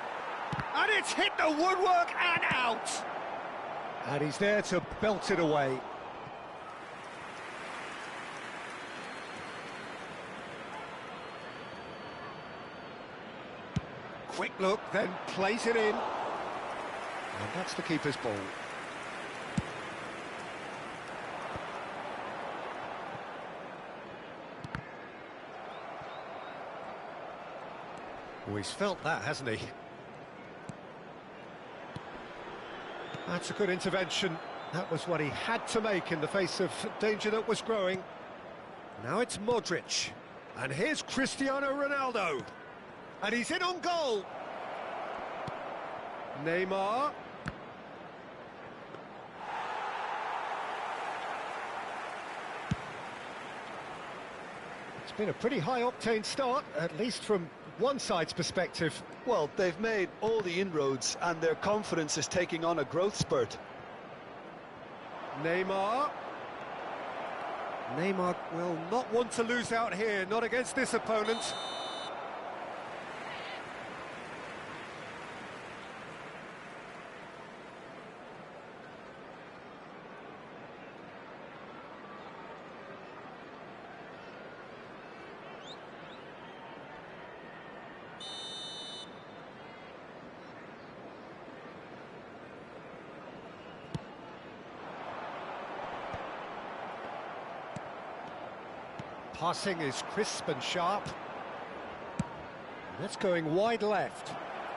And it's hit the woodwork and out! And he's there to belt it away. Quick look, then plays it in. And that's the keeper's ball. Oh, he's felt that, hasn't he? That's a good intervention. That was what he had to make in the face of danger that was growing. Now it's Modric. And here's Cristiano Ronaldo. And he's in on goal. Neymar. It's been a pretty high-octane start, at least from one side's perspective. Well, they've made all the inroads and their confidence is taking on a growth spurt. Neymar. Neymar will not want to lose out here, not against this opponent. Passing is crisp and sharp. That's going wide left.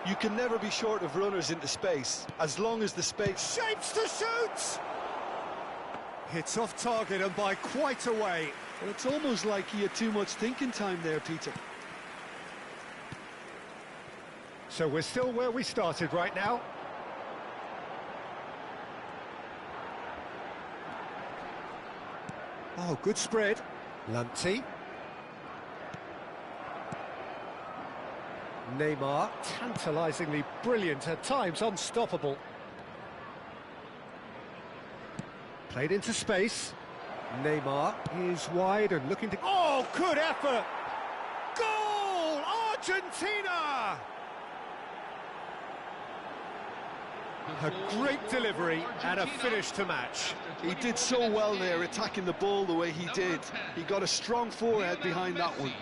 You can never be short of runners into space, as long as the space... Shapes to shoot! Hits off target and by quite a way. Well, it's almost like he had too much thinking time there, Peter. So we're still where we started right now. Oh, good spread. Lanty. Neymar, tantalisingly brilliant, at times unstoppable. Played into space. Neymar is wide and looking to... Oh, good effort! Goal! Argentina! A great delivery and a finish to match. He did so well there, attacking the ball the way he did. He got a strong forehead behind that one.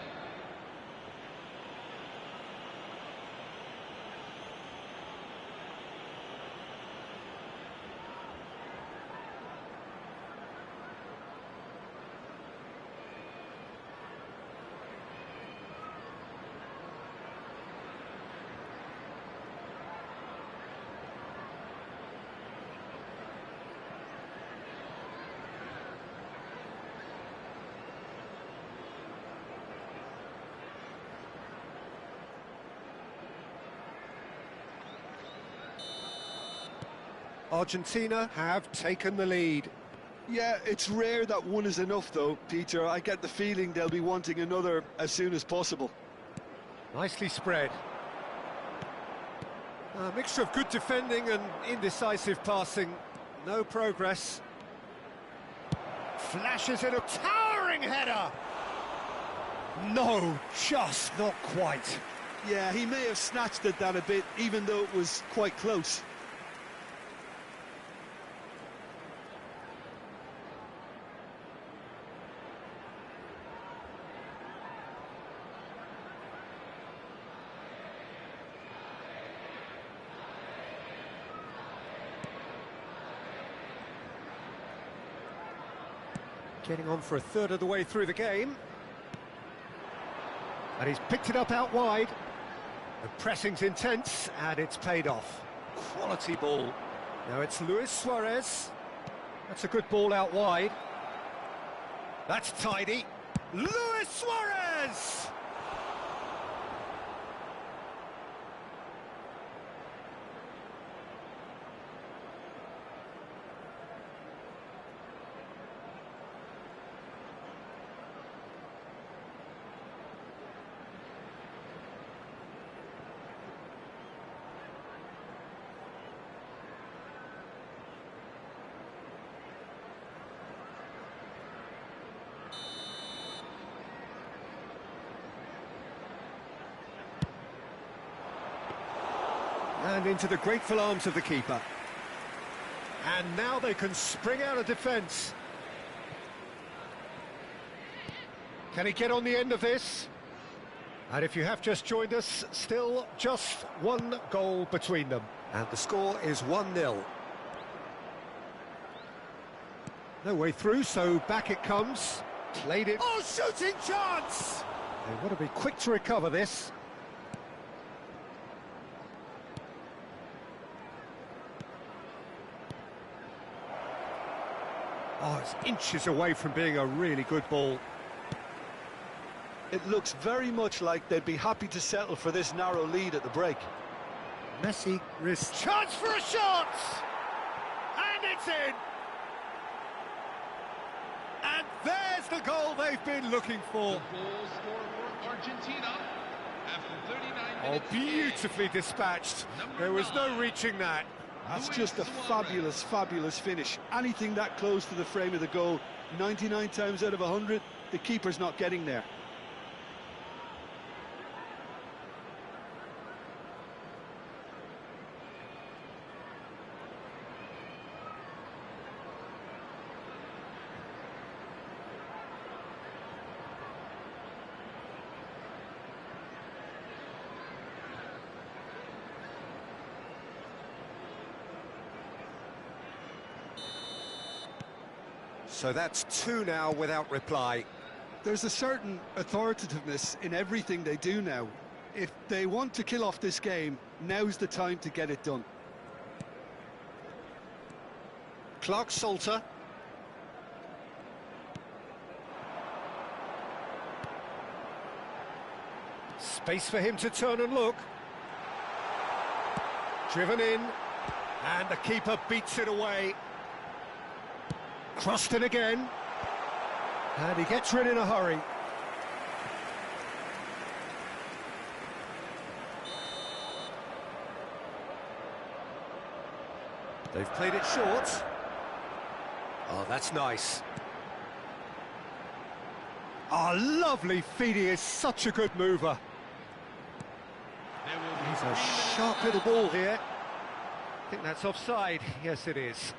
Argentina have taken the lead. Yeah, it's rare that one is enough though, Peter. I get the feeling they'll be wanting another as soon as possible. Nicely spread. A mixture of good defending and indecisive passing. No progress. Flashes in a towering header. No, just not quite. Yeah, he may have snatched at that a bit, even though it was quite close. Getting on for a third of the way through the game. And he's picked it up out wide. The pressing's intense, and it's paid off. Quality ball. Now it's Luis Suarez. That's a good ball out wide. That's tidy. Luis Suarez! And into the grateful arms of the keeper. And now they can spring out of defence. Can he get on the end of this? And if you have just joined us, still just one goal between them. And the score is 1-0. No way through, so back it comes. Played it. Oh, shooting chance! They want to be quick to recover this. Oh, it's inches away from being a really good ball. It looks very much like they'd be happy to settle for this narrow lead at the break. Messi risks. Chance for a shot! And it's in! And there's the goal they've been looking for. The goal scored for Argentina after 39 minutes. Oh, beautifully dispatched. There was no reaching that. That's just a fabulous, fabulous finish. Anything that close to the frame of the goal, 99 times out of 100, the keeper's not getting there. So that's 2 now without reply. There's a certain authoritativeness in everything they do now. If they want to kill off this game, now's the time to get it done. Clark Salter. Space for him to turn and look. Driven in, and the keeper beats it away. Crossed in again, and he gets rid in a hurry. They've played it short. Oh, that's nice. Oh, lovely feed. He is such a good mover. He's a sharp little ball here. I think that's offside. Yes, it is.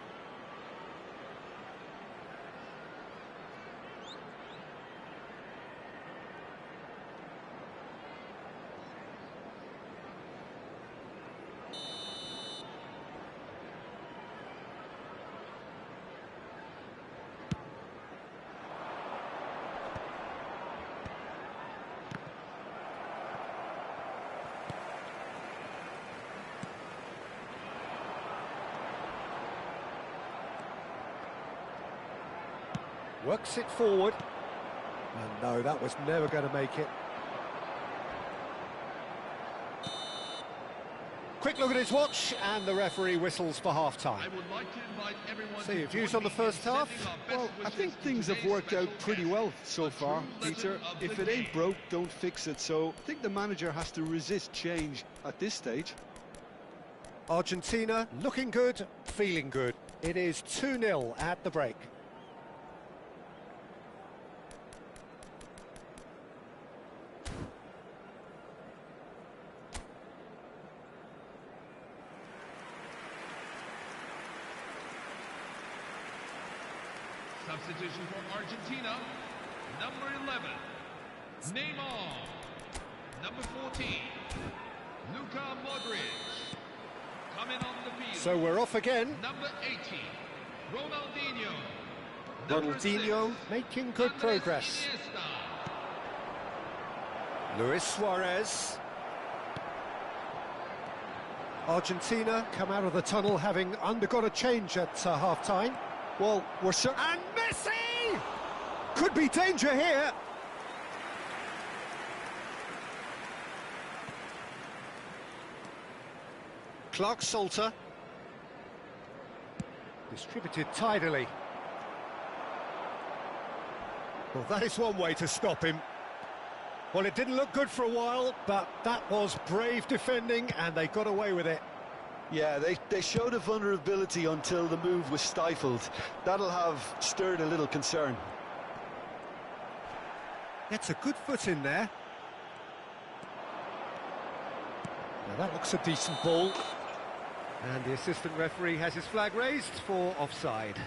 Works it forward. And no, that was never going to make it. Quick look at his watch, and the referee whistles for half-time. I would like to invite everyone So to your views join on the me first in half? sending our best Well, I wishes think to things have today's worked out special pretty guest, well so a far, true Peter. legend of If the it ain't game. broke, don't fix it. So I think the manager has to resist change at this stage. Argentina looking good, feeling good. It is 2-0 at the break. Substitution for Argentina, number 11, Neymar. Number 14, Luka Modric. Coming on the field. So we're off again. Number 18, Ronaldinho. Ronaldinho making good progress. Luis Suarez. Argentina come out of the tunnel having undergone a change at half-time. Well, we're And Messi! Could be danger here. Clark Salter. Distributed tidily. Well, that is one way to stop him. Well, it didn't look good for a while, but that was brave defending, and they got away with it. Yeah, they showed a vulnerability until the move was stifled. That'll have stirred a little concern. Gets a good foot in there. Now that looks a decent ball. And the assistant referee has his flag raised for offside.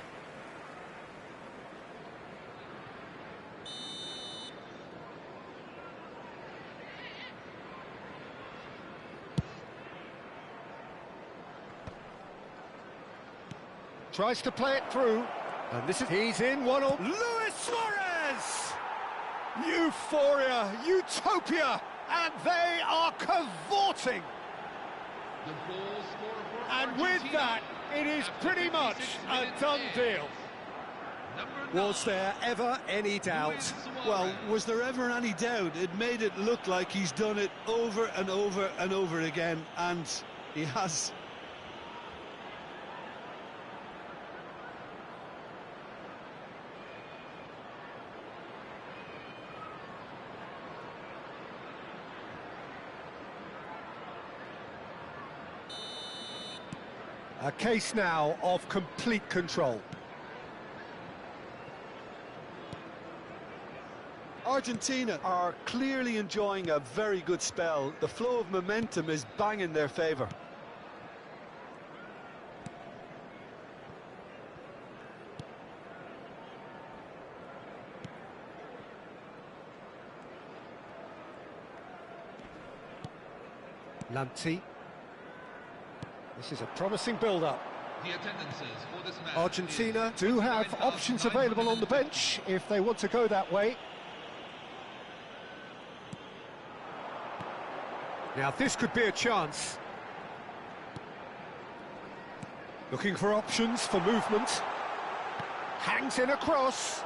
Tries to play it through, and he's in 1-0. Luis Suarez! Euphoria, utopia, and they are cavorting. And with that, it is pretty much a done deal. Was there ever any doubt? Well, was there ever any doubt? It made it look like he's done it over and over and over again, and he has. A case now of complete control. Argentina are clearly enjoying a very good spell. The flow of momentum is bang in their favour. Lamptey. This is a promising build-up. Argentina do have options available on the bench if they want to go that way. Now this could be a chance. Looking for options for movement. Hangs in a cross.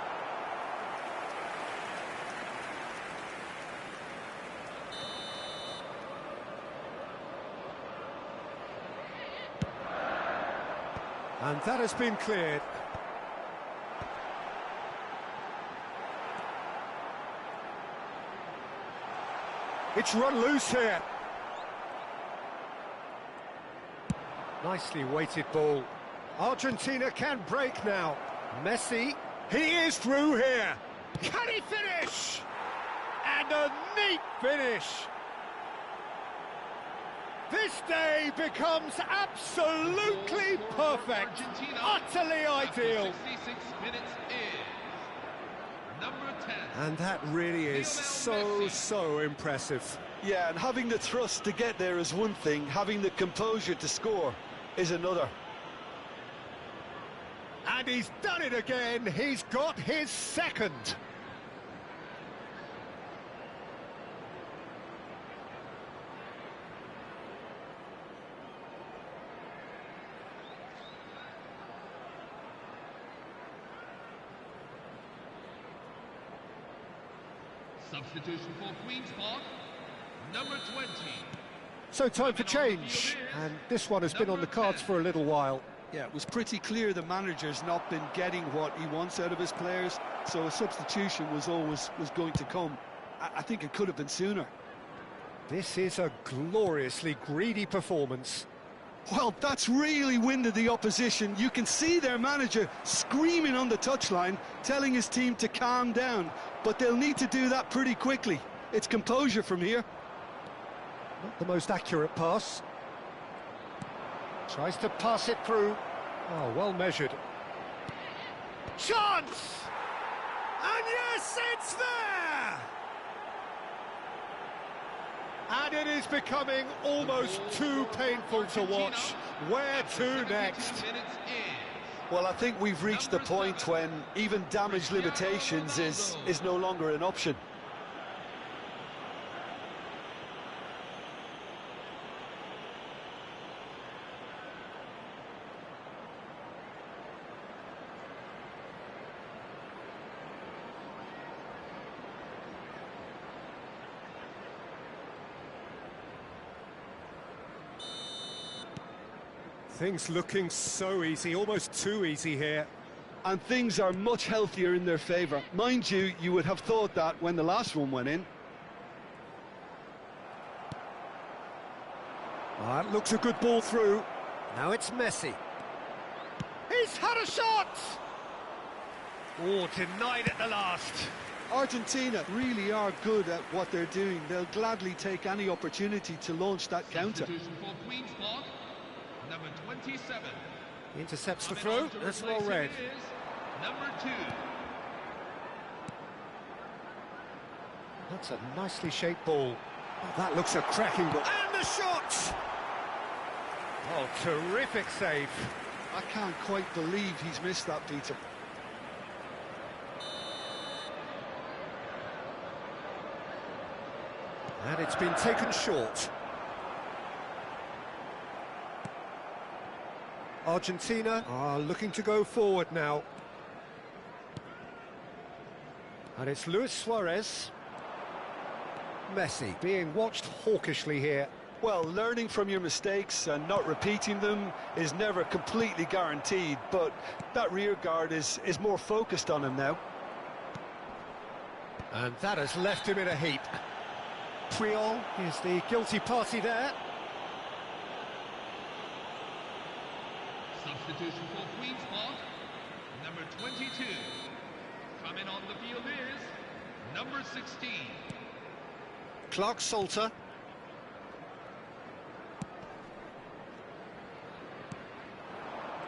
And that has been cleared. It's run loose here. Nicely weighted ball. Argentina can break now. Messi, he is through here. Can he finish? And a neat finish. This day becomes absolutely perfect, utterly ideal. And that really is so impressive. Yeah, and having the thrust to get there is one thing, having the composure to score is another. And he's done it again, he's got his second. Substitution for Queen's Park, number 20. So time for change, and this one has been on the cards for a little while. Yeah, it was pretty clear the manager's not been getting what he wants out of his players, so a substitution was going to come. I think it could have been sooner. This is a gloriously greedy performance. Well, that's really winded the opposition. You can see their manager screaming on the touchline, telling his team to calm down, but they'll need to do that pretty quickly. It's composure from here. Not the most accurate pass. Tries to pass it through. Oh, well measured. Chance! And yes, it's there! And it is becoming almost too painful to watch. Where to next? Well, I think we've reached the point when even damage limitations is no longer an option. Things looking so easy, almost too easy here. And things are much healthier in their favour. Mind you, you would have thought that when the last one went in. That looks a good ball through. Now it's Messi. He's had a shot! Oh, denied at the last. Argentina really are good at what they're doing. They'll gladly take any opportunity to launch that counter. Substitution for Queen's Park, number 27. He intercepts the throw. That's well read. Number 2. That's a nicely shaped ball. Oh, that looks a cracking ball. And the shot! Oh, terrific save. I can't quite believe he's missed that, Peter. And it's been taken short. Argentina are looking to go forward now. And it's Luis Suarez. Messi being watched hawkishly here. Well, learning from your mistakes and not repeating them is never completely guaranteed, but that rear guard is more focused on him now. And that has left him in a heap. Puyol is the guilty party there. Substitution for Queen's Park, number 22. Coming on the field is number 16. Clark Salter.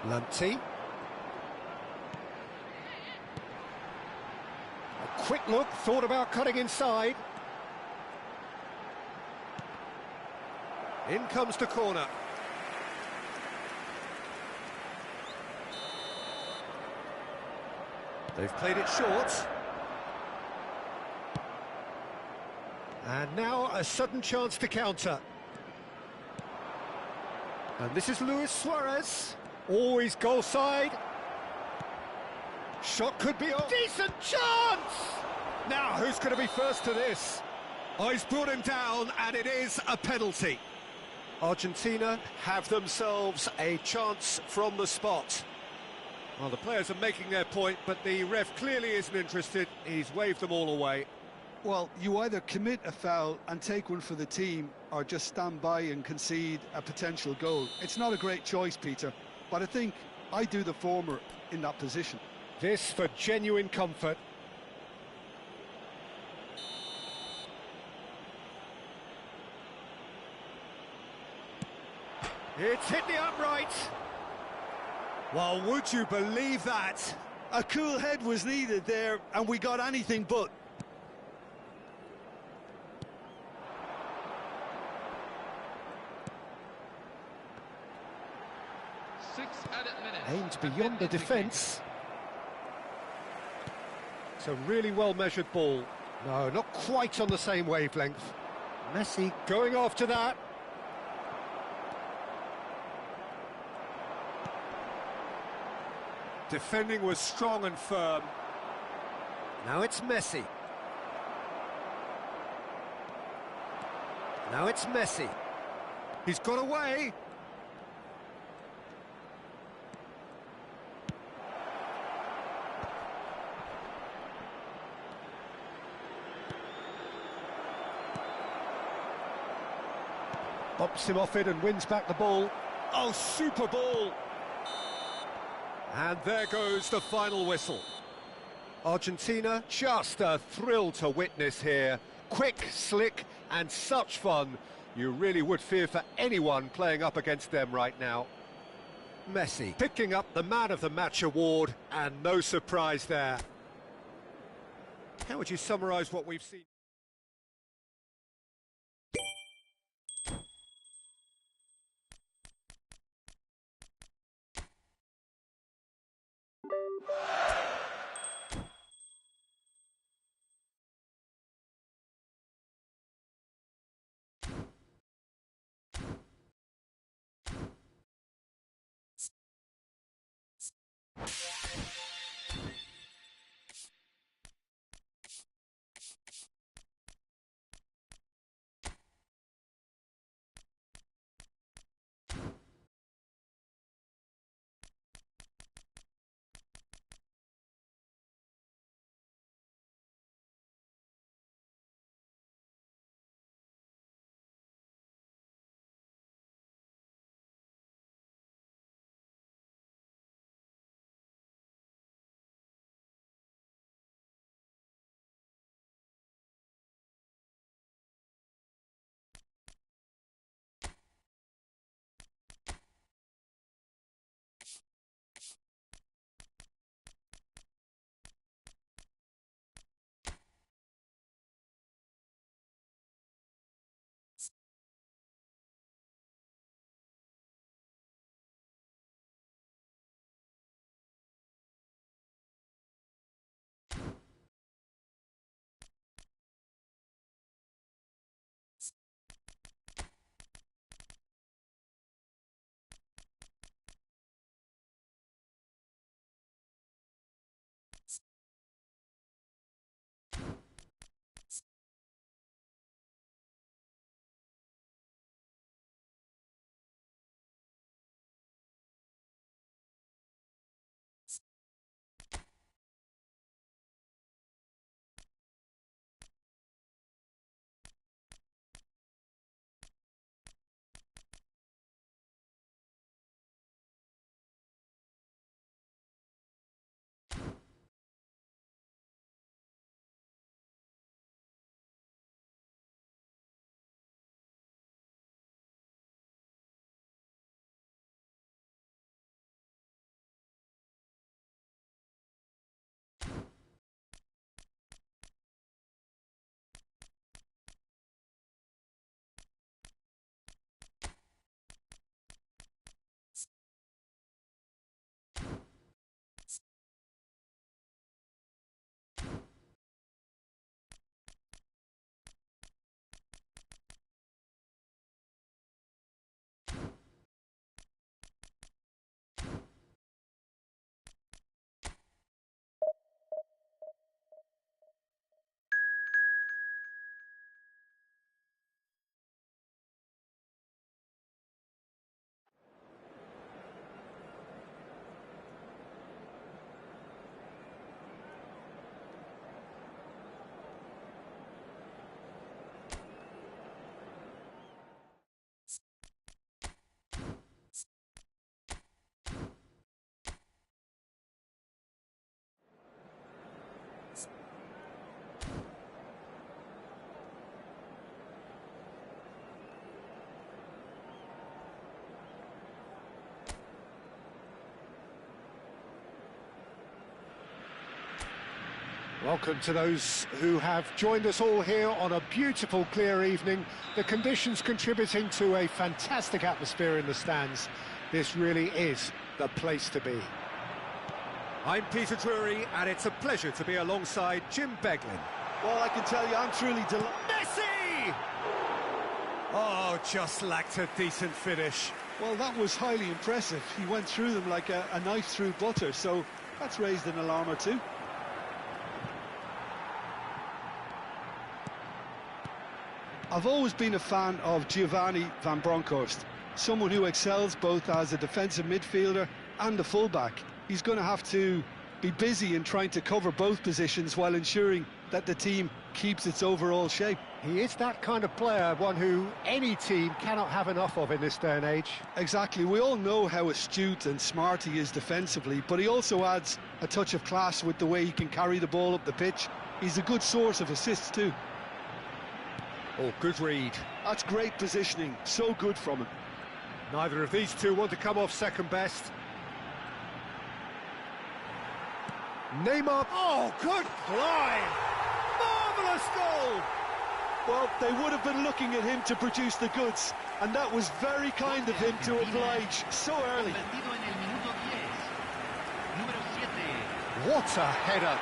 Lumpty. A quick look, thought about cutting inside. In comes the corner. They've played it short. And now a sudden chance to counter. And this is Luis Suarez. Always goal side. Shot could be on. Decent chance! Now, who's going to be first to this? Oh, he's brought him down, and it is a penalty. Argentina have themselves a chance from the spot. Well, the players are making their point, but the ref clearly isn't interested. He's waved them all away. Well, you either commit a foul and take one for the team, or just stand by and concede a potential goal. It's not a great choice, Peter, but I think I do the former in that position. This for genuine comfort. It's hit the upright. Well, would you believe that? A cool head was needed there, and we got anything but. Aimed beyond the defence. It's a really well-measured ball. No, not quite on the same wavelength. Messi going after that. Defending was strong and firm. Now it's Messi. Now it's Messi. He's got away. Bops him off it and wins back the ball. Oh, super ball! And there goes the final whistle. Argentina, just a thrill to witness here. Quick, slick, and such fun. You really would fear for anyone playing up against them right now. Messi picking up the Man of the Match award, and no surprise there. How would you summarise what we've seen? Welcome to those who have joined us all here on a beautiful, clear evening. The conditions contributing to a fantastic atmosphere in the stands. This really is the place to be. I'm Peter Drury, and it's a pleasure to be alongside Jim Beglin. Well, I can tell you, I'm truly delighted. Messi! Oh, just lacked a decent finish. Well, that was highly impressive. He went through them like a knife through butter, so that's raised an alarm or two. I've always been a fan of Giovanni van Bronckhorst, someone who excels both as a defensive midfielder and a fullback. He's going to have to be busy in trying to cover both positions while ensuring that the team keeps its overall shape. He is that kind of player, one who any team cannot have enough of in this day and age. Exactly. We all know how astute and smart he is defensively, but he also adds a touch of class with the way he can carry the ball up the pitch. He's a good source of assists too. Oh, good read. That's great positioning, so good from him. Neither of these two want to come off second best. Neymar, oh, good climb! Marvellous goal! Well, they would have been looking at him to produce the goods, and that was very kind of him to oblige so early. What a header!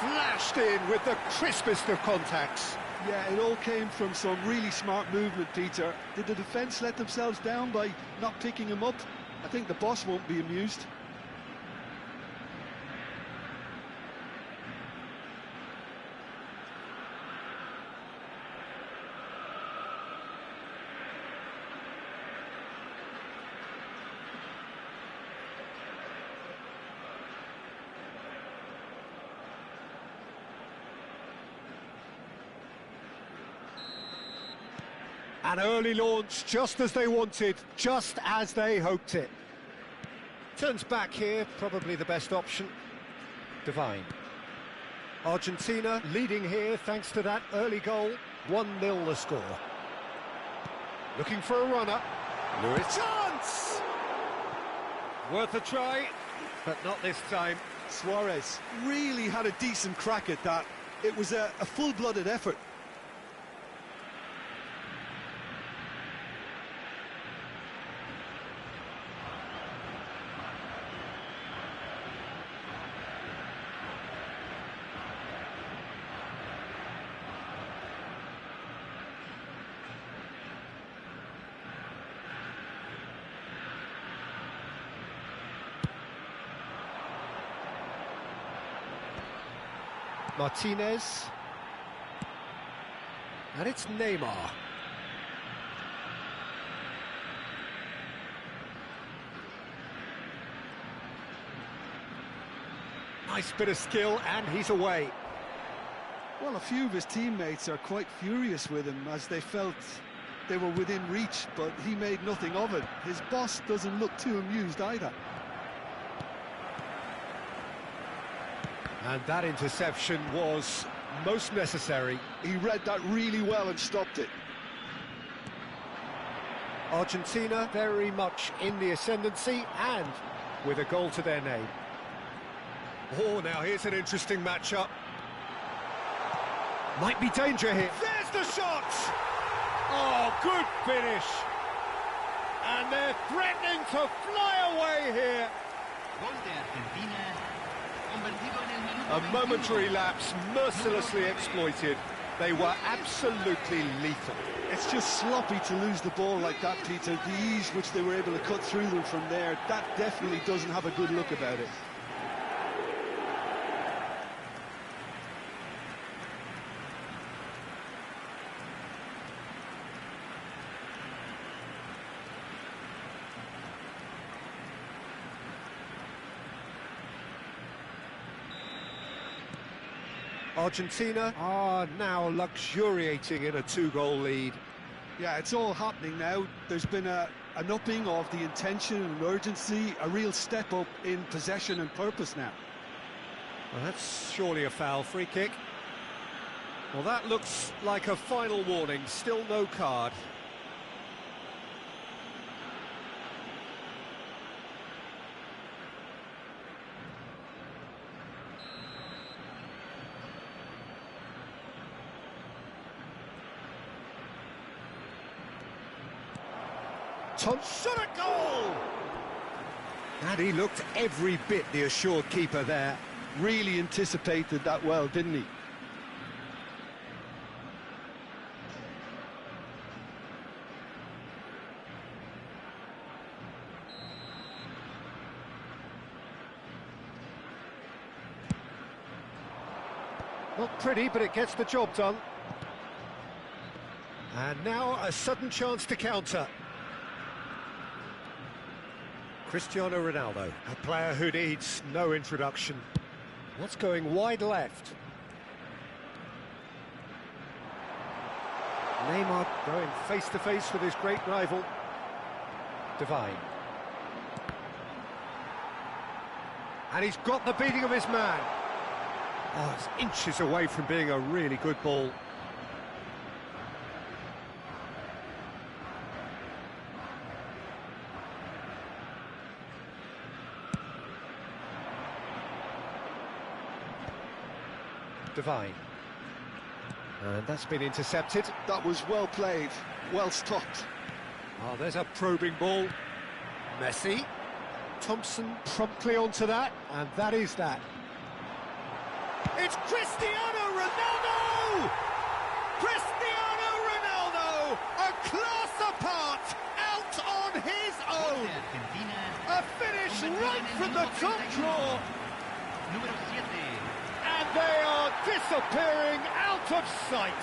Flashed in with the crispest of contacts. Yeah, it all came from some really smart movement, Peter. Did the defence let themselves down by not picking him up? I think the boss won't be amused. An early launch, just as they wanted, just as they hoped it. Turns back here, probably the best option. Divine. Argentina leading here thanks to that early goal. 1-0 the score. Looking for a runner. Lewis. Chance! Worth a try, but not this time. Suarez really had a decent crack at that. It was a full-blooded effort. Martinez. And it's Neymar. Nice bit of skill, and he's away. Well, a few of his teammates are quite furious with him as they felt they were within reach, but he made nothing of it. His boss doesn't look too amused either. And that interception was most necessary. He read that really well and stopped it. Argentina very much in the ascendancy and with a goal to their name. Oh, now here's an interesting matchup. Might be danger here. There's the shot! Oh, good finish. And they're threatening to fly away here. Gol de Argentina, convertido en el minuto A 21. momentary lapse mercilessly exploited. They were absolutely lethal. It's just sloppy to lose the ball like that, Peter. The ease which they were able to cut through them from there, that definitely doesn't have a good look about it. Argentina are now luxuriating in a 2-goal lead. Yeah, it's all happening now. There's been an upping of the intention and urgency, a real step up in possession and purpose now. Well, that's surely a foul. Free kick. Well, that looks like a final warning. Still no card. Thompson, a goal! And he looked every bit the assured keeper there. Really anticipated that well, didn't he? Not pretty, but it gets the job done. And now a sudden chance to counter. Cristiano Ronaldo, a player who needs no introduction. What's going wide left? Neymar going face-to-face with his great rival. Divine. And he's got the beating of his man. Oh, it's inches away from being a really good ball. Divine. And that's been intercepted. That was well played, well stopped. Oh, there's a probing ball. Messi. Thompson promptly onto that, and that is that. It's Cristiano Ronaldo! Cristiano Ronaldo, a class apart, out on his Gol own. de Argentina, A finish right from the top draw. número 7. And they are disappearing out of sight.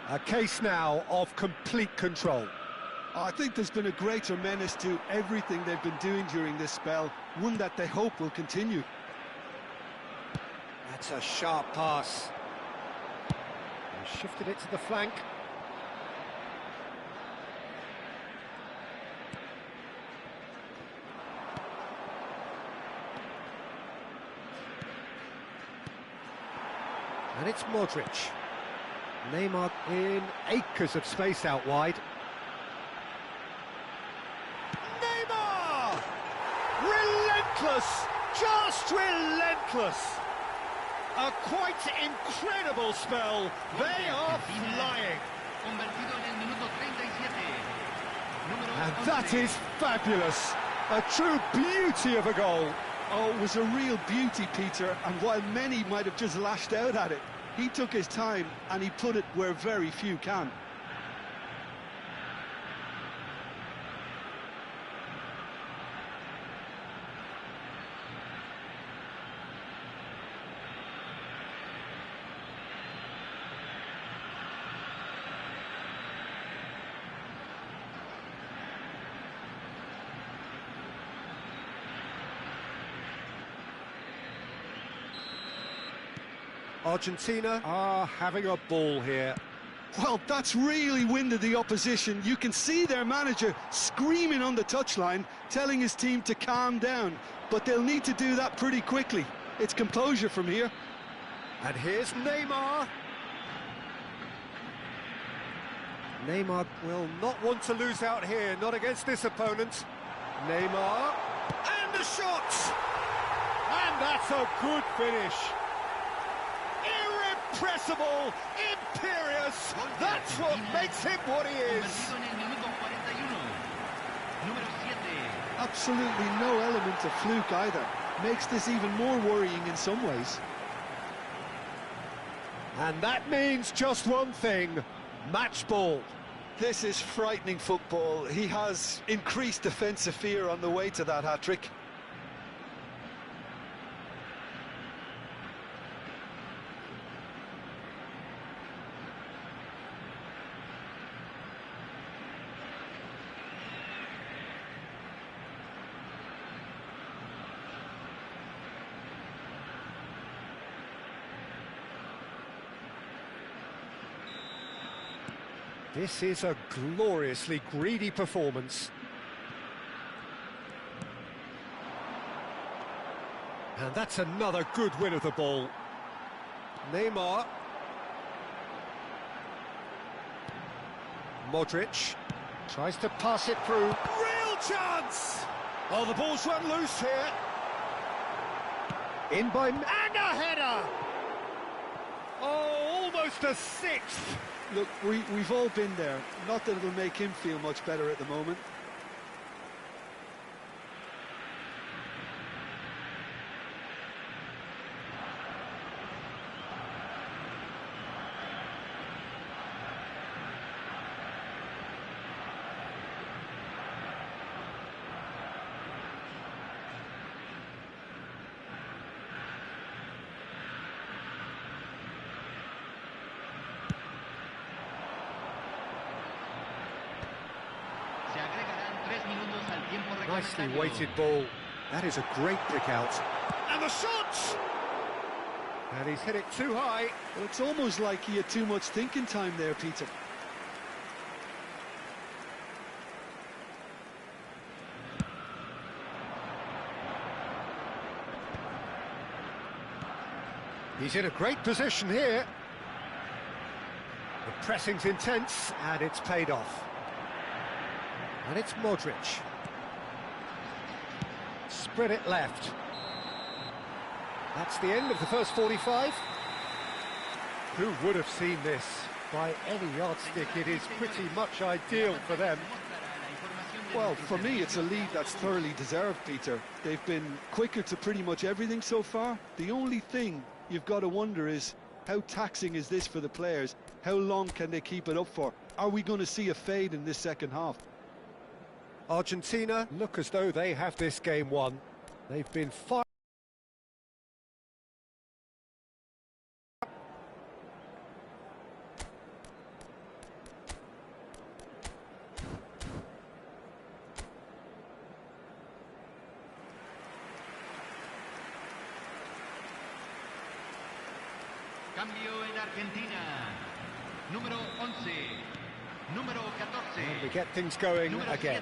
A case now of complete control. I think there's been a greater menace to everything they've been doing during this spell, one that they hope will continue. That's a sharp pass. He shifted it to the flank. And it's Modric. Neymar in acres of space out wide. Neymar! Relentless! Just relentless! A quite incredible spell. They are flying. And that is fabulous. A true beauty of a goal. Oh, it was a real beauty, Peter, and while many might have just lashed out at it, he took his time and he put it where very few can. Argentina are having a ball here. Well, that's really winded the opposition. You can see their manager screaming on the touchline, telling his team to calm down. But they'll need to do that pretty quickly. It's composure from here. And here's Neymar. Neymar will not want to lose out here, not against this opponent. Neymar, and the shot! And that's a good finish. Irrepressible, imperious, that's what makes him what he is. Absolutely no element of fluke either. Makes this even more worrying in some ways. And that means just one thing, match ball. This is frightening football. He has increased defensive fear on the way to that hat-trick. This is a gloriously greedy performance. And that's another good win of the ball. Neymar. Modric tries to pass it through. Real chance! Oh, the ball's run loose here. In by... And a header! Oh, almost a sixth. Look, we've all been there. Not that it'll make him feel much better at the moment. Nicely weighted ball. That is a great pick out. And the shot! And he's hit it too high. Well, it's almost like he had too much thinking time there, Peter. He's in a great position here. The pressing's intense, and it's paid off. And it's Modric. Spread it left. That's the end of the first 45. Who would have seen this? By any yardstick, it is pretty much ideal for them. Well, for me, it's a lead that's thoroughly deserved, Peter. They've been quicker to pretty much everything so far. The only thing you've got to wonder is, how taxing is this for the players? How long can they keep it up for? Are we going to see a fade in this second half? Argentina look as though they have this game won. They've been far. Cambio en Argentina. Número 11. Número 14. And we get things going Número again.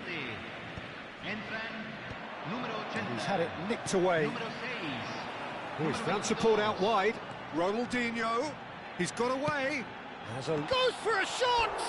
7. Entran. Número 80. He's had it nicked away. Número 6. He's found support out wide. Ronaldinho. He's got away. Goes for a shot!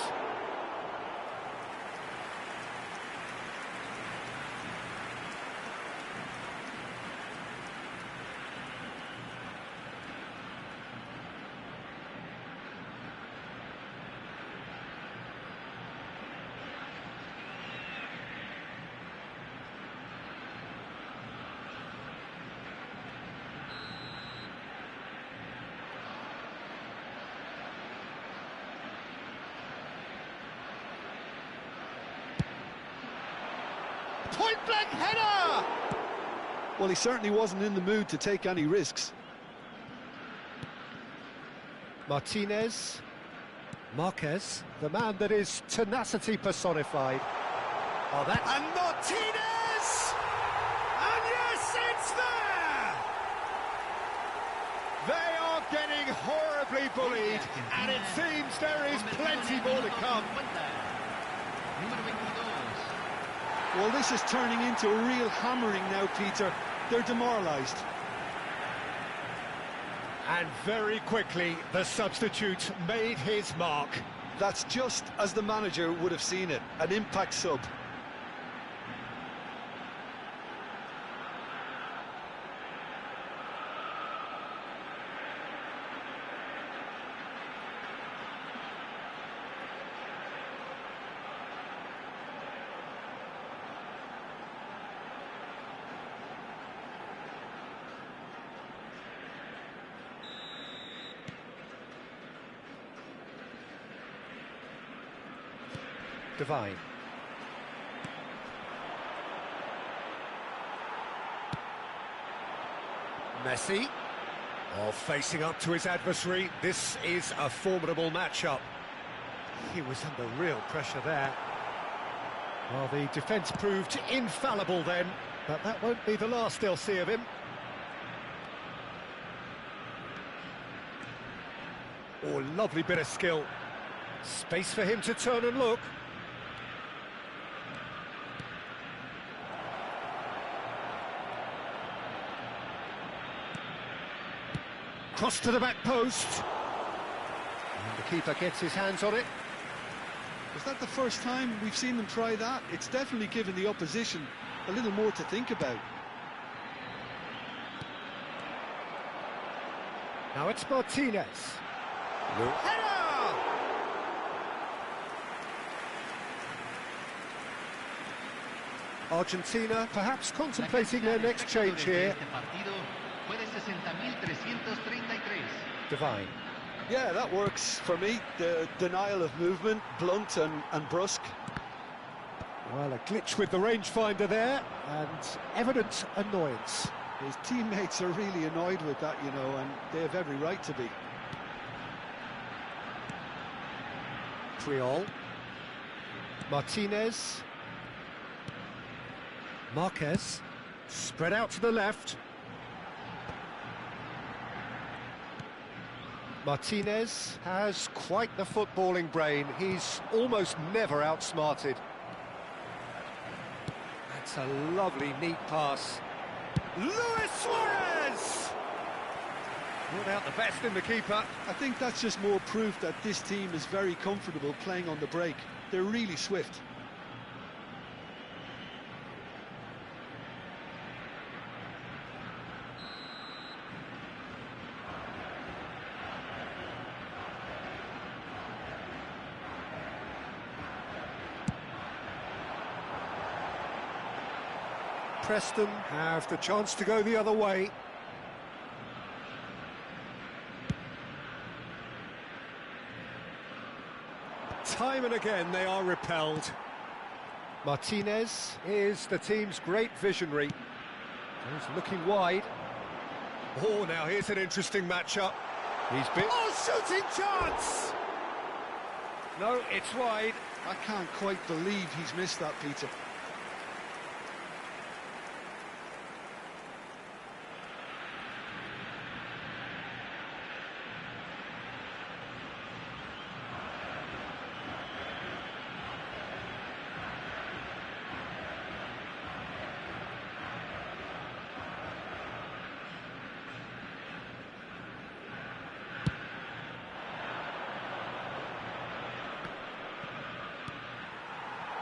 Point-blank header! Well, he certainly wasn't in the mood to take any risks. Martinez. Marquez, the man that is tenacity personified. Oh, that's... And Martinez! And yes, it's there! They are getting horribly bullied, and it seems there is plenty more to come. Número 22. Well, this is turning into a real hammering now, Peter. They're demoralised. And very quickly, the substitute made his mark. That's just as the manager would have seen it, an impact sub. Divine. Messi. Oh, facing up to his adversary. This is a formidable matchup. He was under real pressure there. Well, the defence proved infallible then, but that won't be the last they'll see of him. Oh, lovely bit of skill. Space for him to turn and look. Cross to the back post. And the keeper gets his hands on it. Is that the first time we've seen them try that? It's definitely given the opposition a little more to think about. Now it's Martinez. Header! Argentina perhaps contemplating their next change here. Divine. Yeah, that works for me. The denial of movement, blunt and brusque. Well, a glitch with the rangefinder there, and evident annoyance. His teammates are really annoyed with that, you know, and they have every right to be. Triol. Martinez. Marquez. Spread out to the left. Martinez has quite the footballing brain. He's almost never outsmarted. That's a lovely, neat pass. Luis Suarez! Brought out the best in the keeper. I think that's just more proof that this team is very comfortable playing on the break. They're really swift. Preston have the chance to go the other way. Time and again they are repelled. Martinez is the team's great visionary. He's looking wide. Oh, now here's an interesting matchup. He's been... Oh, shooting chance! No, it's wide. I can't quite believe he's missed that, Peter.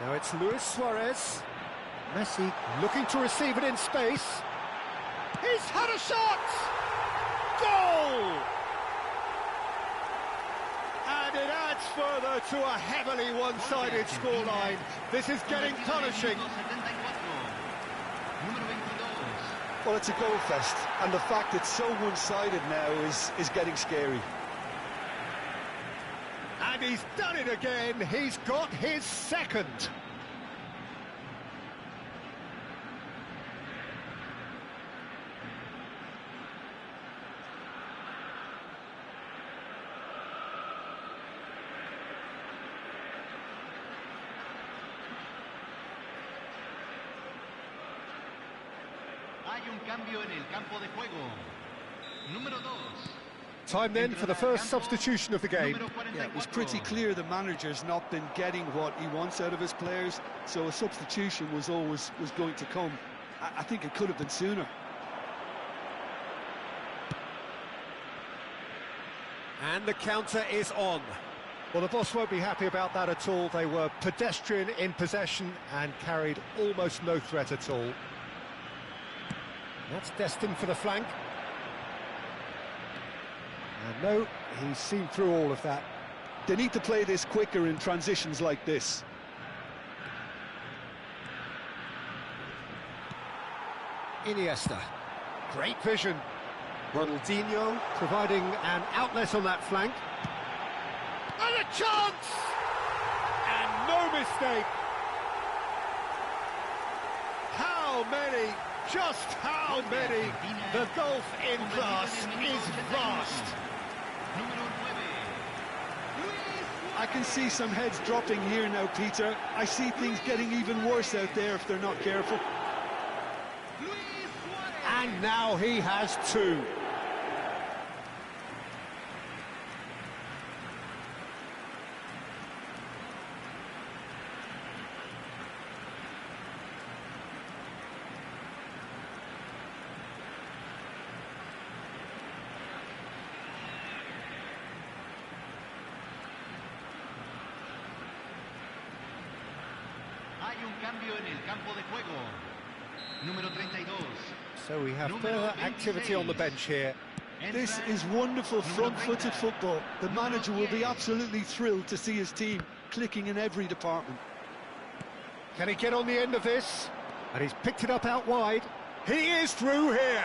Now it's Luis Suarez. Messi looking to receive it in space. He's had a shot! Goal! And it adds further to a heavily one-sided scoreline. This is getting punishing. Well, it's a goal fest, and the fact it's so one-sided now is getting scary. And he's done it again. He's got his second. Hay un cambio en el campo de juego. Número 2. Time then for the first substitution of the game. Yeah, it was pretty clear the manager's not been getting what he wants out of his players, so a substitution was going to come. I think it could have been sooner. And the counter is on. Well, the boss won't be happy about that at all. They were pedestrian in possession and carried almost no threat at all. That's destined for the flank. And no, he's seen through all of that. They need to play this quicker in transitions like this. Iniesta. Great vision. Ronaldinho providing an outlet on that flank. And a chance! And no mistake. How many? Just how many? The gulf in class is vast. I can see some heads dropping here now, Peter. I see things getting even worse out there if they're not careful. And now he has two. Hay un cambio en el campo de juego. Número 32. So we have further activity on the bench here. This is wonderful front-footed football. The manager will be absolutely thrilled to see his team clicking in every department. Can he get on the end of this? And he's picked it up out wide. He is through here.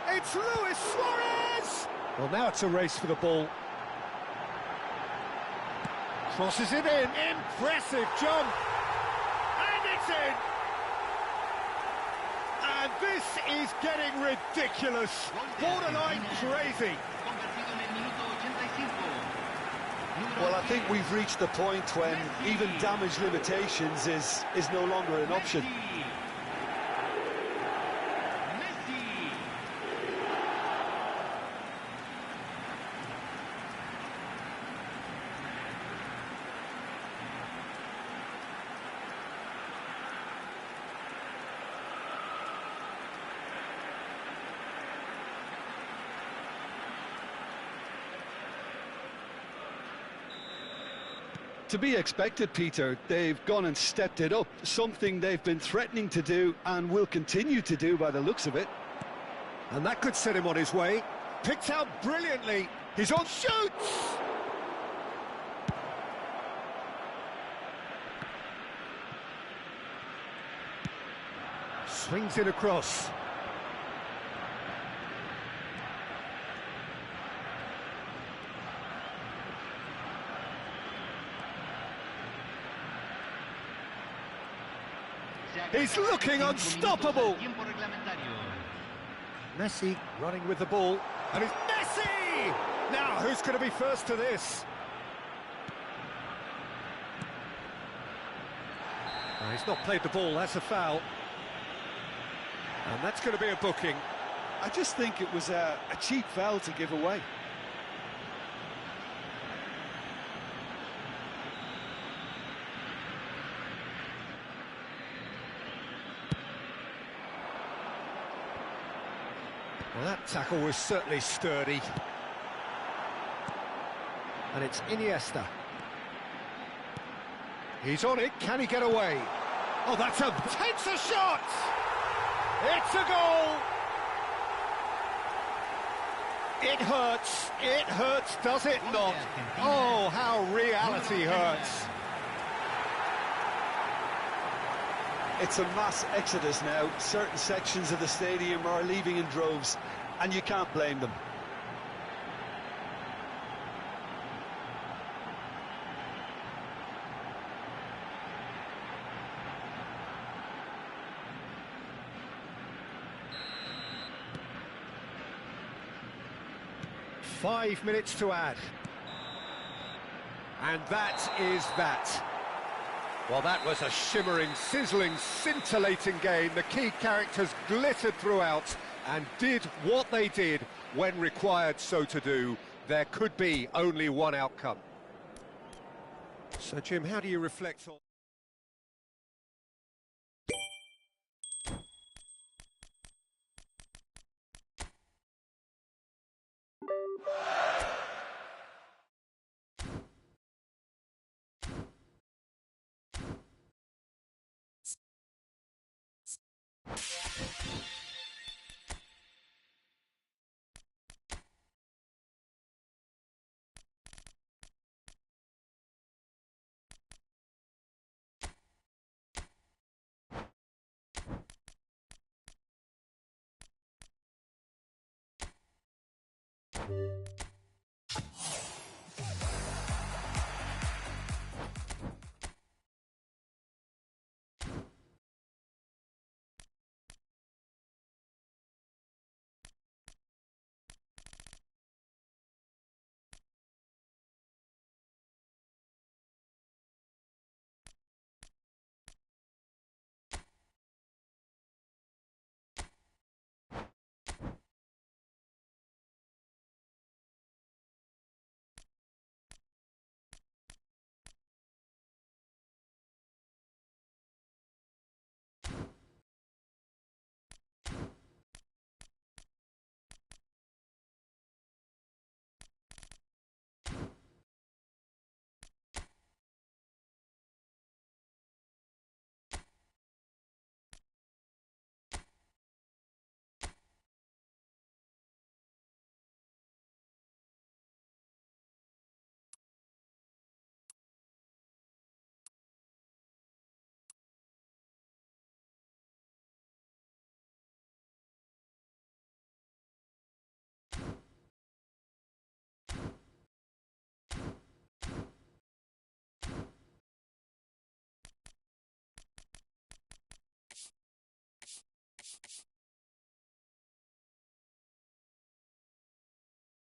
It's Luis Suarez! Well, now it's a race for the ball. Crosses it in. Impressive jump. And it's in. And this is getting ridiculous. Borderline crazy. Well, I think we've reached the point when even damage limitations is no longer an option. To be expected, Peter. They've gone and stepped it up, something they've been threatening to do and will continue to do by the looks of it. And that could set him on his way. Picked out brilliantly. He's on, shoots! Swings it across. He's looking unstoppable. Messi running with the ball. And it's Messi! Now, who's going to be first to this? Oh, he's not played the ball, that's a foul. And that's going to be a booking. I just think it was a cheap foul to give away. Well, that tackle was certainly sturdy. And it's Iniesta. He's on it, can he get away? Oh, takes a shot! It's a goal! It hurts, does it not? Oh, how reality hurts. It's a mass exodus now. Certain sections of the stadium are leaving in droves, and you can't blame them. Five minutes to add. And that is that. Well, that was a shimmering, sizzling, scintillating game. The key characters glittered throughout and did what they did when required so to do. There could be only one outcome. So, Jim, how do you reflect on...